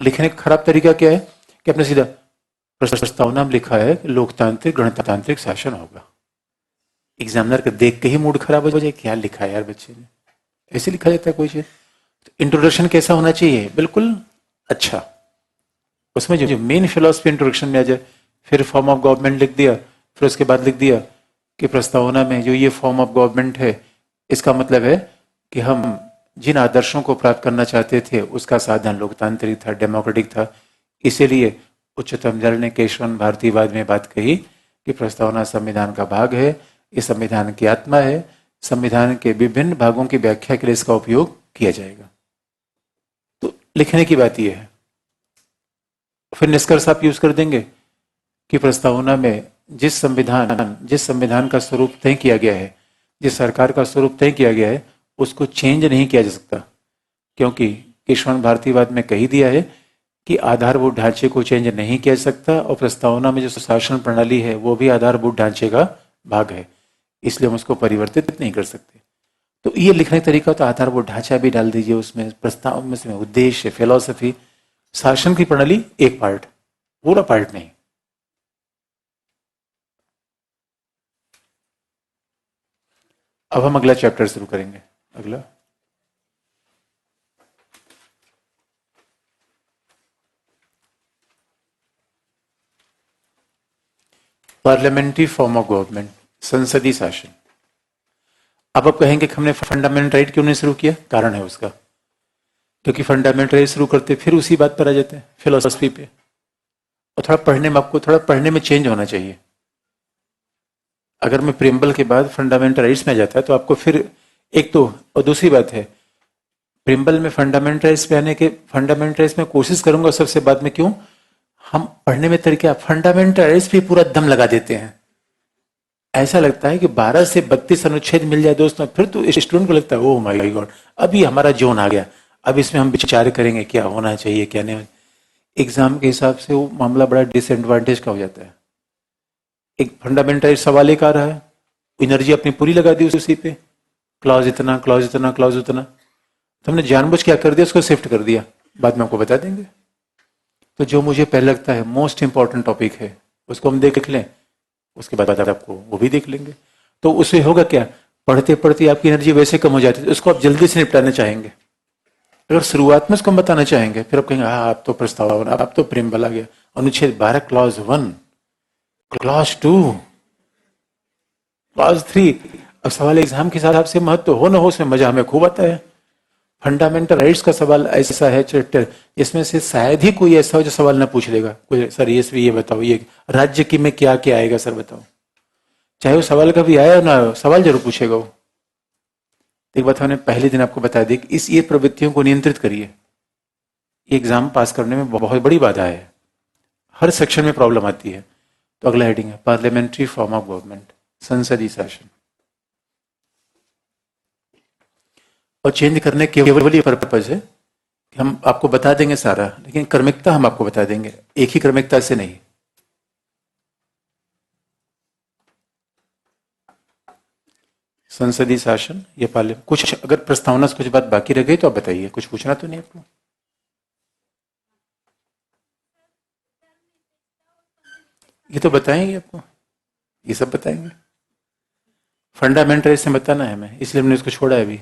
लिखने का खराब तरीका क्या है कि आपने सीधा प्रस्तावना में लिखा है लोकतांत्रिक गणतांत्रिक शासन होगा। एग्जामिनर का देख के ही मूड खराब हो जाए, क्या लिखा है यार बच्चे ने, ऐसे लिखा जाता है कोई चीज। तो इंट्रोडक्शन कैसा होना चाहिए, बिल्कुल अच्छा। उसमें जो मेन फिलोसफी इंट्रोडक्शन में आ जाए। फिर फॉर्म ऑफ गवर्नमेंट लिख दिया, फिर उसके बाद लिख दिया कि प्रस्तावना में जो ये फॉर्म ऑफ गवर्नमेंट है इसका मतलब है कि हम जिन आदर्शों को प्राप्त करना चाहते थे उसका साधन लोकतांत्रिक था, डेमोक्रेटिक था। इसीलिए उच्चतम न्यायालय ने केशवन भारतीवाद में बात कही कि प्रस्तावना संविधान का भाग है, ये संविधान की आत्मा है, संविधान के विभिन्न भागों की व्याख्या के लिए इसका उपयोग किया जाएगा। तो लिखने की बात यह है। फिर निष्कर्ष आप यूज कर देंगे कि प्रस्तावना में जिस संविधान का स्वरूप तय किया गया है, जिस सरकार का स्वरूप तय किया गया है, उसको चेंज नहीं किया जा सकता, क्योंकि केशवन भारतीवाद में कही दिया है कि आधारभूत ढांचे को चेंज नहीं किया जा सकता, और प्रस्तावना में जो शासन प्रणाली है वो भी आधारभूत ढांचे का भाग है, इसलिए हम उसको परिवर्तित नहीं कर सकते। तो ये लिखने का तरीका, तो आधारभूत ढांचा भी डाल दीजिए उसमें, प्रस्ताव में उद्देश्य, फिलॉसफी, शासन की प्रणाली एक पार्ट, पूरा पार्ट नहीं। अब हम अगला चैप्टर शुरू करेंगे। अगला पार्लियामेंट्री फॉर्म ऑफ गवर्नमेंट, संसदीय शासन। अब आप कहेंगे कि हमने फंडामेंटल राइट क्यों नहीं शुरू किया? कारण है उसका, क्योंकि फंडामेंटल राइट शुरू करते फिर उसी बात पर आ जाते हैं, फिलोसफी पे, और थोड़ा पढ़ने में, आपको थोड़ा पढ़ने में चेंज होना चाहिए। अगर मैं प्रियम्बल के बाद फंडामेंटल राइट्स में जाता है तो आपको फिर एक तो, और दूसरी बात है, प्रियम्बल में फंडामेंटल राइट्स पे आने के, फंडामेंटल राइट्स में कोशिश करूंगा सबसे बाद में, क्यों? हम पढ़ने में तरीका फंडामेंटल राइट्स पे पूरा दम लगा देते हैं। ऐसा लगता है कि 12 से 32 अनुच्छेद मिल जाए दोस्तों, फिर तो स्टूडेंट को लगता है ओह माय गॉड, अभी हमारा जोन आ गया, अब इसमें हम विचार करेंगे क्या होना चाहिए क्या नहीं। एग्जाम के हिसाब से वो मामला बड़ा डिसएडवांटेज का हो जाता है। एक फंडामेंटल सवाल एक आ रहा है, एनर्जी अपनी पूरी लगा दी उसी पे, क्लॉज इतना, क्लॉज इतना, क्लॉज उतना, तो हमने जानबूझ क्या कर दिया, उसको शिफ्ट कर दिया। बाद में आपको बता देंगे। तो जो मुझे पहले लगता है मोस्ट इंपॉर्टेंट टॉपिक है उसको हम देख लें, उसके बाद आपको वो भी देख लेंगे। तो उससे होगा क्या, पढ़ते पढ़ते आपकी एनर्जी वैसे कम हो जाती है, उसको आप जल्दी से निपटाना चाहेंगे। अगर शुरुआत में उसको हम बताना चाहेंगे, फिर आप कहेंगे हाँ आप तो प्रस्ताव, आप तो प्रियम्बल आ गया, अनुच्छेद 12 क्लॉज 1, क्लॉज 2, क्लॉज 3। अब सवाल एग्जाम के हिसाब से महत्व हो ना हो, उसमें मजा हमें खूब आता है। फंडामेंटल राइट्स का सवाल ऐसा है चैप्टर, इसमें से शायद ही कोई ऐसा हो जो सवाल ना पूछ लेगा, कोई सर ये बताओ, ये राज्य की में क्या क्या आएगा सर बताओ। चाहे वो सवाल कभी आया ना, सवाल जरूर पूछेगा वो। एक बात हमने पहले दिन आपको बता दी कि ये प्रवृत्तियों को नियंत्रित करिए, एग्जाम पास करने में बहुत बड़ी बाधा है, हर सेक्शन में प्रॉब्लम आती है। तो अगला हेडिंग है पार्लियामेंट्री फॉर्म ऑफ गवर्नमेंट, संसदीय शासन। और चेंज करने के केवल ये पर्पज है कि हम आपको बता देंगे सारा, लेकिन क्रमिकता हम आपको बता देंगे, एक ही क्रमिकता से नहीं। संसदीय शासन, ये पार्लियामेंट, कुछ अगर प्रस्तावना से कुछ बात बाकी रह गई तो आप बताइए, कुछ पूछना तो नहीं आपको? ये तो बताएंगे आपको, ये सब बताएंगे। फंडामेंटल इससे बताना है हमें, इसलिए हमने इसको छोड़ा है अभी।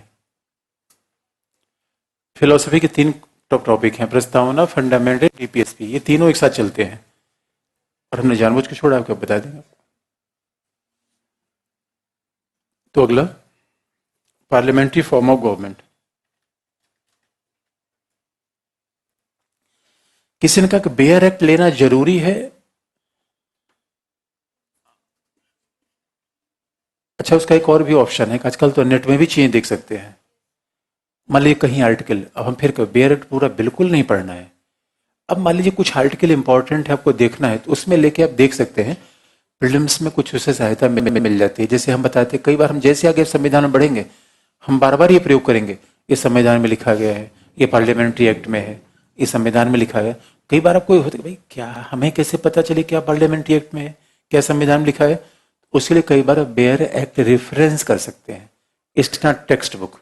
फिलोसफी के 3 टॉपिक हैं, प्रस्तावना, फंडामेंटल, डीपीएसपी, ये तीनों एक साथ चलते हैं, और हमने जानबूझ के छोड़ा, आपको बता देंगे। तो अगला पार्लियामेंट्री फॉर्म ऑफ गवर्नमेंट। किसी ने कहा कि बेयर एक्ट लेना जरूरी है। अच्छा, उसका एक और भी ऑप्शन है, आजकल तो नेट में भी चीजें देख सकते हैं। मान लीजिए कहीं आर्टिकल, अब हम फिर बेयर एक्ट पूरा बिल्कुल नहीं पढ़ना है, अब मान लीजिए कुछ आर्टिकल इंपॉर्टेंट है आपको देखना है, तो उसमें लेके आप देख सकते हैं, प्रीलिम्स में कुछ उससे सहायता मिल जाती है। जैसे हम बताते हैं, कई बार हम जैसे आगे संविधान में बढ़ेंगे, हम बार बार ये प्रयोग करेंगे, ये संविधान में लिखा गया है, ये पार्लियामेंट्री एक्ट में है, ये संविधान में लिखा है। कई बार आपको होता है भाई क्या हमें कैसे पता चले क्या पार्लियामेंट्री एक्ट में है, क्या संविधान में लिखा है। उसके लिए कई बार बेयर एक्ट रेफरेंस कर सकते हैं, it's not text book.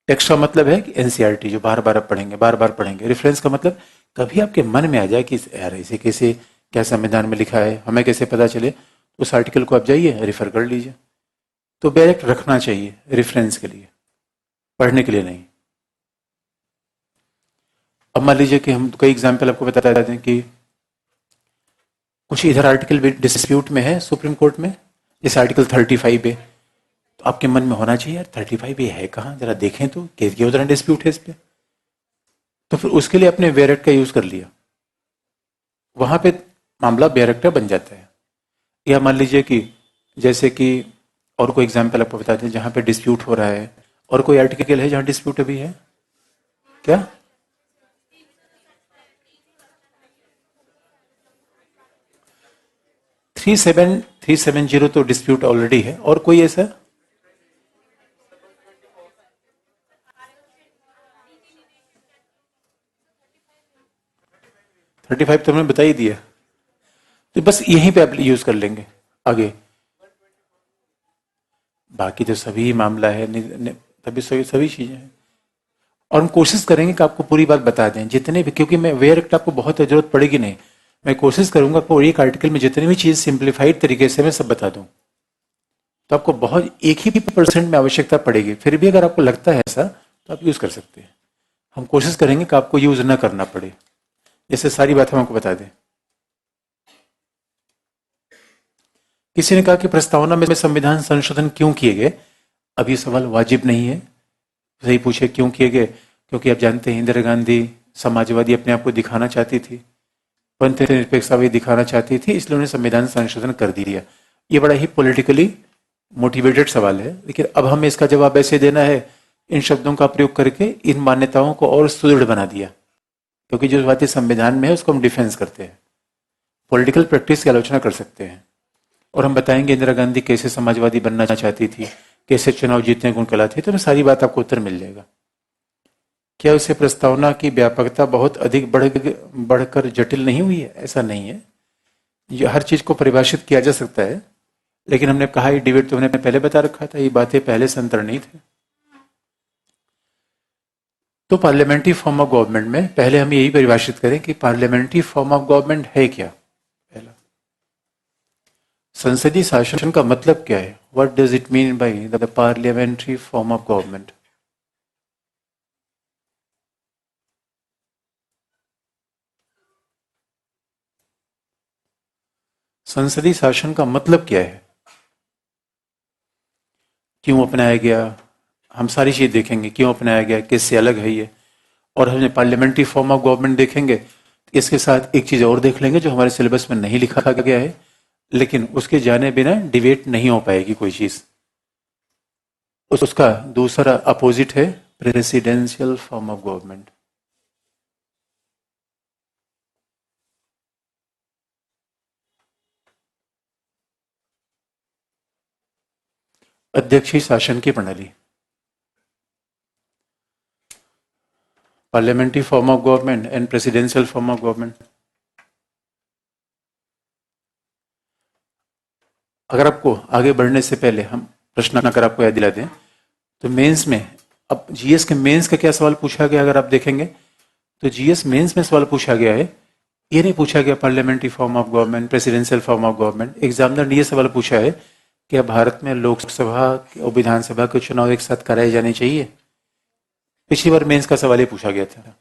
Text का मतलब है कि एनसीईआरटी जो बार बार पढ़ेंगे, बार बार पढ़ेंगे। रेफरेंस का मतलब कभी आपके मन में आ जाए कि यार इसे कैसे, क्या संविधान में लिखा है, हमें कैसे पता चले, तो उस आर्टिकल को आप जाइए रेफर कर लीजिए। तो बेयर एक्ट रखना चाहिए रेफरेंस के लिए, पढ़ने के लिए नहीं। अब मान लीजिए कि हम कई एग्जाम्पल आपको बता देते हैं कि कुछ इधर आर्टिकल डिस्प्यूट में है सुप्रीम कोर्ट में, जैसे आर्टिकल 35 है, तो आपके मन में होना चाहिए यार 35 ये है कहाँ, जरा देखें तो केस के उधर डिस्प्यूट है इस पे। तो फिर उसके लिए अपने वेरेक्ट का यूज कर लिया, वहां पे मामला बेरेक्टर बन जाता है। या मान लीजिए कि जैसे कि और कोई एग्जाम्पल आपको बताते हैं जहां पे डिस्प्यूट हो रहा है, और कोई आर्टिकल है जहां डिस्प्यूट अभी है क्या? थ्री सेवन जीरो तो डिस्प्यूट ऑलरेडी है, और कोई ऐसा? 35 तो हमने बता ही दिया, तो बस यहीं पे आप यूज कर लेंगे आगे। बाकी तो सभी मामला है, तभी सभी चीजें हैं। और हम कोशिश करेंगे कि आपको पूरी बात बता दें जितने भी, क्योंकि मैं वेयर एक्ट आपको बहुत जरूरत पड़ेगी नहीं, मैं कोशिश करूंगा आपको एक आर्टिकल में जितनी भी चीज सिंप्लीफाइड तरीके से मैं सब बता दूं। तो आपको बहुत एक ही % में आवश्यकता पड़ेगी, फिर भी अगर आपको लगता है ऐसा तो आप यूज कर सकते हैं। हम कोशिश करेंगे कि आपको यूज ना करना पड़े, जैसे सारी बात हम आपको बता दें। किसी ने कहा कि प्रस्तावना में संविधान संशोधन क्यों किए गए? अब ये सवाल वाजिब नहीं है, सही पूछे क्यों किए गए, क्योंकि आप जानते हैं इंदिरा गांधी समाजवादी अपने आप को दिखाना चाहती थी, पंथ निरपेक्षतावादी दिखाना चाहती थी, इसलिए उन्होंने संविधान संशोधन कर दिया। ये बड़ा ही पॉलिटिकली मोटिवेटेड सवाल है, लेकिन अब हमें इसका जवाब ऐसे देना है, इन शब्दों का प्रयोग करके इन मान्यताओं को और सुदृढ़ बना दिया, क्योंकि जो बातें संविधान में है उसको हम डिफेंस करते हैं, पॉलिटिकल प्रैक्टिस की आलोचना कर सकते हैं। और हम बताएंगे इंदिरा गांधी कैसे समाजवादी बनना चाहती थी, कैसे चुनाव जीतने गुण कला थी, तो मैं सारी बात आपको उत्तर मिल जाएगा। क्या उसे प्रस्तावना की व्यापकता बहुत अधिक बढ़कर जटिल नहीं हुई है? ऐसा नहीं है, ये हर चीज को परिभाषित किया जा सकता है, लेकिन हमने कहा ये डिबेट तो हमने पहले बता रखा था, ये बातें पहले से अंतर्निहित है। तो पार्लियामेंट्री फॉर्म ऑफ गवर्नमेंट में पहले हम यही परिभाषित करें कि पार्लियामेंट्री फॉर्म ऑफ गवर्नमेंट है क्या। पहला, संसदीय शासन का मतलब क्या है? What does it mean by the parliamentary form of government? संसदीय शासन का मतलब क्या है, क्यों अपनाया गया, हम सारी चीज देखेंगे, क्यों अपनाया गया, किससे अलग है ये, और हमने पार्लियामेंट्री फॉर्म ऑफ गवर्नमेंट देखेंगे। इसके साथ एक चीज और देख लेंगे जो हमारे सिलेबस में नहीं लिखा गया है, लेकिन उसके जाने बिना डिबेट नहीं हो पाएगी कोई चीज। उसका दूसरा अपोजिट है प्रेसिडेंशियल फॉर्म ऑफ गवर्नमेंट। अध्यक्षीय शासन की प्रणाली, parliamentary form of government and presidential form of government. अगर आपको आगे बढ़ने से पहले हम प्रश्न अगर आपको याद दिला दें, तो मेंस में, अब जीएस के मेंस का क्या सवाल पूछा गया अगर आप देखेंगे, तो जीएस मेंस में सवाल पूछा गया है, ये नहीं पूछा गया parliamentary form of government, presidential form of government. Examiner ने ये सवाल पूछा है क्या भारत में लोकसभा और विधानसभा के चुनाव एक साथ कराए जाने चाहिए? पिछली बार मेंस का सवाल ही पूछा गया था।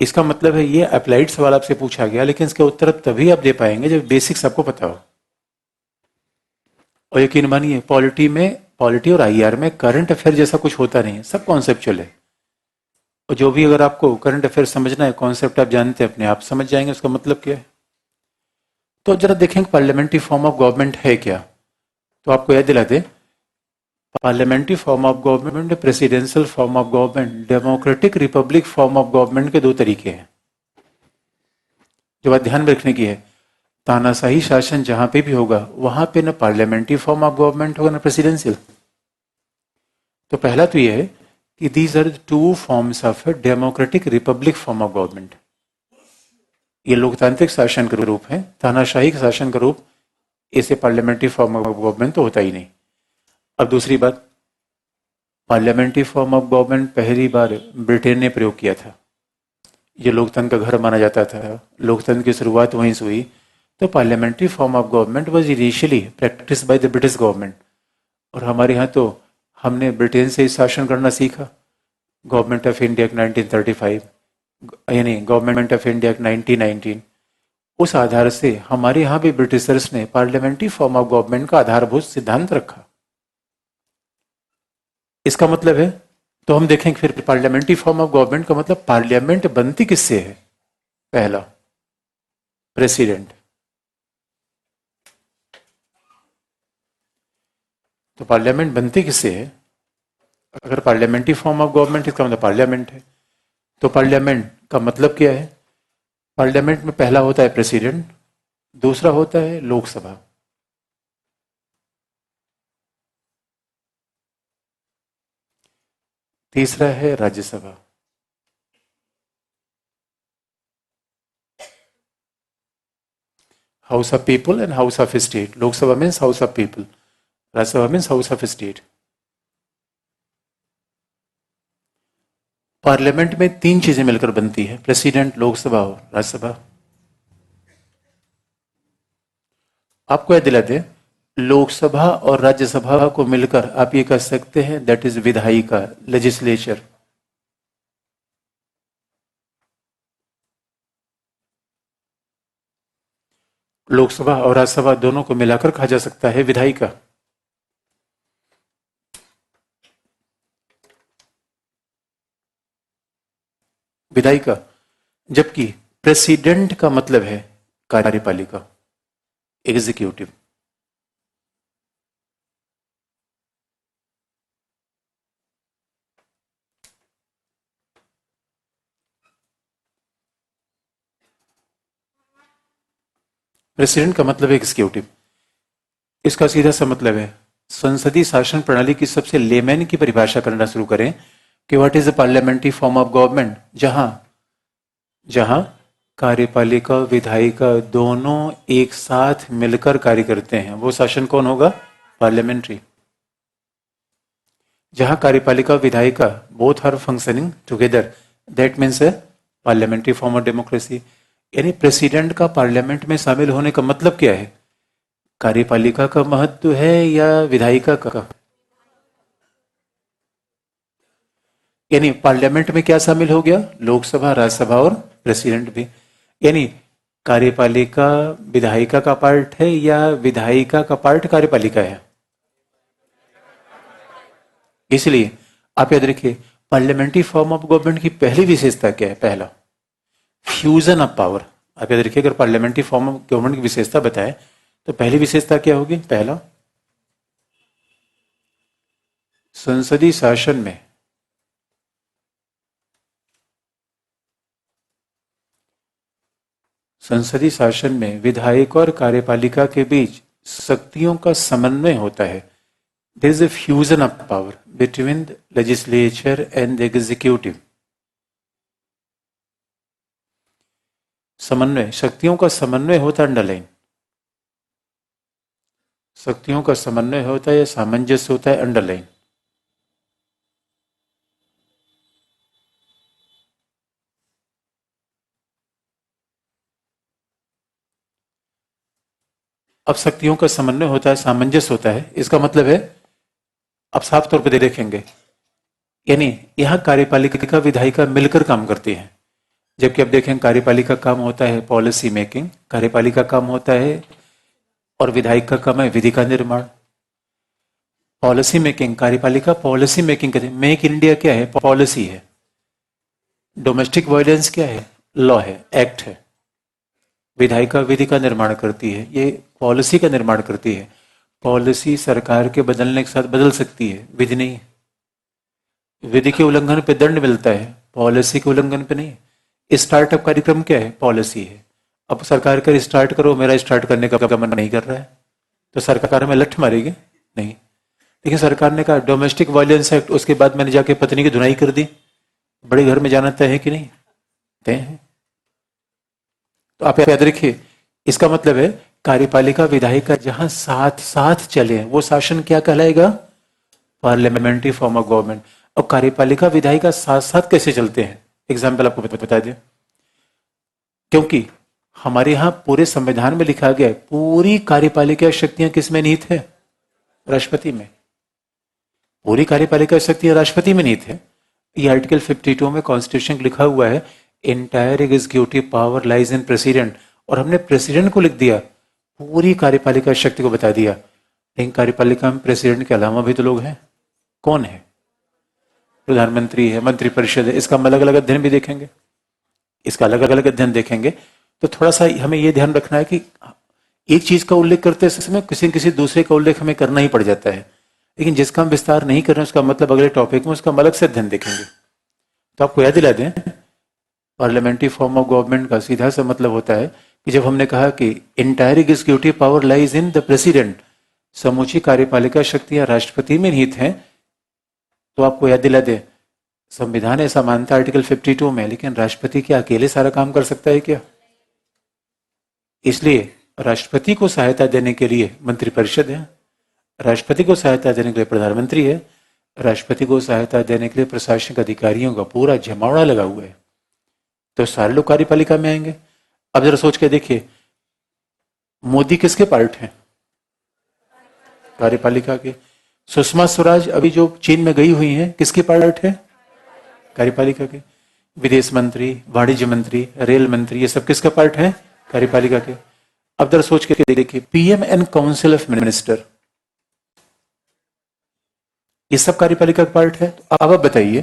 इसका मतलब है ये अप्लाइड सवाल आपसे पूछा गया, लेकिन इसके उत्तर तभी आप दे पाएंगे जब बेसिक्स आपको पता हो। और यकीन मानिए पॉलिटी और आईआर में करंट अफेयर जैसा कुछ होता नहीं है, सब कॉन्सेप्चुअल है। और जो भी अगर आपको करंट अफेयर समझना है, कॉन्सेप्ट आप जानते हैं, अपने आप समझ जाएंगे उसका मतलब क्या है। तो जरा देखेंगे पार्लियामेंट्री फॉर्म ऑफ गवर्नमेंट है क्या, तो आपको याद दिला दें, parliamentary form of government, presidential form of government, democratic republic form of government के दो तरीके हैं जो बात ध्यान में रखने की है। तानाशाही शासन जहां पे भी होगा वहां पे ना पार्लियामेंट्री फॉर्म ऑफ गवर्नमेंट होगा ना प्रेसिडेंशियल। तो पहला तो यह है कि these are two forms of democratic republic form of government. ये लोकतांत्रिक शासन का रूप है, तानाशाही शासन का रूप, इसे पार्लियामेंट्री फॉर्म ऑफ गवर्नमेंट तो होता ही नहीं। अब दूसरी बात, पार्लियामेंट्री फॉर्म ऑफ गवर्नमेंट पहली बार ब्रिटेन ने प्रयोग किया था, ये लोकतंत्र का घर माना जाता था, लोकतंत्र की शुरुआत वहीं से हुई। तो parliamentary form of government was initially practice by the British government. और हमारे यहाँ तो हमने ब्रिटेन से ही शासन करना सीखा, गवर्नमेंट ऑफ इंडिया एक्ट 1935, यानी गवर्नमेंट ऑफ इंडिया एक्ट 1919। उस आधार से हमारे यहाँ भी ब्रिटिशर्स ने पार्लियामेंट्री फॉर्म ऑफ गवर्नमेंट का आधारभूत सिद्धांत रखा। इसका मतलब है, तो हम देखेंगे फिर पार्लियामेंट्री फॉर्म ऑफ गवर्नमेंट का मतलब पार्लियामेंट बनती किससे है? पहला, प्रेसिडेंट। तो पार्लियामेंट बनती किससे है? अगर पार्लियामेंट्री फॉर्म ऑफ गवर्नमेंट, इसका मतलब पार्लियामेंट है। तो पार्लियामेंट का मतलब क्या है? पार्लियामेंट में पहला होता है प्रेसिडेंट, दूसरा होता है लोकसभा, तीसरा है Rajya Sabha, house of people and house of state. Lok Sabha means house of people, Rajya Sabha means house of state. Parliament में तीन चीजें मिलकर बनती है, प्रेसिडेंट, लोकसभा और राज्यसभा। आपको याद दिलाते हैं, लोकसभा और राज्यसभा को मिलकर आप ये कह सकते हैं दैट इज विधायिका, लेजिस्लेचर। लोकसभा और राज्यसभा दोनों को मिलाकर कहा जा सकता है विधायिका। विधायिका, जबकि प्रेसिडेंट का मतलब है कार्यपालिका, एग्जीक्यूटिव। प्रेसिडेंट का मतलब है एग्जीक्यूटिव। इसका सीधा सा मतलब है, संसदीय शासन प्रणाली की सबसे लेमैन की परिभाषा करना शुरू करें कि what is the parliamentary form of government, जहां जहां कार्यपालिका विधायिका दोनों एक साथ मिलकर कार्य करते हैं, वो शासन कौन होगा? पार्लियामेंट्री। जहां कार्यपालिका विधायिका both are functioning together, that means a parliamentary form of democracy. यानी प्रेसिडेंट का पार्लियामेंट में शामिल होने का मतलब क्या है? कार्यपालिका का महत्व है या विधायिका का? यानी पार्लियामेंट में क्या शामिल हो गया? लोकसभा, राज्यसभा और प्रेसिडेंट भी। यानी कार्यपालिका विधायिका का पार्ट है या विधायिका का पार्ट कार्यपालिका है? इसलिए आप याद रखिए, पार्लियामेंट्री फॉर्म ऑफ गवर्नमेंट की पहली विशेषता क्या है? पहला, फ्यूजन ऑफ पावर। आप याद रखिए, अगर पार्लियामेंट्री फॉर्म ऑफ गवर्नमेंट की विशेषता बताए तो पहली विशेषता क्या होगी? पहला, संसदीय शासन में विधायक और कार्यपालिका के बीच शक्तियों का समन्वय होता है। There is a fusion of power between the legislature and the executive. समन्वय, शक्तियों का समन्वय होता है, अंडरलाइन, शक्तियों का समन्वय होता है या सामंजस्य होता है, अंडरलाइन। अब शक्तियों का समन्वय होता है, सामंजस्य होता है, इसका मतलब है, अब साफ तौर पर देखेंगे, यानी यहां कार्यपालिका विधायिका मिलकर काम करती है। जबकि अब देखें, कार्यपालिका का काम होता है पॉलिसी मेकिंग, कार्यपालिका का काम होता है, और विधायक का काम है विधि का निर्माण। पॉलिसी मेकिंग, कार्यपालिका पॉलिसी मेकिंग करती है। मेक इन इंडिया क्या है? पॉलिसी है। डोमेस्टिक वायलेंस क्या है? लॉ है, एक्ट है। विधायिका विधि का निर्माण करती है, ये पॉलिसी का निर्माण करती है। पॉलिसी सरकार के बदलने के साथ बदल सकती है, विधि नहीं। विधि के उल्लंघन पे दंड मिलता है, पॉलिसी के उल्लंघन पे नहीं। स्टार्टअप कार्यक्रम क्या है? पॉलिसी है। अब सरकार कर स्टार्ट करो, मेरा स्टार्ट करने का मन नहीं कर रहा है, तो सरकार हमें लठ मारेगी? नहीं। लेकिन सरकार ने कहा डोमेस्टिक वायलेंस एक्ट, उसके बाद मैंने जाके पत्नी की धुनाई कर दी, बड़े घर में जाना तय है कि नहीं? तय है। तो आप याद रखिए, इसका मतलब है कार्यपालिका विधायिका जहां साथ साथ चले, वो शासन क्या कहलाएगा? Parliamentary form of government. अब कार्यपालिका विधायिका साथ साथ कैसे चलते हैं? एग्जाम्पल आपको बता दें, क्योंकि हमारे यहां पूरे संविधान में लिखा गया है पूरी कार्यपालिका शक्तियां किसमें निहित है? राष्ट्रपति में। पूरी कार्यपालिका शक्तियां राष्ट्रपति में निहित है। ये आर्टिकल 52 में कॉन्स्टिट्यूशन लिखा हुआ है, entire executive power lies in president, और हमने प्रेसिडेंट को लिख दिया, पूरी कार्यपालिका शक्ति को बता दिया। लेकिन कार्यपालिका में प्रेसिडेंट के अलावा भी तो लोग हैं। कौन है? प्रधानमंत्री है, मंत्रिपरिषद है, इसका हम अलग अलग अध्ययन भी देखेंगे, इसका अलग अलग अध्ययन देखेंगे। तो थोड़ा सा हमें यह ध्यान रखना है कि एक चीज का उल्लेख करते समय किसी न किसी दूसरे का उल्लेख हमें करना ही पड़ जाता है, लेकिन जिसका हम विस्तार नहीं कर रहे हैं उसका मतलब अगले टॉपिक में उसका हम अलग से अध्ययन देखेंगे। तो आपको याद दिला दें, पार्लियामेंट्री फॉर्म ऑफ गवर्नमेंट का सीधा सा मतलब होता है कि जब हमने कहा कि entire executive power lies in the president, समूची कार्यपालिका शक्तियां राष्ट्रपति में निहित हैं, तो आपको याद दिला दे संविधान ऐसा मानता है आर्टिकल 52 में, लेकिन राष्ट्रपति क्या अकेले सारा काम कर सकता है क्या? इसलिए राष्ट्रपति को सहायता देने के लिए मंत्रिपरिषद है, राष्ट्रपति को सहायता देने के लिए प्रधानमंत्री है, राष्ट्रपति को सहायता देने के लिए प्रशासनिक अधिकारियों का पूरा जमावड़ा लगा हुआ है। तो सारे लोग कार्यपालिका में आएंगे। अब जरा सोच के देखिए, मोदी किसके पार्ट हैं? कार्यपालिका के। सुषमा स्वराज अभी जो चीन में गई हुई हैं, किसके पार्ट है? कार्यपालिका के। विदेश मंत्री, वाणिज्य मंत्री, रेल मंत्री, ये सब किसका पार्ट है? कार्यपालिका के। अब जरा सोच के देखिए, PM and council of minister, ये सब कार्यपालिका का पार्ट है। तो अब आप बताइए,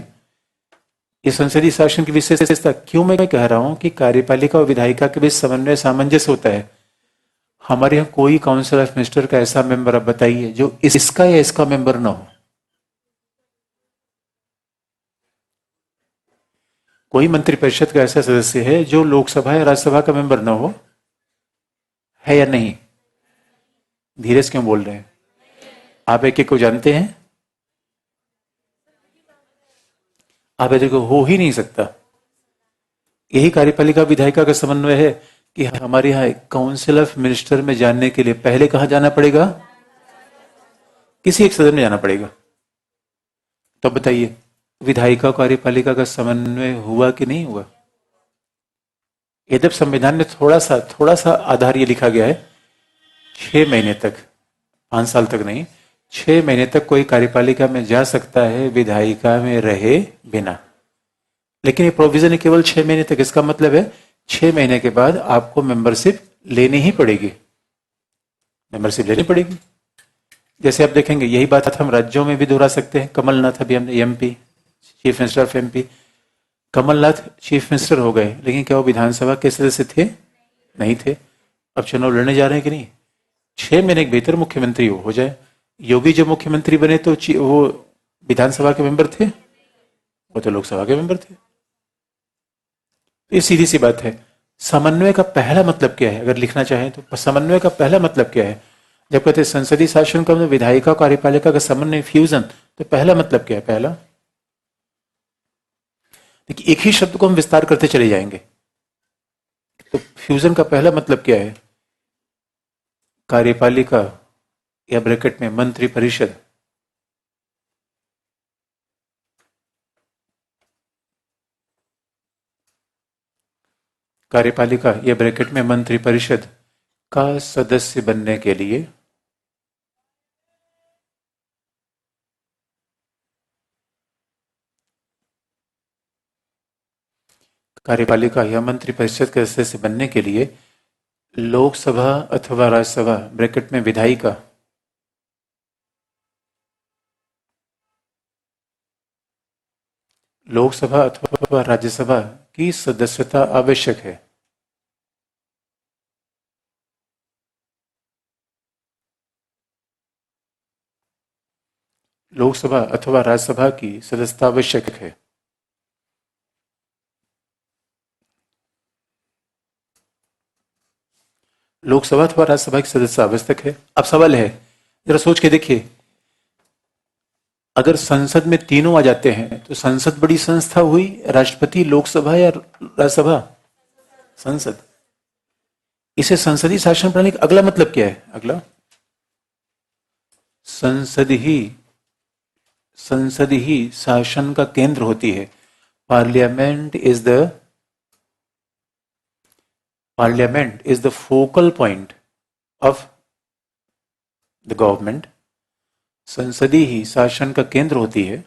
ये संसदीय शासन की विशेषता क्यों मैं कह रहा हूं कि कार्यपालिका और विधायिका के बीच समन्वय सामंजस्य होता है। हमारे यहां कोई काउंसिल ऑफ मिनिस्टर का ऐसा मेंबर आप बताइए जो इसका या इसका मेंबर ना हो। कोई मंत्रिपरिषद का ऐसा सदस्य है जो लोकसभा या राज्यसभा का मेंबर ना हो? है या नहीं? धीरज क्यों बोल रहे हैं? आप एक एक को जानते हैं? आप एक को हो ही नहीं सकता। यही कार्यपालिका विधायिका का समन्वय है कि हमारे यहाँ काउंसिल ऑफ मिनिस्टर में जानने के लिए पहले कहां जाना पड़ेगा? किसी एक सदन में जाना पड़ेगा। तो बताइए, विधायिका कार्यपालिका का समन्वय हुआ कि नहीं हुआ? यद्यप संविधान में थोड़ा सा आधार ये लिखा गया है, 6 महीने तक, 5 साल तक नहीं, 6 महीने तक कोई कार्यपालिका में जा सकता है विधायिका में रहे बिना। लेकिन ये प्रोविजन है केवल 6 महीने तक। इसका मतलब है 6 महीने के बाद आपको मेंबरशिप लेनी ही पड़ेगी, मेंबरशिप लेनी पड़ेगी। जैसे आप देखेंगे, यही बात हम राज्यों में भी दोहरा सकते हैं। कमलनाथ अभी हमने MP, chief minister of MP, Kamalnath chief minister हो गए, लेकिन क्या वो विधानसभा के सदस्य थे? नहीं थे। अब चुनाव लड़ने जा रहे हैं कि नहीं? 6 महीने के भीतर मुख्यमंत्री हो जाए। योगी जब मुख्यमंत्री बने तो वो विधानसभा के मेंबर थे? वो तो लोकसभा के मेंबर थे। ये सीधी सी बात है। समन्वय का पहला मतलब क्या है? अगर लिखना चाहें तो समन्वय का पहला मतलब क्या है? जब कहते हैं संसदीय शासन का मतलब विधायिका कार्यपालिका का समन्वय, फ्यूजन, तो पहला मतलब क्या है? पहला देखिए, एक ही शब्द को हम विस्तार करते चले जाएंगे। तो फ्यूजन का पहला मतलब क्या है? कार्यपालिका या ब्रैकेट में मंत्रिपरिषद कार्यपालिका या ब्रैकेट में मंत्रिपरिषद का सदस्य बनने के लिए कार्यपालिका या मंत्रिपरिषद के सदस्य बनने के लिए लोकसभा अथवा राज्यसभा ब्रैकेट में विधायिका लोकसभा अथवा राज्यसभा की सदस्यता आवश्यक है। लोकसभा अथवा राज्यसभा की सदस्यता आवश्यक है। लोकसभा अथवा राज्यसभा की सदस्यता आवश्यक है। अब सवाल है, जरा सोच के देखिए, अगर संसद में तीनों आ जाते हैं तो संसद बड़ी संस्था हुई, राष्ट्रपति, लोकसभा या राज्यसभा? संसद। इसे संसदीय शासन प्रणाली का अगला मतलब क्या है? अगला संसद ही शासन का केंद्र होती है। Parliament is the focal point of the government. संसदीय ही शासन का केंद्र होती है,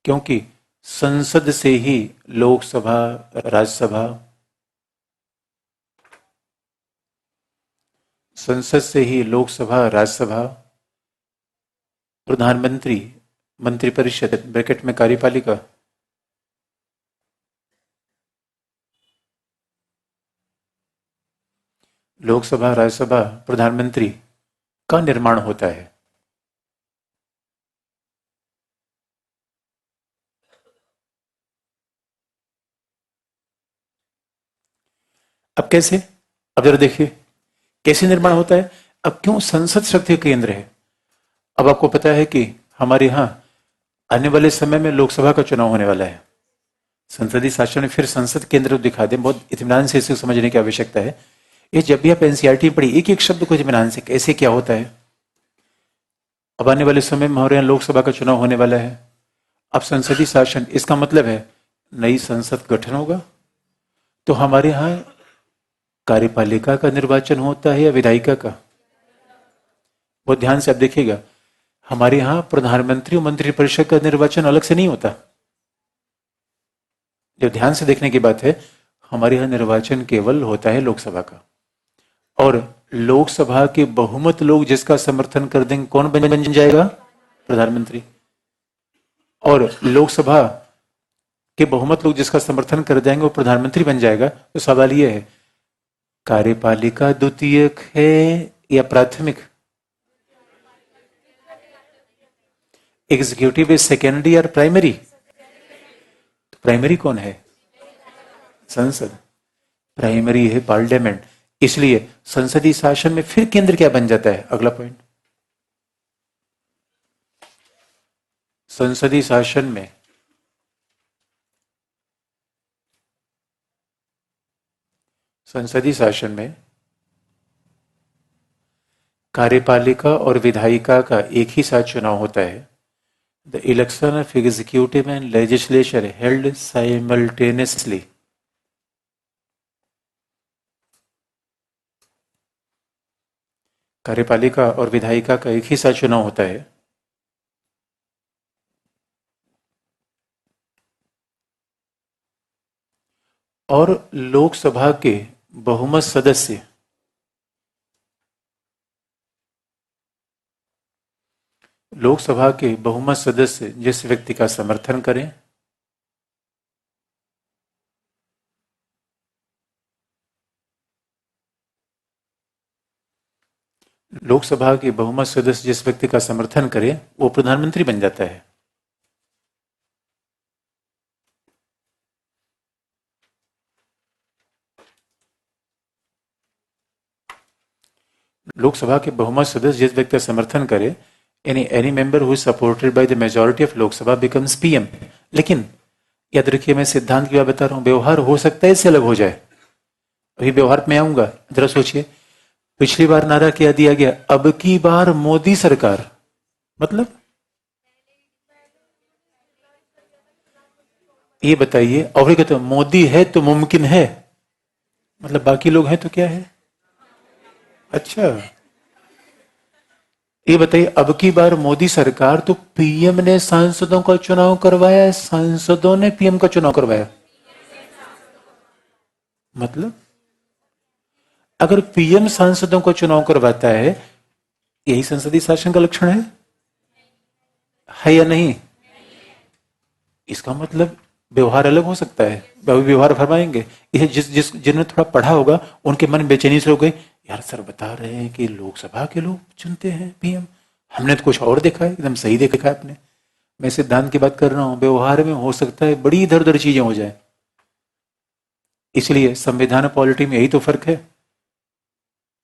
क्योंकि संसद से ही लोकसभा, राज्यसभा, संसद से ही लोकसभा, राज्यसभा प्रधानमंत्री, मंत्रिपरिषद ब्रैकेट में कार्यपालिका, लोकसभा, राज्यसभा, प्रधानमंत्री का निर्माण होता है। अब कैसे? अब जरा देखिए कैसे निर्माण होता है। अब क्यों संसद शक्ति केंद्र है? अब आपको पता है कि हमारे यहां आने वाले समय में लोकसभा का चुनाव होने वाला है। संसदीय शासन में फिर संसद केंद्र दिखा दें, बहुत इत्मीनान से इसे समझने की आवश्यकता है। ये जब भी आप एनसीईआरटी पढ़ी एक एक शब्द को इत्मीनान से, कैसे क्या होता है। अब आने वाले समय में हमारे यहाँ लोकसभा का चुनाव होने वाला है। अब संसदीय शासन, इसका मतलब है नई संसद गठन होगा। तो हमारे यहाँ कार्यपालिका का निर्वाचन होता है या विधायिका का? बहुत ध्यान से आप देखिएगा, हमारे यहां प्रधानमंत्री और मंत्रिपरिषद का निर्वाचन अलग से नहीं होता। जो ध्यान से देखने की बात है, हमारे यहां निर्वाचन केवल होता है लोकसभा का। और लोकसभा के बहुमत लोग जिसका समर्थन कर देंगे, कौन बन जाएगा? प्रधानमंत्री। और लोकसभा के बहुमत लोग जिसका समर्थन कर देंगे वो प्रधानमंत्री बन जाएगा। तो सवाल यह है, कार्यपालिका द्वितीयक है या प्राथमिक? एग्जीक्यूटिव इज सेकेंडरी और प्राइमरी? प्राइमरी कौन है? संसद। प्राइमरी है पार्लियामेंट। इसलिए संसदीय शासन में फिर केंद्र क्या बन जाता है? अगला पॉइंट, संसदीय शासन में कार्यपालिका और विधायिका का एक ही साथ चुनाव होता है। The election of executive and legislature held simultaneously. कार्यपालिका और विधायिका का एक ही साथ चुनाव होता है। और लोकसभा के बहुमत सदस्य जिस व्यक्ति का समर्थन करें, लोकसभा के बहुमत सदस्य जिस व्यक्ति का समर्थन करे वो प्रधानमंत्री बन जाता है। लोकसभा के बहुमत सदस्य जिस व्यक्ति का समर्थन करे, यानी any member who is supported by the majority of Lok Sabha becomes PM. लेकिन याद रखिए, मैं सिद्धांत की बात बता रहा हूं, व्यवहार हो सकता है इससे अलग हो जाए। अभी व्यवहार में आऊंगा, जरा सोचिए। पिछली बार नारा क्या दिया गया? अब की बार मोदी सरकार। मतलब ये बताइए, और कहते तो मोदी है तो मुमकिन है, मतलब बाकी लोग हैं तो क्या है? अच्छा, ये बताइए, अब की बार मोदी सरकार, तो पीएम ने सांसदों का चुनाव करवाया, सांसदों ने पीएम का चुनाव करवाया। मतलब अगर पीएम सांसदों का चुनाव करवाता है, यही संसदीय शासन का लक्षण है या नहीं? इसका मतलब व्यवहार अलग हो सकता है। व्यवहार फरमाएंगे। ये जिन्होंने थोड़ा पढ़ा होगा उनके मन बेचैनी से हो गए, यार सर बता रहे हैं कि लोकसभा के लोग चुनते हैं पीएम, हमने तो कुछ और देखा है। एकदम सही देखा है आपने। मैं सिद्धांत की बात कर रहा हूं, व्यवहार में हो सकता है बड़ी इधर उधर चीजें हो जाए। इसलिए संविधान और पॉलिटी में यही तो फर्क है।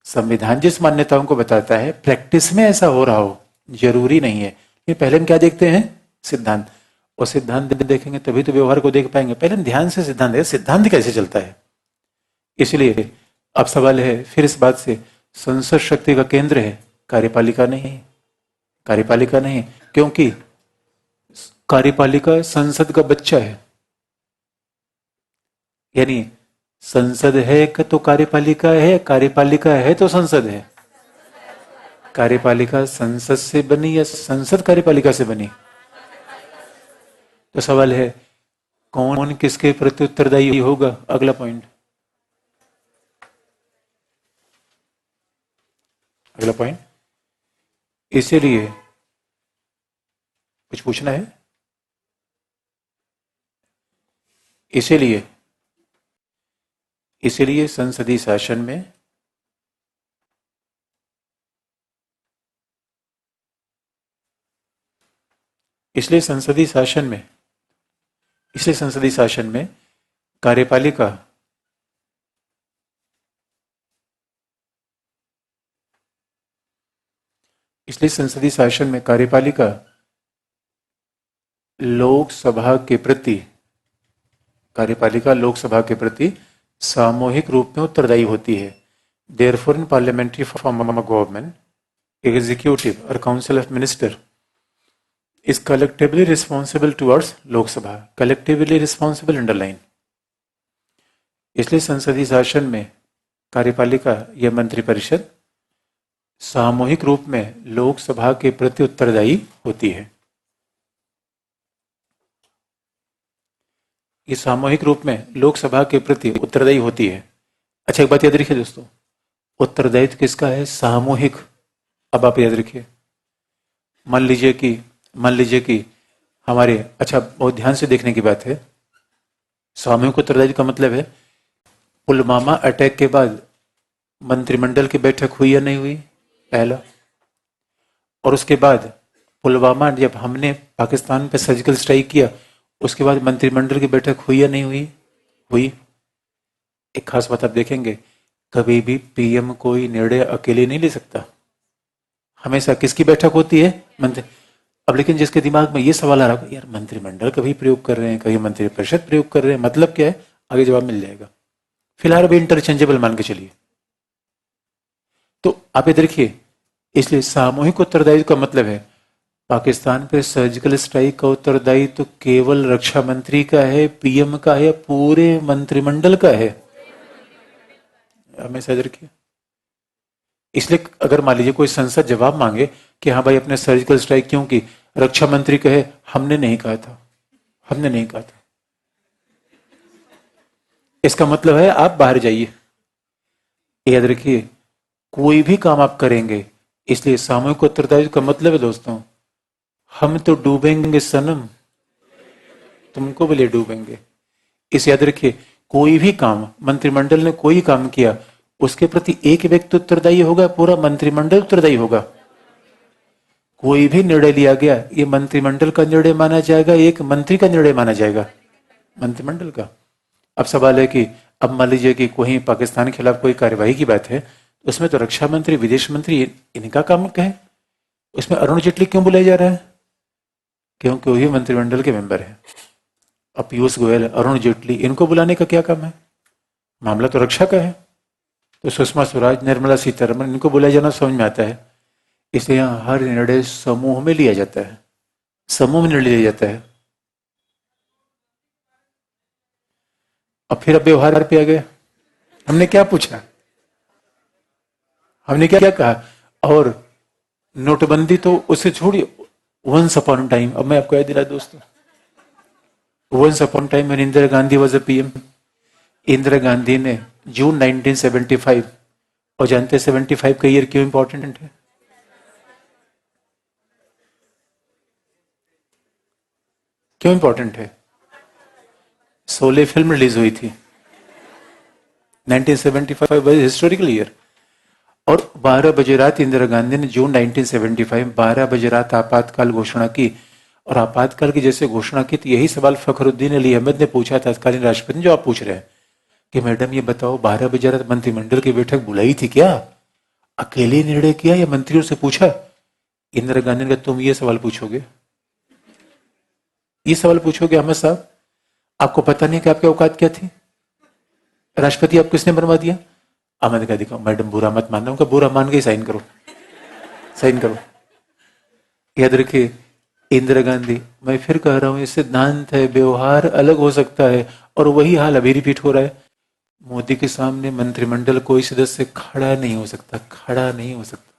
संविधान जिस मान्यताओं को बताता है, प्रैक्टिस में ऐसा हो रहा हो जरूरी नहीं है। ये पहले हम क्या देखते हैं? सिद्धांत। और सिद्धांत देखेंगे तभी तो व्यवहार को देख पाएंगे। पहले ध्यान से सिद्धांत है, सिद्धांत कैसे चलता है। इसलिए अब सवाल है फिर इस बात से, संसद शक्ति का केंद्र है, कार्यपालिका नहीं। कार्यपालिका नहीं क्योंकि कार्यपालिका संसद का बच्चा है। यानी संसद है तो कार्यपालिका है, कार्यपालिका है तो संसद है। कार्यपालिका संसद से बनी या संसद कार्यपालिका से बनी? तो सवाल है कौन किसके प्रति उत्तरदायी होगा? अगला पॉइंट, इसीलिए कुछ पूछना है? इसीलिए इसीलिए संसदीय शासन में इसलिए संसदीय शासन में इसलिए संसदीय शासन में कार्यपालिका इसलिए संसदीय शासन में कार्यपालिका लोकसभा के प्रति सामूहिक रूप में उत्तरदायी होती है. Therefore, in parliamentary form of government, executive or council of minister is collectively responsible towards Lok Sabha. Collectively responsible underline. इसलिए संसदीय शासन में कार्यपालिका या मंत्रिपरिषद सामूहिक रूप में लोकसभा के प्रति उत्तरदायी होती है. ये सामूहिक रूप में लोकसभा के प्रति उत्तरदायी होती है. अच्छा, एक बात याद रखिए दोस्तों, उत्तरदायित्व किसका है? सामूहिक. अब आप याद रखिए, मान लीजिए कि हमारे, अच्छा बहुत ध्यान से देखने की बात है, सामूहिक उत्तरदायित्व का मतलब है पुलवामा अटैक के बाद मंत्रिमंडल की बैठक हुई या नहीं हुई, पहला. और उसके बाद पुलवामा, जब हमने पाकिस्तान पे सर्जिकल स्ट्राइक किया, उसके बाद मंत्रिमंडल की बैठक हुई या नहीं हुई? हुई. एक खास बात आप देखेंगे, कभी भी पीएम कोई निर्णय अकेले नहीं ले सकता, हमेशा किसकी बैठक होती है? मंत्री. अब लेकिन जिसके दिमाग में ये सवाल आ रहा है, यार मंत्रिमंडल कभी प्रयोग कर रहे हैं, कभी मंत्रिपरिषद प्रयोग कर रहे हैं, मतलब क्या है? आगे जवाब मिल जाएगा. फिलहाल अभी इंटरचेंजेबल मान के चलिए. तो आप ये देखिए, इसलिए सामूहिक उत्तरदायित्व का मतलब है पाकिस्तान पे सर्जिकल स्ट्राइक का उत्तरदायित्व तो केवल रक्षा मंत्री का है, पीएम का है, पूरे मंत्रिमंडल का है. हमेशा याद रखिए. इसलिए अगर मान लीजिए कोई संसद जवाब मांगे कि हाँ भाई अपने सर्जिकल स्ट्राइक क्यों की, रक्षा मंत्री कहे हमने नहीं कहा था, इसका मतलब है आप बाहर जाइए. याद रखिए, कोई भी काम आप करेंगे, इसलिए सामूहिक उत्तरदायित्व का मतलब है दोस्तों, हम तो डूबेंगे सनम, तुमको भी ले डूबेंगे. इस याद रखिए, कोई भी काम मंत्रिमंडल ने कोई काम किया, उसके प्रति एक व्यक्ति उत्तरदायी होगा, पूरा मंत्रिमंडल उत्तरदायी होगा. कोई भी निर्णय लिया गया, ये मंत्रिमंडल का निर्णय माना जाएगा, एक मंत्री का निर्णय माना जाएगा, मंत्रिमंडल का. अब सवाल है कि अब मान लीजिए कि कोई पाकिस्तान के खिलाफ कोई कार्यवाही की बात है, उसमें तो रक्षा मंत्री, विदेश मंत्री, इनका काम है. उसमें अरुण जेटली क्यों बुलाया जा रहा है? क्योंकि वही मंत्रिमंडल के मेंबर है. अब पीयूष गोयल, अरुण जेटली, इनको बुलाने का क्या काम है? मामला तो रक्षा का है. तो सुषमा स्वराज, निर्मला सीतारमण, इनको बुलाया जाना समझ में आता है. इसलिए यहाँ हर निर्णय समूह में लिया जाता है, समूह में निर्णय लिया जाता है. अब फिर अब व्यवहार पे आ गए. हमने क्या पूछा, हमने क्या कहा? और नोटबंदी तो उसे छोड़िए, वंस अपॉन टाइम, अब मैं आपको याद दिला दोस्तों, वंस अपॉन टाइम में Indira Gandhi was a PM. Indira Gandhi ने जून 1975, और जानते 75 का ईयर क्यों इंपॉर्टेंट है? क्यों इंपॉर्टेंट है? 16 फिल्म रिलीज हुई थी. 1975 वाज हिस्टोरिकल ईयर. और 12 बजे रात इंदिरा गांधी ने जून 1975 12 बजे रात आपातकाल घोषणा की. और आपातकाल की जैसे घोषणा की, तो यही सवाल फखरुद्दीन अली अहमद ने पूछा था तत्कालीन राष्ट्रपति, जो आप पूछ रहे हैं कि मैडम ये बताओ 12 बजे रात मंत्रिमंडल की बैठक बुलाई थी क्या, अकेले निर्णय किया या मंत्रियों से पूछा? इंदिरा गांधी ने कहा तुम ये सवाल पूछोगे, ये सवाल पूछोगे अहमद साहब? आपको पता नहीं कि आपकी औकात क्या थी? राष्ट्रपति आप किसने बनवा दिया? अहमद का दिखाओ, मैडम बुरा मत मानना, उनका बुरा मान के साइन करो, साइन करो. याद रखिए, इंदिरा गांधी, मैं फिर कह रहा हूं, ये सिद्धांत है, व्यवहार अलग हो सकता है, और वही हाल अभी रिपीट हो रहा है. मोदी के सामने मंत्रिमंडल कोई सदस्य खड़ा नहीं हो सकता, खड़ा नहीं हो सकता.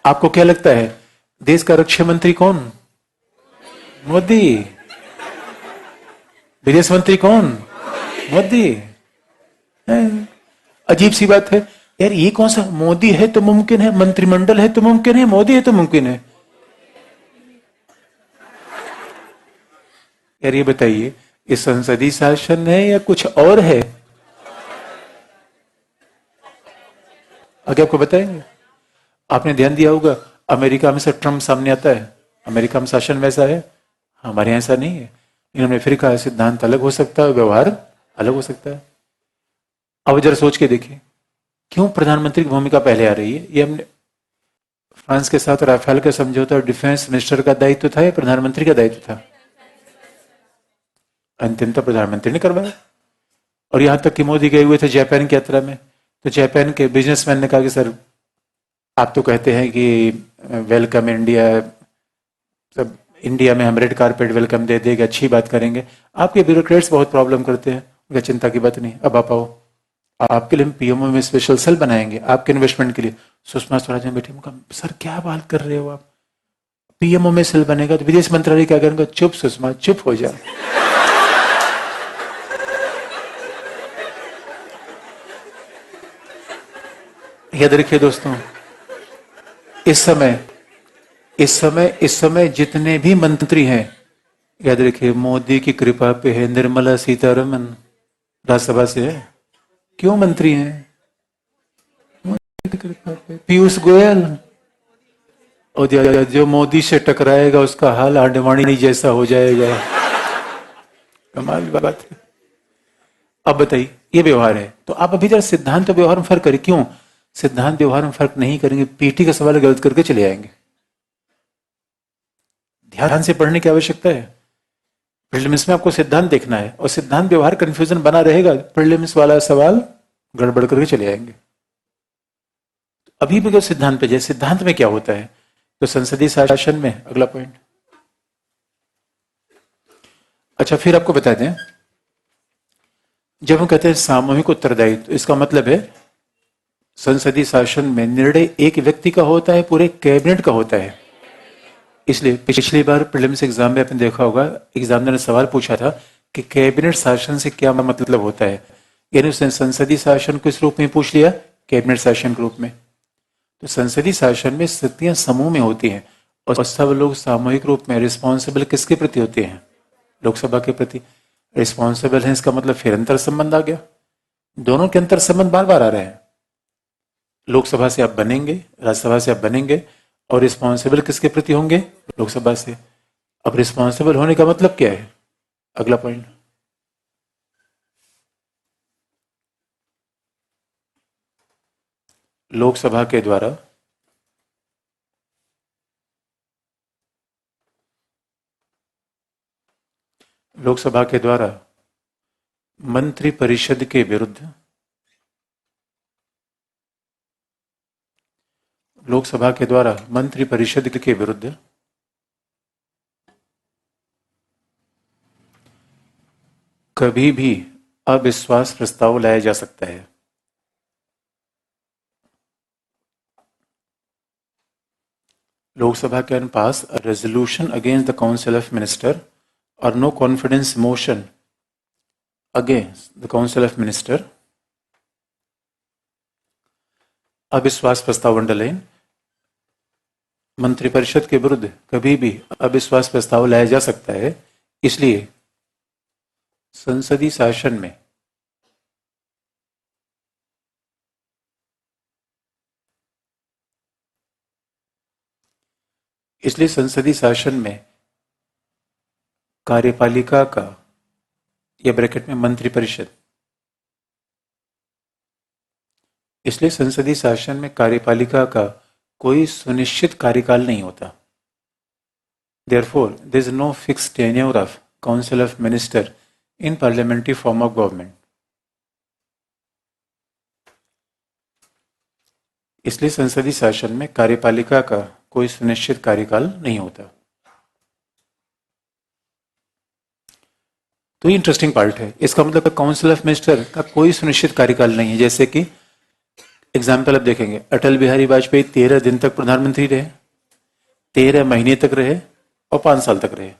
आपको क्या लगता है, देश का रक्षा मंत्री कौन? मोदी. विदेश मंत्री कौन? मोदी. अजीब सी बात है यार, ये कौन सा मोदी है तो मुमकिन है, मंत्रिमंडल है तो मुमकिन है, मोदी है तो मुमकिन है. यार ये बताइए, ये संसदीय शासन है या कुछ और है? आगे आपको बताएंगे। आपने ध्यान दिया होगा, अमेरिका में से ट्रम्प सामने आता है, अमेरिका में शासन वैसा है, हमारे यहाँ ऐसा नहीं है। इन्होंने फिर कहा सिद्धांत अलग हो सकता है, व्यवहार अलग हो सकता है। अब जरा सोच के देखिए, क्यों प्रधानमंत्री की भूमिका पहले आ रही है? ये हमने फ्रांस के साथ राफेल का समझौता डिफेंस मिनिस्टर का दायित्व था या प्रधानमंत्री का दायित्व था? अंतिम तो प्रधानमंत्री ने करवाया। और यहां तक कि मोदी गए हुए थे जापान की यात्रा में, तो जापान के बिजनेसमैन ने कहा कि सर आप तो कहते हैं कि वेलकम इंडिया, सब इंडिया में हम रेड कारपेट वेलकम दे देंगे, अच्छी बात करेंगे, आपके ब्यूरोक्रेट्स बहुत प्रॉब्लम करते हैं। उनका चिंता की बात नहीं, अब आप आओ, आपके लिए हम पीएमओ में स्पेशल सेल बनाएंगे आपके इन्वेस्टमेंट के लिए। सुषमा स्वराज ने बैठी, सर क्या बात कर रहे हो आप, पीएमओ में सेल बनेगा? तो विदेश मंत्रालय क्या करेंगे? चुप सुषमा, चुप हो जा। याद रखिए दोस्तों, इस समय जितने भी मंत्री हैं, याद रखिए मोदी की कृपा पे है। निर्मला सीतारमन राज्यसभा से है, क्यों मंत्री हैं? मोदी की कृपा पे। पीयूष गोयल, और जो मोदी से टकराएगा उसका हाल आडवाणी जैसा हो जाएगा। कमाल बात है। अब बताइए, ये व्यवहार है। तो आप अभी जरा सिद्धांत और व्यवहार में फर्क करें। क्यों सिद्धांत व्यवहार में फर्क नहीं करेंगे? पीटी का सवाल गलत करके चले आएंगे। ध्यान से पढ़ने की आवश्यकता है। प्रीलिम्स में आपको सिद्धांत देखना है, और सिद्धांत व्यवहार कंफ्यूजन बना रहेगा, प्रीलिम्स वाला सवाल गड़बड़ करके चले आएंगे। अभी भी सिद्धांत पे जाए, सिद्धांत में क्या होता है? तो संसदीय शासन में अगला पॉइंट। अच्छा, फिर आपको बता दें, जब हम कहते हैं सामूहिक उत्तरदायित्व, तो इसका मतलब है संसदीय शासन में निर्णय एक व्यक्ति का होता है, पूरे कैबिनेट का होता है। इसलिए पिछली बार प्रीलिम्स एग्जाम में आपने देखा होगा, एग्जामिनर ने सवाल पूछा था कि कैबिनेट शासन से क्या मतलब होता है, यानी उसने संसदीय शासन को इस रूप में पूछ लिया, कैबिनेट शासन के रूप में। तो संसदीय शासन में स्थितियां समूह में होती हैं, और सब लोग सामूहिक रूप में रिस्पॉन्सिबल किसके प्रति होते हैं? लोकसभा के प्रति रिस्पॉन्सिबल है। इसका मतलब फिर अंतर संबंध आ गया। दोनों के अंतर संबंध बार बार आ रहे हैं। लोकसभा से आप बनेंगे, राज्यसभा से आप बनेंगे, और रिस्पॉन्सिबल किसके प्रति होंगे? लोकसभा से। अब रिस्पॉन्सिबल होने का मतलब क्या है? अगला पॉइंट। लोकसभा के द्वारा मंत्री परिषद के विरुद्ध, लोकसभा के द्वारा मंत्री परिषद के विरुद्ध कभी भी अविश्वास प्रस्ताव लाया जा सकता है। Lok Sabha can pass a resolution against the council of minister और no confidence motion against the council of minister. अविश्वास प्रस्ताव अंडरलाइन, मंत्रिपरिषद के विरुद्ध कभी भी अविश्वास प्रस्ताव लाया जा सकता है। इसलिए संसदीय शासन में कार्यपालिका का, या ब्रैकेट में मंत्रिपरिषद, इसलिए संसदीय शासन में कार्यपालिका का कोई सुनिश्चित कार्यकाल नहीं होता। Therefore there is no fixed tenure of council of minister in parliamentary form of government. इसलिए संसदीय शासन में कार्यपालिका का कोई सुनिश्चित कार्यकाल नहीं होता। तो ये इंटरेस्टिंग पार्ट है। इसका मतलब काउंसिल ऑफ मिनिस्टर का कोई सुनिश्चित कार्यकाल नहीं है। जैसे कि एग्जाम्पल आप देखेंगे, अटल बिहारी वाजपेयी 13 दिन तक प्रधानमंत्री रहे, 13 महीने तक रहे, और 5 साल तक रहे।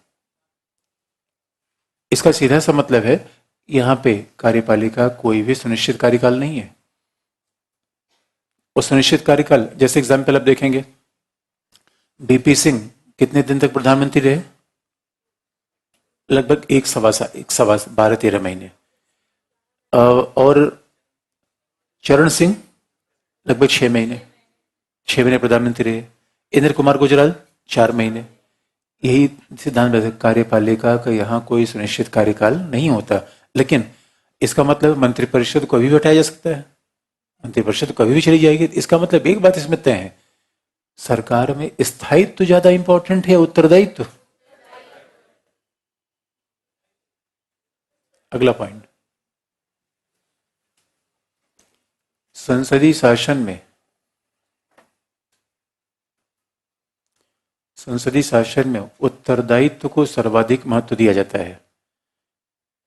इसका सीधा सा मतलब है यहां पे कार्यपालिका कोई भी सुनिश्चित कार्यकाल नहीं है। और सुनिश्चित कार्यकाल, जैसे एग्जाम्पल आप देखेंगे, बीपी सिंह कितने दिन तक प्रधानमंत्री रहे? लगभग 12-13 महीने। और चरण सिंह लगभग 6 महीने, 6 महीने प्रधानमंत्री रहे। इंद्र कुमार गुजराल 4 महीने। यही सिद्धांत है कार्यपालिका का, यहाँ कोई सुनिश्चित कार्यकाल नहीं होता। लेकिन इसका मतलब मंत्रिपरिषद को भी हटाया जा सकता है, मंत्रिपरिषद कभी भी चली जाएगी। इसका मतलब एक बात इसमें तय है, सरकार में स्थायित्व ज्यादा इंपॉर्टेंट है उत्तरदायित्व। अगला पॉइंट, संसदीय शासन में उत्तरदायित्व को सर्वाधिक महत्व दिया जाता है।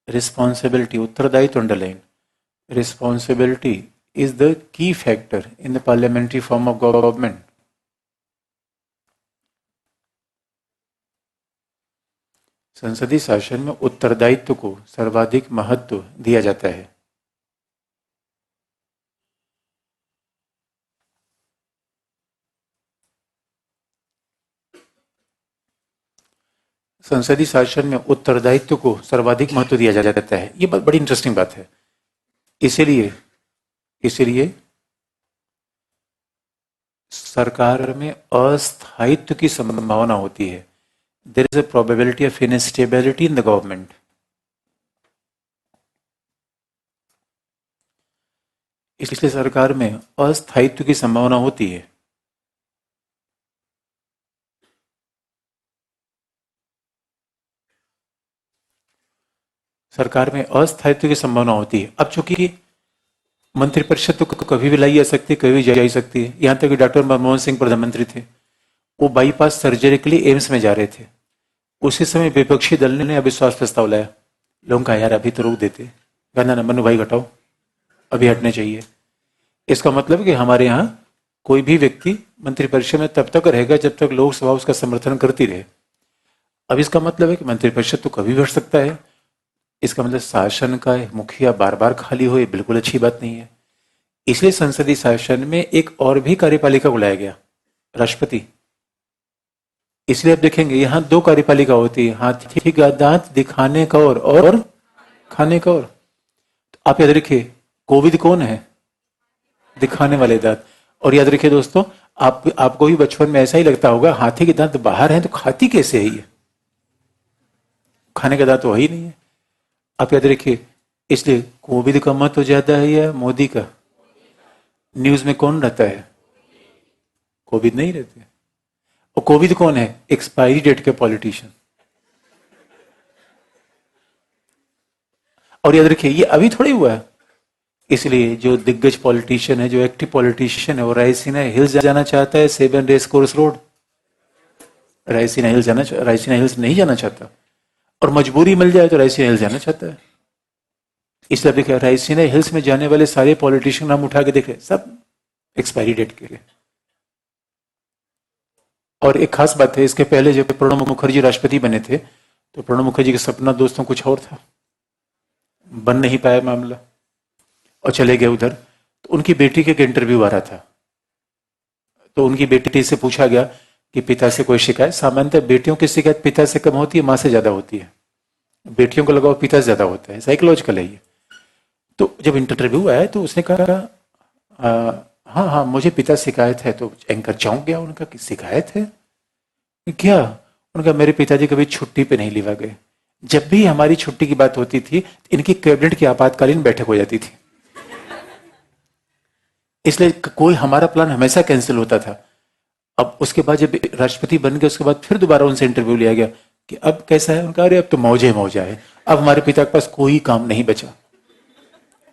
रिस्पॉन्सिबिलिटी, उत्तरदायित्व underline, responsibility is the key factor in the parliamentary form of government. संसदीय शासन में उत्तरदायित्व को सर्वाधिक महत्व दिया जाता है। संसदीय शासन में उत्तरदायित्व को सर्वाधिक महत्व दिया जाता है। ये बड़ी इंटरेस्टिंग बात है। इसीलिए सरकार में अस्थायित्व की संभावना होती है। There is a probability of instability in the government. इसलिए सरकार में अस्थायित्व की संभावना होती है। सरकार में अस्थायित्व की संभावना होती है। अब चूंकि मंत्रिपरिषद तो कभी भी लाई जा सकती है, कभी भी जा सकती है। यहां तक कि डॉक्टर मनमोहन सिंह प्रधानमंत्री थे, वो बाईपास सर्जरी के लिए एम्स में जा रहे थे। उसी समय विपक्षी दल ने अविश्वास प्रस्ताव लाया। लोगों का यार अभी तो रोक देते, कहना ना मनु भाई घटाओ, अभी हटने चाहिए। इसका मतलब कि हमारे यहाँ कोई भी व्यक्ति मंत्रिपरिषद में तब तक रहेगा जब तक लोकसभा उसका समर्थन करती रहे। अब इसका मतलब है कि मंत्रिपरिषद तो कभी भी हट सकता है। इसका मतलब शासन का मुखिया बार बार खाली हो, ये बिल्कुल अच्छी बात नहीं है। इसलिए संसदीय शासन में एक और भी कार्यपालिका बुलाया गया, राष्ट्रपति। इसलिए आप देखेंगे यहां 2 कार्यपालिका होती है, हाथी का दांत दिखाने का और खाने का और। तो आप याद रखिए, कोविद कौन है? दिखाने वाले दांत। और याद रखिए दोस्तों, आपको भी बचपन में ऐसा ही लगता होगा, हाथी के दांत बाहर हैं तो खाती कैसे है ये? खाने का दांत तो वही नहीं है। आप याद रखिए, इसलिए कोविड का महत्व ज्यादा है या मोदी का? न्यूज में कौन रहता है? कोविद नहीं रहते। और कोविद कौन है? एक्सपायरी डेट के पॉलिटिशियन। और याद रखिए, ये अभी थोड़ी हुआ है। इसलिए जो दिग्गज पॉलिटिशियन है, जो एक्टिव पॉलिटिशियन है, वो रायसीना हिल्स जाना चाहता है, 7 race course road. Raisina hills नहीं जाना चाहता, और मजबूरी मिल जाए तो रायसीना हिल्स जाना चाहता है। इसलिए देखिए, रायसीना हिल्स में जाने वाले सारे पॉलिटिशियन हम उठा के देखे, सब एक्सपायरी डेट के। और एक खास बात है, इसके पहले जब प्रणब मुखर्जी राष्ट्रपति बने थे, तो प्रणब मुखर्जी का सपना दोस्तों कुछ और था, बन नहीं पाया मामला और चले गए उधर। तो उनकी बेटी के इंटरव्यू आ रहा था, तो उनकी बेटी से पूछा गया कि पिता से कोई शिकायत। सामान्यतः बेटियों की शिकायत पिता से कम होती है, मां से ज्यादा होती है। बेटियों को लगाव पिता से ज्यादा होता है, साइकोलॉजिकल है ये। तो जब इंटरव्यू आया तो उसने कहा हाँ हाँ मुझे पिता शिकायत है। तो एंकर चौंक गया, उनका कि शिकायत है क्या? उनका मेरे पिताजी कभी छुट्टी पे नहीं लिवा गए। जब भी हमारी छुट्टी की बात होती थी, इनकी कैबिनेट की आपातकालीन बैठक हो जाती थी, इसलिए कोई हमारा प्लान हमेशा कैंसिल होता था। अब उसके बाद जब राष्ट्रपति बन गए, उसके बाद फिर दोबारा उनसे इंटरव्यू लिया गया कि अब कैसा है। उनका अरे अब तो मौजे मौजा है, अब हमारे पिता के पास कोई काम नहीं बचा,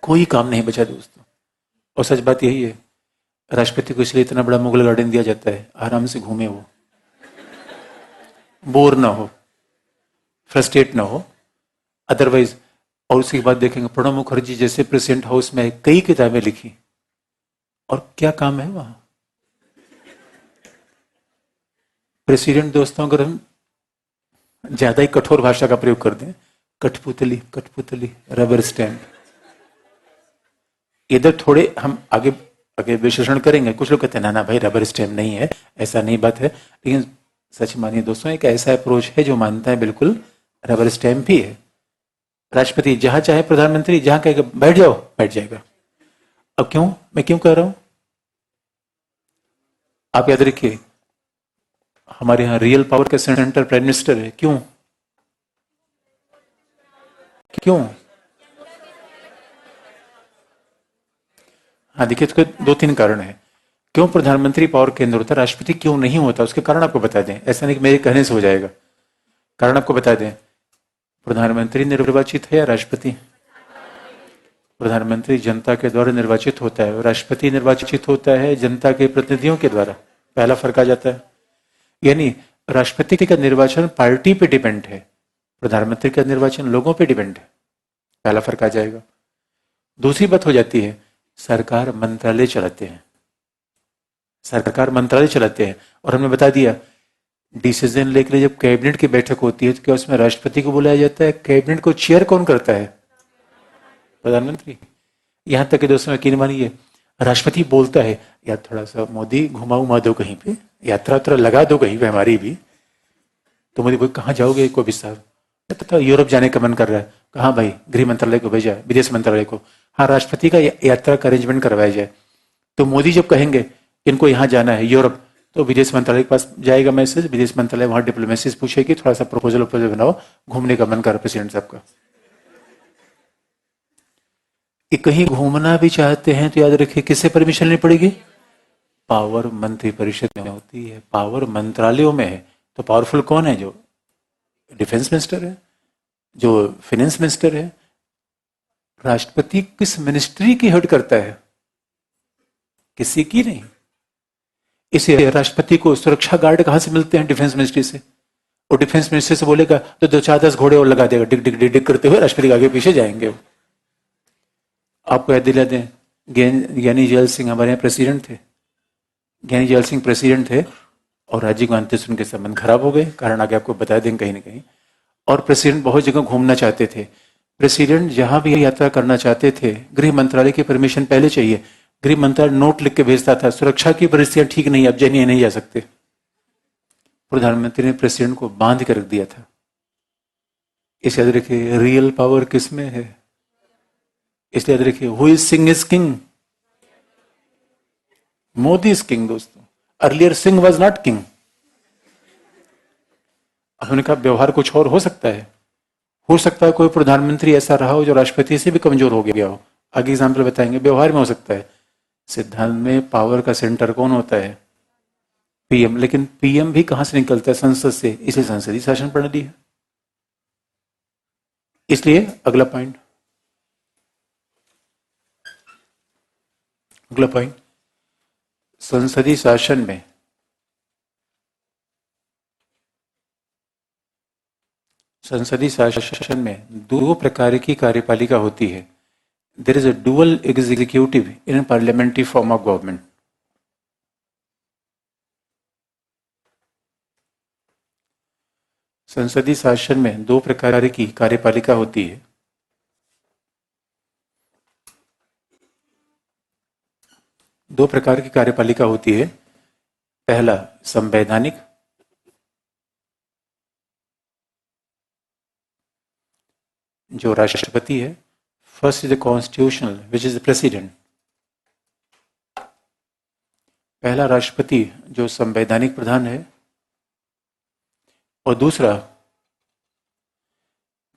कोई काम नहीं बचा दोस्तों। और सच बात यही है, राष्ट्रपति को इसलिए इतना बड़ा मुगल गार्डन दिया जाता है, आराम से घूमे, वो बोर ना हो, फ्रस्ट्रेट ना हो अदरवाइज। और उसके बाद देखेंगे प्रणब मुखर्जी जैसे प्रेसिडेंट हाउस में कई किताबें लिखी, और क्या काम है वहां? प्रेसिडेंट दोस्तों, अगर हम ज्यादा ही कठोर भाषा का प्रयोग कर दें, कठपुतली कठपुतली, रबर स्टैंप। इधर थोड़े हम आगे आगे विश्लेषण करेंगे। कुछ लोग कहते हैं ना भाई रबर स्टैम्प नहीं है, ऐसा नहीं बात है। लेकिन सच मानिए दोस्तों, एक ऐसा अप्रोच है जो मानता है बिल्कुल रबर स्टैंप ही है। राष्ट्रपति जहां चाहे प्रधानमंत्री जहां कहेगा बैठ जाओ बैठ जाएगा। अब क्यों, मैं क्यों कह रहा हूं, आप याद रखिए हमारे यहां रियल पावर का सेंटर प्राइम मिनिस्टर है। क्यों क्यों? हाँ देखिए, इसके दो तीन कारण है क्यों प्रधानमंत्री पावर केंद्र होता है, राष्ट्रपति क्यों नहीं होता, उसके कारण आपको बता दें। ऐसा नहीं कि मेरे कहने से हो जाएगा, कारण आपको बता दें। प्रधानमंत्री निर्वाचित है या राष्ट्रपति? प्रधानमंत्री जनता के द्वारा निर्वाचित होता है, राष्ट्रपति निर्वाचित होता है जनता के प्रतिनिधियों के द्वारा। पहला फर्क आ जाता है, यानी राष्ट्रपति का निर्वाचन पार्टी पे डिपेंड है, प्रधानमंत्री का निर्वाचन लोगों पे डिपेंड है। पहला फर्क आ जाएगा। दूसरी बात हो जाती है, सरकार मंत्रालय चलाते हैं, सरकार मंत्रालय चलाते हैं। और हमने बता दिया डिसीजन लेके लिए जब कैबिनेट की बैठक होती है तो क्या उसमें राष्ट्रपति को बुलाया जाता है? कैबिनेट को चेयर कौन करता है? प्रधानमंत्री। यहां तक कि दोस्तों यकीन मानिए राष्ट्रपति बोलता है यार थोड़ा सा मोदी घुमा उमा दो कहीं पे, यात्रा उतरा लगा दो कहीं पे हमारी भी। तो मोदी बोले कहाँ जाओगे कोई विस्तार? तो यूरोप जाने का मन कर रहा है। कहाँ भाई? गृह मंत्रालय को भेजा, विदेश मंत्रालय को। हाँ राष्ट्रपति का यात्रा का अरेंजमेंट करवाया जाए। तो मोदी जब कहेंगे इनको यहाँ जाना है यूरोप, तो विदेश मंत्रालय के पास जाएगा मैसेज, विदेश मंत्रालय वहां डिप्लोमेसी पूछेगी थोड़ा सा प्रपोजल बनाओ, घूमने का मन कर प्रेसिडेंट साहब का। कहीं घूमना भी चाहते हैं तो याद रखिए किससे परमिशन लेनी पड़ेगी? पावर मंत्री परिषद में होती है, पावर मंत्रालयों में है। तो पावरफुल कौन है? जो डिफेंस मिनिस्टर है, जो फाइनेंस मिनिस्टर है। राष्ट्रपति किस मिनिस्ट्री की हेड करता है? किसी की नहीं। इसे राष्ट्रपति को सुरक्षा गार्ड कहां से मिलते हैं? डिफेंस मिनिस्ट्री से। और डिफेंस मिनिस्ट्री से बोलेगा तो 2-4-10 घोड़े और लगा देगा, डिग डिग डिग डिग करते हुए राष्ट्रपति के आगे पीछे जाएंगे। आपको याद दिला दें ज्ञानी जैल सिंह हमारे यहाँ प्रेसिडेंट थे, ज्ञानी जैल सिंह प्रेसिडेंट थे और राजीव गांधी से उनके संबंध खराब हो गए, कारण आगे आपको बता दें कहीं ना कहीं। और प्रेसिडेंट बहुत जगह घूमना चाहते थे। प्रेसिडेंट जहां भी यात्रा करना चाहते थे गृह मंत्रालय की परमिशन पहले चाहिए। गृह मंत्रालय नोट लिख के भेजता था सुरक्षा की परिस्थितियां ठीक नहीं, अब जानिए नहीं जा सकते। प्रधानमंत्री ने प्रेसिडेंट को बांध कर रख दिया था। इसे याद रखिए रियल पावर किसमें है? इसलिए याद रखिए who is Singh is king, Modi is king दोस्तों। Earlier Singh was not king. उन्होंने कहा व्यवहार कुछ और हो सकता है कोई प्रधानमंत्री ऐसा रहा हो जो राष्ट्रपति से भी कमजोर हो गया हो। आगे एग्जाम्पल बताएंगे। व्यवहार में हो सकता है, सिद्धांत में पावर का सेंटर कौन होता है? पीएम। लेकिन पीएम भी कहां से निकलता है? संसद से, इसलिए संसदीय शासन प्रणाली है। इसलिए अगला पॉइंट, संसदीय शासन में दो प्रकार की कार्यपालिका होती है। There is a dual executive in parliamentary form of government. संसदीय शासन में दो प्रकार की कार्यपालिका होती है। दो प्रकार की कार्यपालिका होती है। पहला संवैधानिक, जो राष्ट्रपति है। First is the constitutional which is the president. पहला राष्ट्रपति जो संवैधानिक प्रधान है, और दूसरा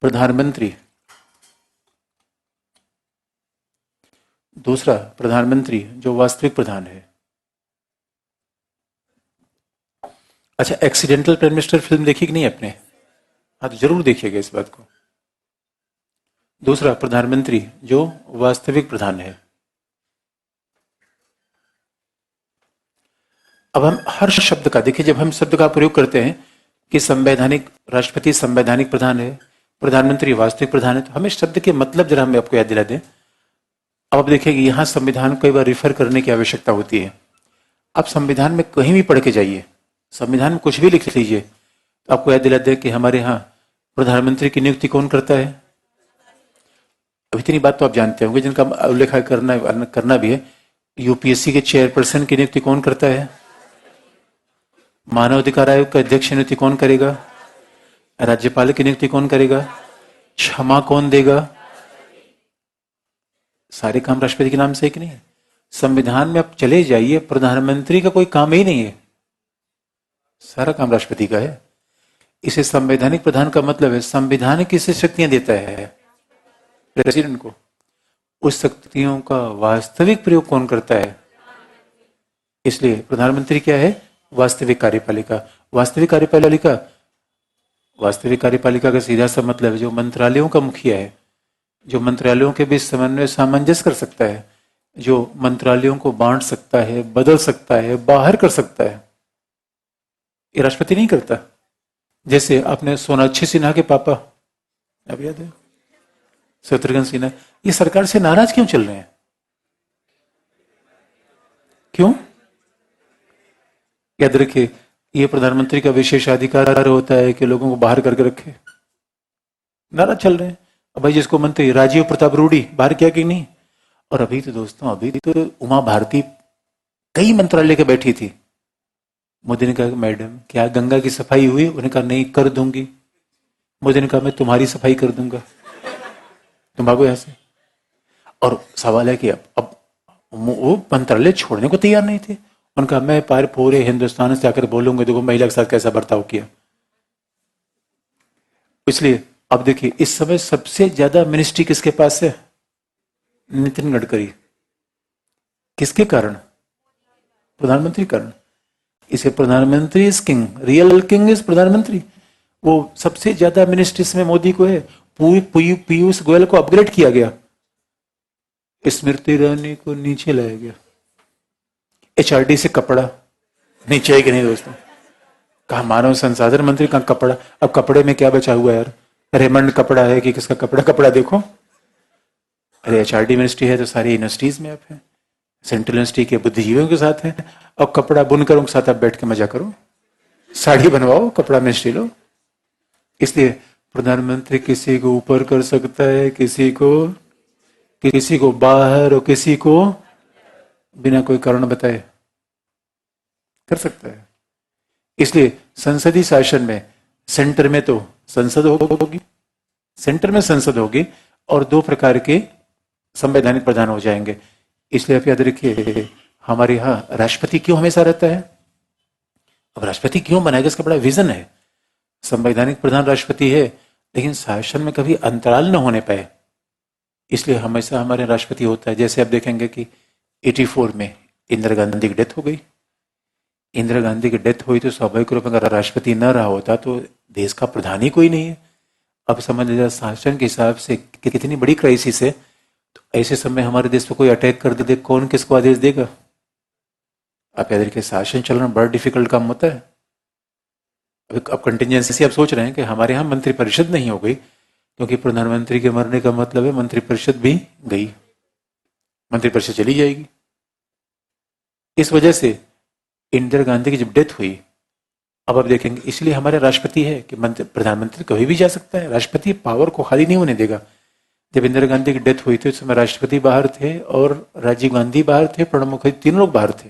प्रधानमंत्री जो वास्तविक प्रधान है। अच्छा, एक्सीडेंटल प्राइम मिनिस्टर फिल्म देखी कि नहीं आपने? हाँ तो जरूर देखिएगा इस बात को। दूसरा प्रधानमंत्री जो वास्तविक प्रधान है। अब हम हर शब्द का देखिए, जब हम शब्द का प्रयोग करते हैं कि संवैधानिक राष्ट्रपति संवैधानिक प्रधान है, प्रधानमंत्री वास्तविक प्रधान है, तो हमें शब्द के मतलब जरा हम आपको याद दिला दें। अब आप देखिए यहां संविधान को कई बार रिफर करने की आवश्यकता होती है। आप संविधान में कहीं भी पढ़ के जाइए, संविधान में कुछ भी लिख लीजिए, तो आपको याद दिला दें कि हमारे यहाँ प्रधानमंत्री की नियुक्ति कौन करता है। अब इतनी बात तो आप जानते होंगे जिनका उल्लेख करना भी है। यूपीएससी के चेयरपर्सन की नियुक्ति कौन करता है? मानव अधिकार आयोग का अध्यक्ष नियुक्ति कौन करेगा? राज्यपाल की नियुक्ति कौन करेगा? क्षमा कौन देगा? सारे काम राष्ट्रपति के नाम से कि नहीं? संविधान में आप चले जाइए, प्रधानमंत्री का कोई काम ही नहीं है, सारा काम राष्ट्रपति का है। इसे संवैधानिक प्रधान का मतलब है संविधान किसे शक्तियां देता है? प्रेसिडेंट को। उस शक्तियों का वास्तविक प्रयोग कौन करता है? इसलिए प्रधानमंत्री क्या है? वास्तविक कार्यपालिका। वास्तविक कार्यपालिका का सीधा सा मतलब है जो मंत्रालयों का मुखिया है, जो मंत्रालयों के बीच समन्वय सामंजस्य कर सकता है, जो मंत्रालयों को बांट सकता है, बदल सकता है, बाहर कर सकता है। ये राष्ट्रपति नहीं करता। जैसे आपने सोनाक्षी सिन्हा के पापा, अब याद है, शत्रुघ्न सिन्हा, ये सरकार से नाराज क्यों चल रहे हैं? क्यों? याद रखिए, ये प्रधानमंत्री का विशेष अधिकार होता है कि लोगों को बाहर करके रखे। नाराज चल रहे हैं। अब भाई जिसको मंत्री राजीव प्रताप रूडी बाहर किया कि नहीं? और अभी तो दोस्तों, अभी तो उमा भारती कई मंत्रालय के बैठी थी। मोदी ने कहा मैडम क्या गंगा की सफाई हुई? उन्होंने कहा नहीं, कर दूंगी। मोदी ने कहा मैं तुम्हारी सफाई कर दूंगा, तुम भागो यहां से। और सवाल है कि अब वो मंत्रालय छोड़ने को तैयार नहीं थे। उनका मैं पूरे हिंदुस्तान से आकर बोलूंगा देखो महिला के साथ कैसा बर्ताव किया। इसलिए अब देखिए, इस समय सबसे ज्यादा मिनिस्ट्री किसके पास है? नितिन गडकरी। किसके कारण? प्रधानमंत्री कारण। इसे प्रधानमंत्री is king, real king is प्रधानमंत्री। वो सबसे ज्यादा मिनिस्ट्रीज में मोदी को है। पीयूष गोयल को अपग्रेड किया गया, स्मृति ईरानी को नीचे लाया गया। एचआरडी से कपड़ा नीचे है कि नहीं दोस्तों? कहा मानव संसाधन मंत्री, कहा कपड़ा। अब कपड़े में क्या बचा हुआ यार? रेमंड कपड़ा है कि किसका कपड़ा? कपड़ा देखो। अरे एचआरडी मिनिस्ट्री है तो सारी यूनिवर्सिटीज में आप है, सेंट्रल यूनिवर्सिटी के बुद्धिजीवियों के साथ है। अब कपड़ा बुनकरों के साथ आप बैठ के मजा करो, साड़ी बनवाओ, कपड़ा मिनिस्ट्री लो। इसलिए प्रधानमंत्री किसी को ऊपर कर सकता है, किसी को बाहर, और किसी को बिना कोई कारण बताए कर सकता है। इसलिए संसदीय शासन में सेंटर में तो संसद होगी, सेंटर में संसद होगी, और दो प्रकार के संवैधानिक प्रधान हो जाएंगे। इसलिए आप याद रखिए, हमारे यहां राष्ट्रपति क्यों हमेशा रहता है? अब राष्ट्रपति क्यों बनाएगा? इसका बड़ा विजन है। संवैधानिक प्रधान राष्ट्रपति है, लेकिन शासन में कभी अंतराल न होने पाए, इसलिए हमेशा हमारे राष्ट्रपति होता है। जैसे आप देखेंगे कि 84 में इंदिरा गांधी की डेथ हो गई। इंदिरा गांधी की डेथ हुई तो स्वाभाविक रूप में अगर राष्ट्रपति न रहा होता तो देश का प्रधान ही कोई नहीं है। अब समझ लीजिए शासन के हिसाब से कितनी बड़ी क्राइसिस है। तो ऐसे समय हमारे देश पर कोई अटैक कर दे, कौन किसको आदेश देगा? आप याद रखिए, शासन चलाना बड़ा डिफिकल्ट काम होता है। अब कंटिजेंसी आप सोच रहे हैं कि हमारे यहाँ मंत्रिपरिषद नहीं हो गई, क्योंकि प्रधानमंत्री के मरने का मतलब है मंत्रिपरिषद भी गई, मंत्रिपरिषद चली जाएगी। इस वजह से इंदिरा गांधी की जब डेथ हुई, अब आप देखेंगे, इसलिए हमारे राष्ट्रपति है कि प्रधानमंत्री कभी भी जा सकता है। राष्ट्रपति पावर को खाली नहीं होने देगा। जब इंदिरा गांधी की डेथ हुई थी उस समय राष्ट्रपति बाहर थे और राजीव गांधी बाहर थे, प्रणब मुखर्जी, तीन लोग बाहर थे।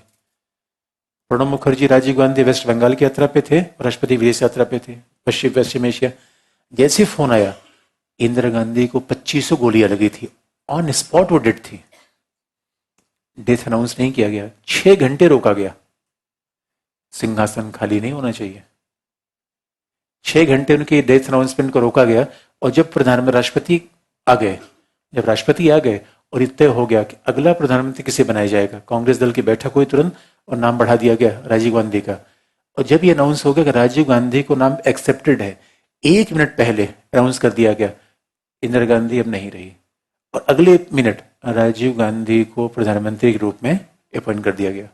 प्रणब मुखर्जी, राजीव गांधी वेस्ट बंगाल की यात्रा पे थे, राष्ट्रपति विदेश यात्रा पे थे, पश्चिम एशिया। जैसे फोन आया, इंदिरा गांधी को 2500 गोलियां लगी थी, ऑन स्पॉट वो डेड थी। डेथ अनाउंस नहीं किया गया, 6 घंटे रोका गया। सिंहासन खाली नहीं होना चाहिए। 6 घंटे उनकी डेथ अनाउंसमेंट को रोका गया। और जब प्रधानमंत्री राष्ट्रपति आ गए और तय हो गया कि अगला प्रधानमंत्री किसे बनाया जाएगा, कांग्रेस दल की बैठक हुई तुरंत और नाम बढ़ा दिया गया राजीव गांधी का। और जब ये अनाउंस हो गया कि राजीव गांधी को नाम एक्सेप्टेड है, 1 मिनट पहले अनाउंस कर दिया गया इंदिरा गांधी अब नहीं रही, और अगले मिनट राजीव गांधी को प्रधानमंत्री के रूप में अपॉइंट कर दिया गया।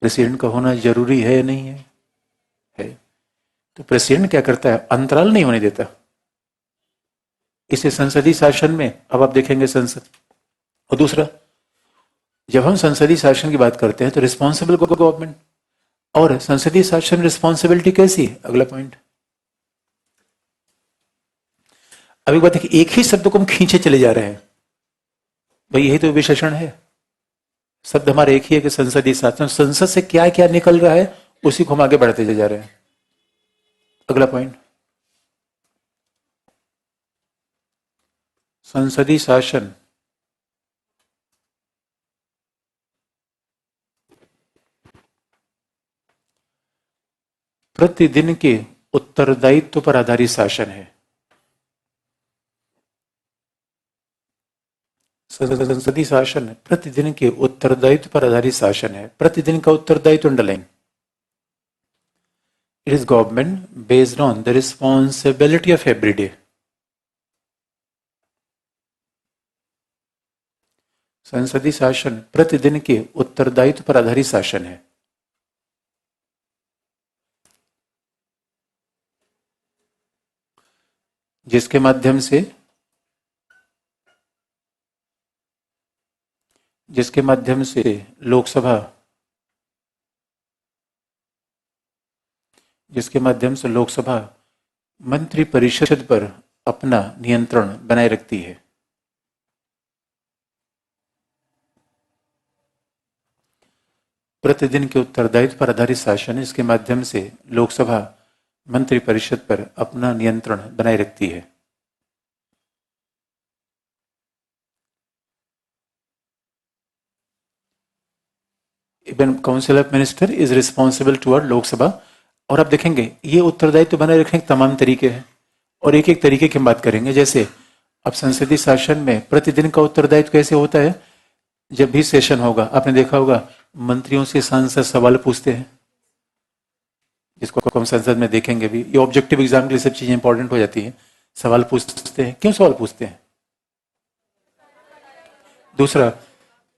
प्रेसिडेंट का होना जरूरी है या नहीं है? है। तो प्रेसिडेंट क्या करता है? अंतराल नहीं होने देता। इसे संसदीय शासन में अब आप देखेंगे संसद। और दूसरा, जब हम संसदीय शासन की बात करते हैं तो रिस्पॉन्सिबल गवर्नमेंट, और संसदीय शासन रिस्पॉन्सिबिलिटी कैसी है? अगला पॉइंट। अब एक बात है कि एक ही शब्द को हम खींचे चले जा रहे हैं, भाई यही तो विशेषण है। शब्द हमारा एक ही है कि संसदीय शासन, संसद से क्या क्या निकल रहा है उसी को हम आगे बढ़ते जा रहे हैं। अगला पॉइंट, संसदीय शासन प्रतिदिन के उत्तरदायित्व पर आधारित शासन है। संसदीय शासन प्रतिदिन के उत्तरदायित्व पर आधारित शासन है। प्रतिदिन का उत्तरदायित्व underline. It is government based on the responsibility of every day. संसदीय शासन प्रतिदिन के उत्तरदायित्व पर आधारित शासन है। जिसके माध्यम से लोकसभा मंत्री परिषद पर अपना नियंत्रण बनाए रखती है। प्रतिदिन के उत्तरदायित्व पर आधारित शासन, इसके माध्यम से लोकसभा मंत्री परिषद पर अपना नियंत्रण बनाए रखती है। Even council of minister is responsible toward Lok Sabha. और आप देखेंगे ये उत्तरदायित्व बनाए रखने के तमाम तरीके हैं और एक एक तरीके की हम बात करेंगे। जैसे अब संसदीय शासन में प्रतिदिन का उत्तरदायित्व कैसे होता है? जब भी सेशन होगा, आपने देखा होगा मंत्रियों से सांसद सवाल पूछते हैं, जिसको हम संसद में देखेंगे भी। ये ऑब्जेक्टिव एग्जाम के लिए सब चीजें इंपॉर्टेंट हो जाती हैं। सवाल पूछते हैं, क्यों सवाल पूछते हैं? दूसरा,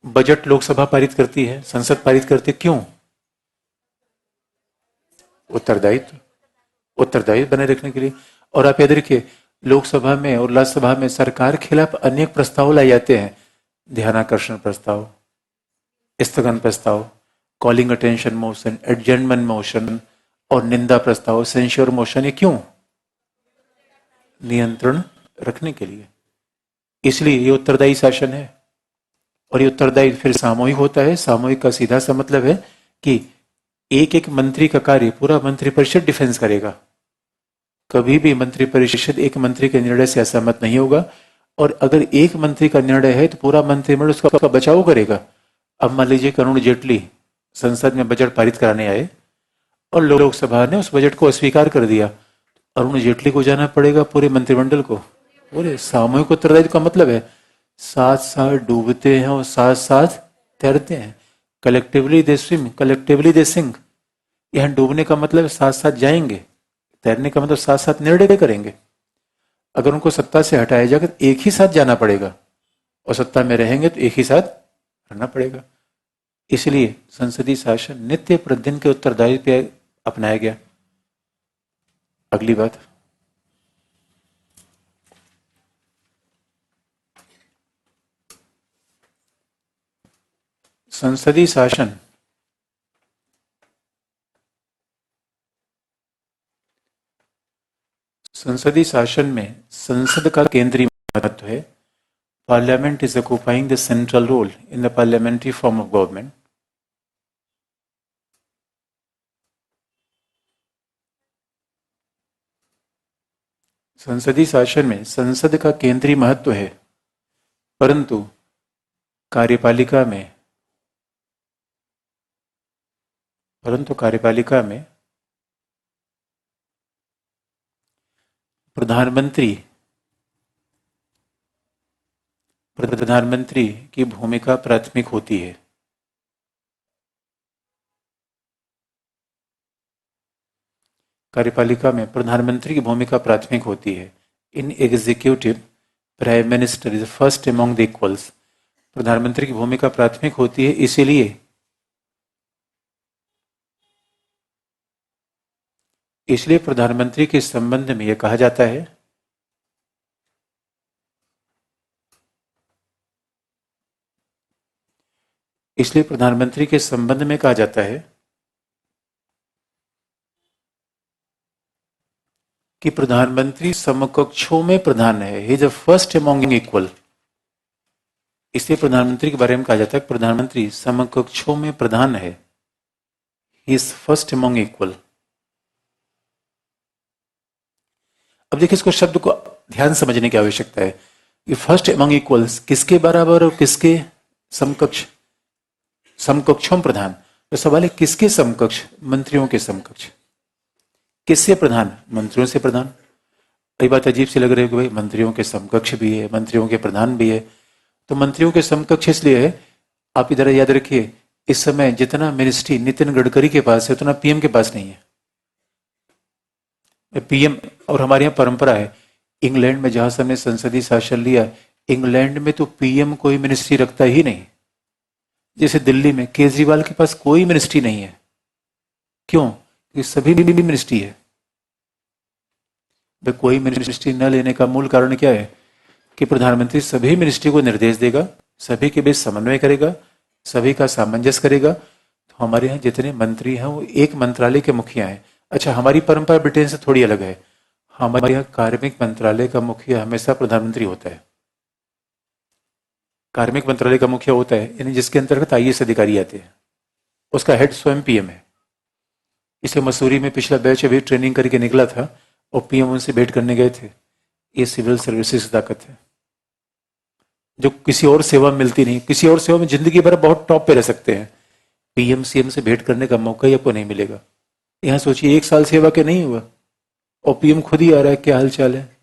बजट लोकसभा पारित करती है, संसद पारित करती है, क्यों? उत्तरदायित्व बनाए रखने के लिए। और आप याद रखिए, लोकसभा में और राज्यसभा में सरकार के खिलाफ अनेक प्रस्ताव लाए जाते हैं। ध्यानाकर्षण प्रस्ताव, स्थगन प्रस्ताव, calling attention motion, adjournment motion और निंदा प्रस्ताव, सेंश्योर मोशन। ये क्यों? नियंत्रण रखने के लिए। इसलिए ये उत्तरदायी शासन है। और ये उत्तरदायी फिर सामूहिक होता है। सामूहिक का सीधा सा मतलब है कि एक एक मंत्री का कार्य पूरा मंत्रिपरिषद डिफेंस करेगा। कभी भी मंत्रिपरिषद एक मंत्री के निर्णय से असहमत नहीं होगा। और अगर एक मंत्री का निर्णय है तो पूरा मंत्रिमंडल उसका बचाव करेगा। अब मान लीजिए अरुण जेटली संसद में बजट पारित कराने आए और लोकसभा ने उस बजट को अस्वीकार कर दिया। अरुण जेटली को जाना पड़ेगा, पूरे मंत्रिमंडल को। पूरे सामूहिक उत्तरदायित्व का मतलब है साथ साथ डूबते हैं और साथ साथ तैरते हैं। Collectively they swim, collectively they sink. यहां डूबने का मतलब साथ साथ जाएंगे, तैरने का मतलब साथ साथ निर्णय करेंगे। अगर उनको सत्ता से हटाया जाएगा तो एक ही साथ जाना पड़ेगा, और सत्ता में रहेंगे तो एक ही साथ रहना पड़ेगा। इसलिए संसदीय शासन नित्य प्रतिदिन के उत्तरदायित्व पे अपनाया गया। अगली बात, संसदीय शासन में संसद का केंद्रीय महत्व है। Parliament is occupying the central role in the parliamentary form of government. संसदीय शासन में संसद का केंद्रीय महत्व है, परंतु कार्यपालिका में प्रधानमंत्री की भूमिका प्राथमिक होती है। कार्यपालिका में प्रधानमंत्री की भूमिका प्राथमिक होती है। In executive prime minister is first among the equals. प्रधानमंत्री की भूमिका प्राथमिक होती है, इसलिए प्रधानमंत्री के संबंध में यह कहा जाता है कि प्रधानमंत्री समकक्षों में प्रधान है। He is the first among equal. इसलिए प्रधानमंत्री के बारे में कहा जाता है प्रधानमंत्री समकक्षों में प्रधान है। He is first among equal. अब देखिए, इसको शब्द को ध्यान समझने की आवश्यकता है। ये फर्स्ट एमंग इक्वल्स किसके बराबर और किसके समकक्ष? समकक्षों प्रधान। तो सवाल है किसके समकक्ष? मंत्रियों के समकक्ष। किससे प्रधान? मंत्रियों से प्रधान। ये बात अजीब सी लग रही है कि भाई मंत्रियों के समकक्ष भी है, मंत्रियों के प्रधान भी है। तो मंत्रियों के समकक्ष इसलिए है, आप इधर याद रखिए, इस समय जितना मिनिस्ट्री नितिन गडकरी के पास है उतना पीएम के पास नहीं है। पीएम, और हमारे यहाँ परंपरा है, इंग्लैंड में जहां से हमने संसदीय शासन लिया, इंग्लैंड में तो पीएम कोई मिनिस्ट्री रखता ही नहीं। जैसे दिल्ली में केजरीवाल के पास कोई मिनिस्ट्री नहीं है। क्यों? क्योंकि सभी मिनिस्ट्री है। भाई कोई मिनिस्ट्री न लेने का मूल कारण क्या है? कि प्रधानमंत्री सभी मिनिस्ट्री को निर्देश देगा, सभी के बीच समन्वय करेगा, सभी का सामंजस्य करेगा। तो हमारे यहाँ जितने मंत्री हैं वो एक मंत्रालय के मुखिया हैं। अच्छा, हमारी परंपरा ब्रिटेन से थोड़ी अलग है। हमारे यहाँ कार्मिक मंत्रालय का मुखिया हमेशा प्रधानमंत्री होता है। कार्मिक मंत्रालय का मुखिया होता है, यानी जिसके अंतर्गत आईएएस अधिकारी आते हैं, उसका हेड स्वयं पीएम है। इसे मसूरी में पिछला बैच अभी ट्रेनिंग करके निकला था और पीएम उनसे भेंट करने गए थे। ये सिविल सर्विसेज की ताकत है जो किसी और सेवा में मिलती नहीं। किसी और सेवा में जिंदगी भर बहुत टॉप पे रह सकते हैं, पीएम सीएम से भेंट करने का मौका ही आपको नहीं मिलेगा। यहाँ सोचिए 1 साल सेवा के नहीं हुआ और पीएम खुद ही आ रहा है, क्या हाल चाल है,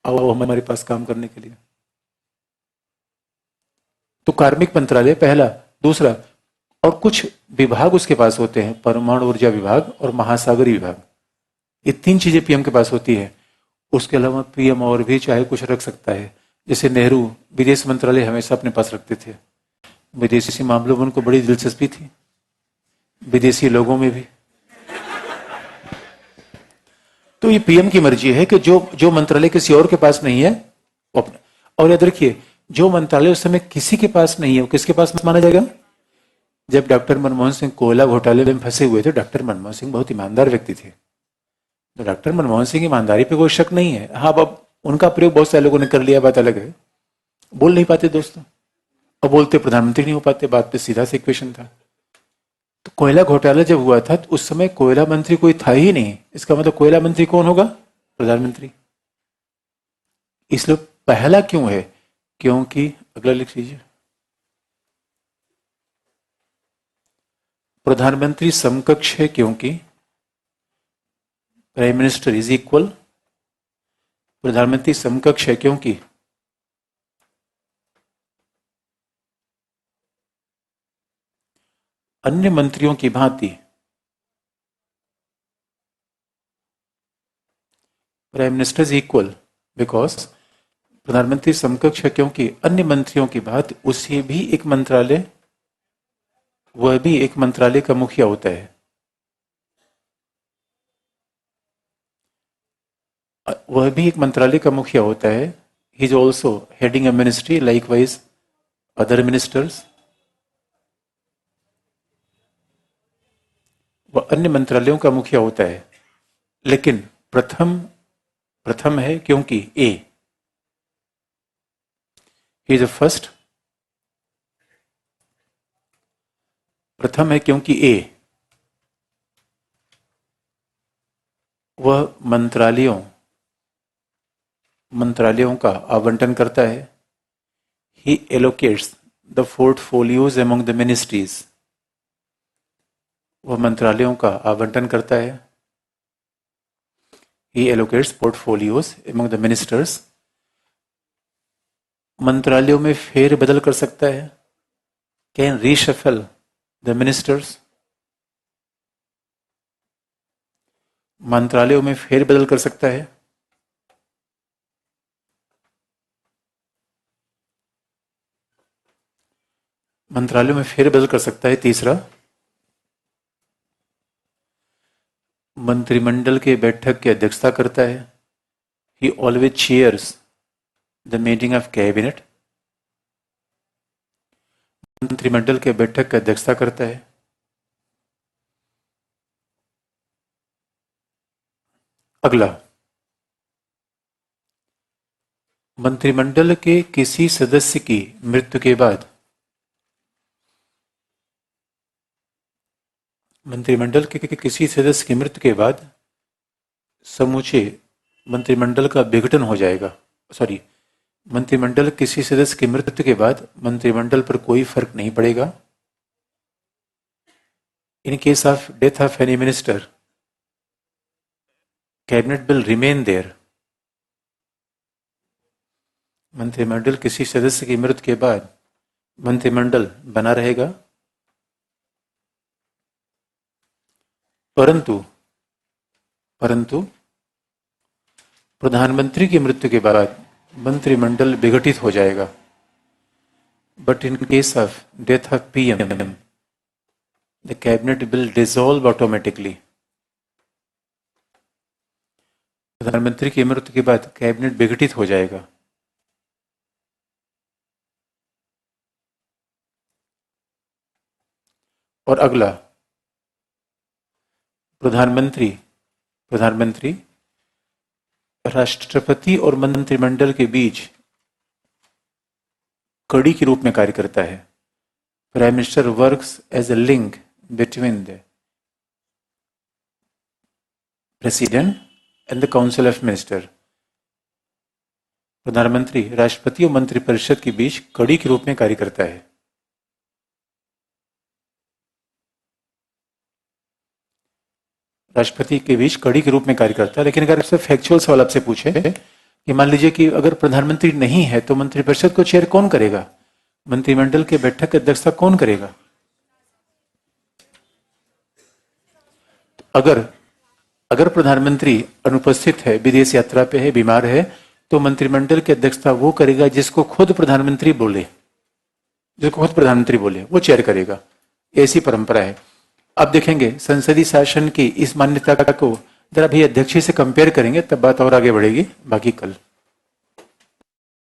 आओ हमारे पास काम करने के लिए। तो कार्मिक मंत्रालय पहला। दूसरा, और कुछ विभाग उसके पास होते हैं, परमाणु ऊर्जा विभाग और महासागरीय विभाग। ये 3 चीजें पीएम के पास होती है। उसके अलावा पीएम और भी चाहे कुछ रख सकता है। जैसे नेहरू विदेश मंत्रालय हमेशा अपने पास रखते थे, विदेशी मामलों में उनको बड़ी दिलचस्पी थी, विदेशी लोगों में भी। तो ये पीएम की मर्जी है कि जो मंत्रालय किसी और के पास नहीं है। और याद रखिए, जो मंत्रालय उस समय किसी के पास नहीं है वो किसके पास माना जाएगा? जब डॉक्टर मनमोहन सिंह कोयला घोटाले में फंसे हुए थे, डॉक्टर मनमोहन सिंह बहुत ईमानदार व्यक्ति थे, तो डॉक्टर मनमोहन सिंह की ईमानदारी पे कोई शक नहीं है। हाँ, अब उनका प्रयोग बहुत सारे लोगों ने कर लिया, बात अलग है। बोल नहीं पाते दोस्तों, और बोलते प्रधानमंत्री नहीं हो पाते, बात पे सीधा सा इक्वेशन था। तो कोयला घोटाला जब हुआ था तो उस समय कोयला मंत्री कोई था ही नहीं। इसका मतलब कोयला मंत्री कौन होगा? प्रधानमंत्री। इसलिए पहला क्यों है? क्योंकि, अगला लिख लीजिए, प्रधानमंत्री समकक्ष है क्योंकि प्राइम मिनिस्टर इज इक्वल। प्रधानमंत्री समकक्ष है क्योंकि अन्य मंत्रियों की भांति prime minister is equal because प्रधानमंत्री समकक्ष है क्योंकि अन्य मंत्रियों की भांति उसे भी एक मंत्रालय, वह भी एक मंत्रालय का मुखिया होता है। वह भी एक मंत्रालय का मुखिया होता है। He is also heading a ministry like wise other ministers. वह अन्य मंत्रालयों का मुखिया होता है। लेकिन प्रथम है क्योंकि ए, ही इज फर्स्ट। प्रथम है क्योंकि ए वह मंत्रालयों का आवंटन करता है। He allocates the portfolios among the ministries. वह मंत्रालयों का आवंटन करता है। He allocates portfolios among the ministers. मंत्रालयों में फेर बदल कर सकता है, कैन रीशफल द मिनिस्टर्स। मंत्रालयों में फेर बदल कर सकता है। मंत्रालयों में फेर बदल कर सकता है। तीसरा, मंत्रिमंडल के बैठक की अध्यक्षता करता है। ही always chairs the meeting of cabinet. मंत्रिमंडल के बैठक की अध्यक्षता करता है। अगला, मंत्रिमंडल के किसी सदस्य की मृत्यु के बाद मंत्रिमंडल के किसी सदस्य की मृत्यु के बाद समूचे मंत्रिमंडल का विघटन हो जाएगा। सॉरी, मंत्रिमंडल किसी सदस्य की मृत्यु के बाद मंत्रिमंडल पर कोई फर्क नहीं पड़ेगा। In case of death of any minister, cabinet will remain there. मंत्रिमंडल किसी सदस्य की मृत्यु के बाद मंत्रिमंडल बना रहेगा, परंतु प्रधानमंत्री की मृत्यु के बाद मंत्रिमंडल विघटित हो जाएगा। But in case of death of PM, the cabinet will dissolve automatically. प्रधानमंत्री की मृत्यु के बाद कैबिनेट विघटित हो जाएगा। और अगला, प्रधानमंत्री राष्ट्रपति और मंत्रिमंडल के बीच कड़ी के रूप में कार्य करता है। Prime minister works as a link between the president and the council of minister. प्रधानमंत्री राष्ट्रपति और मंत्रिपरिषद के बीच कड़ी के रूप में कार्य करता है। राष्ट्रपति के बीच कड़ी के रूप में कार्य करता है। लेकिन अगर आपसे फैक्चुअल सवाल आपसे पूछे कि मान लीजिए कि अगर प्रधानमंत्री नहीं है तो मंत्रिपरिषद को चेयर कौन करेगा, मंत्रिमंडल के बैठक की अध्यक्षता कौन करेगा? अगर प्रधानमंत्री अनुपस्थित है, विदेश यात्रा पे है, बीमार है, तो मंत्रिमंडल की अध्यक्षता वो करेगा जिसको खुद प्रधानमंत्री बोले, वो चेयर करेगा। ऐसी परंपरा है। अब देखेंगे संसदीय शासन की इस मान्यता को जरा भी अध्यक्ष से कंपेयर करेंगे, तब बात और आगे बढ़ेगी। बाकी कल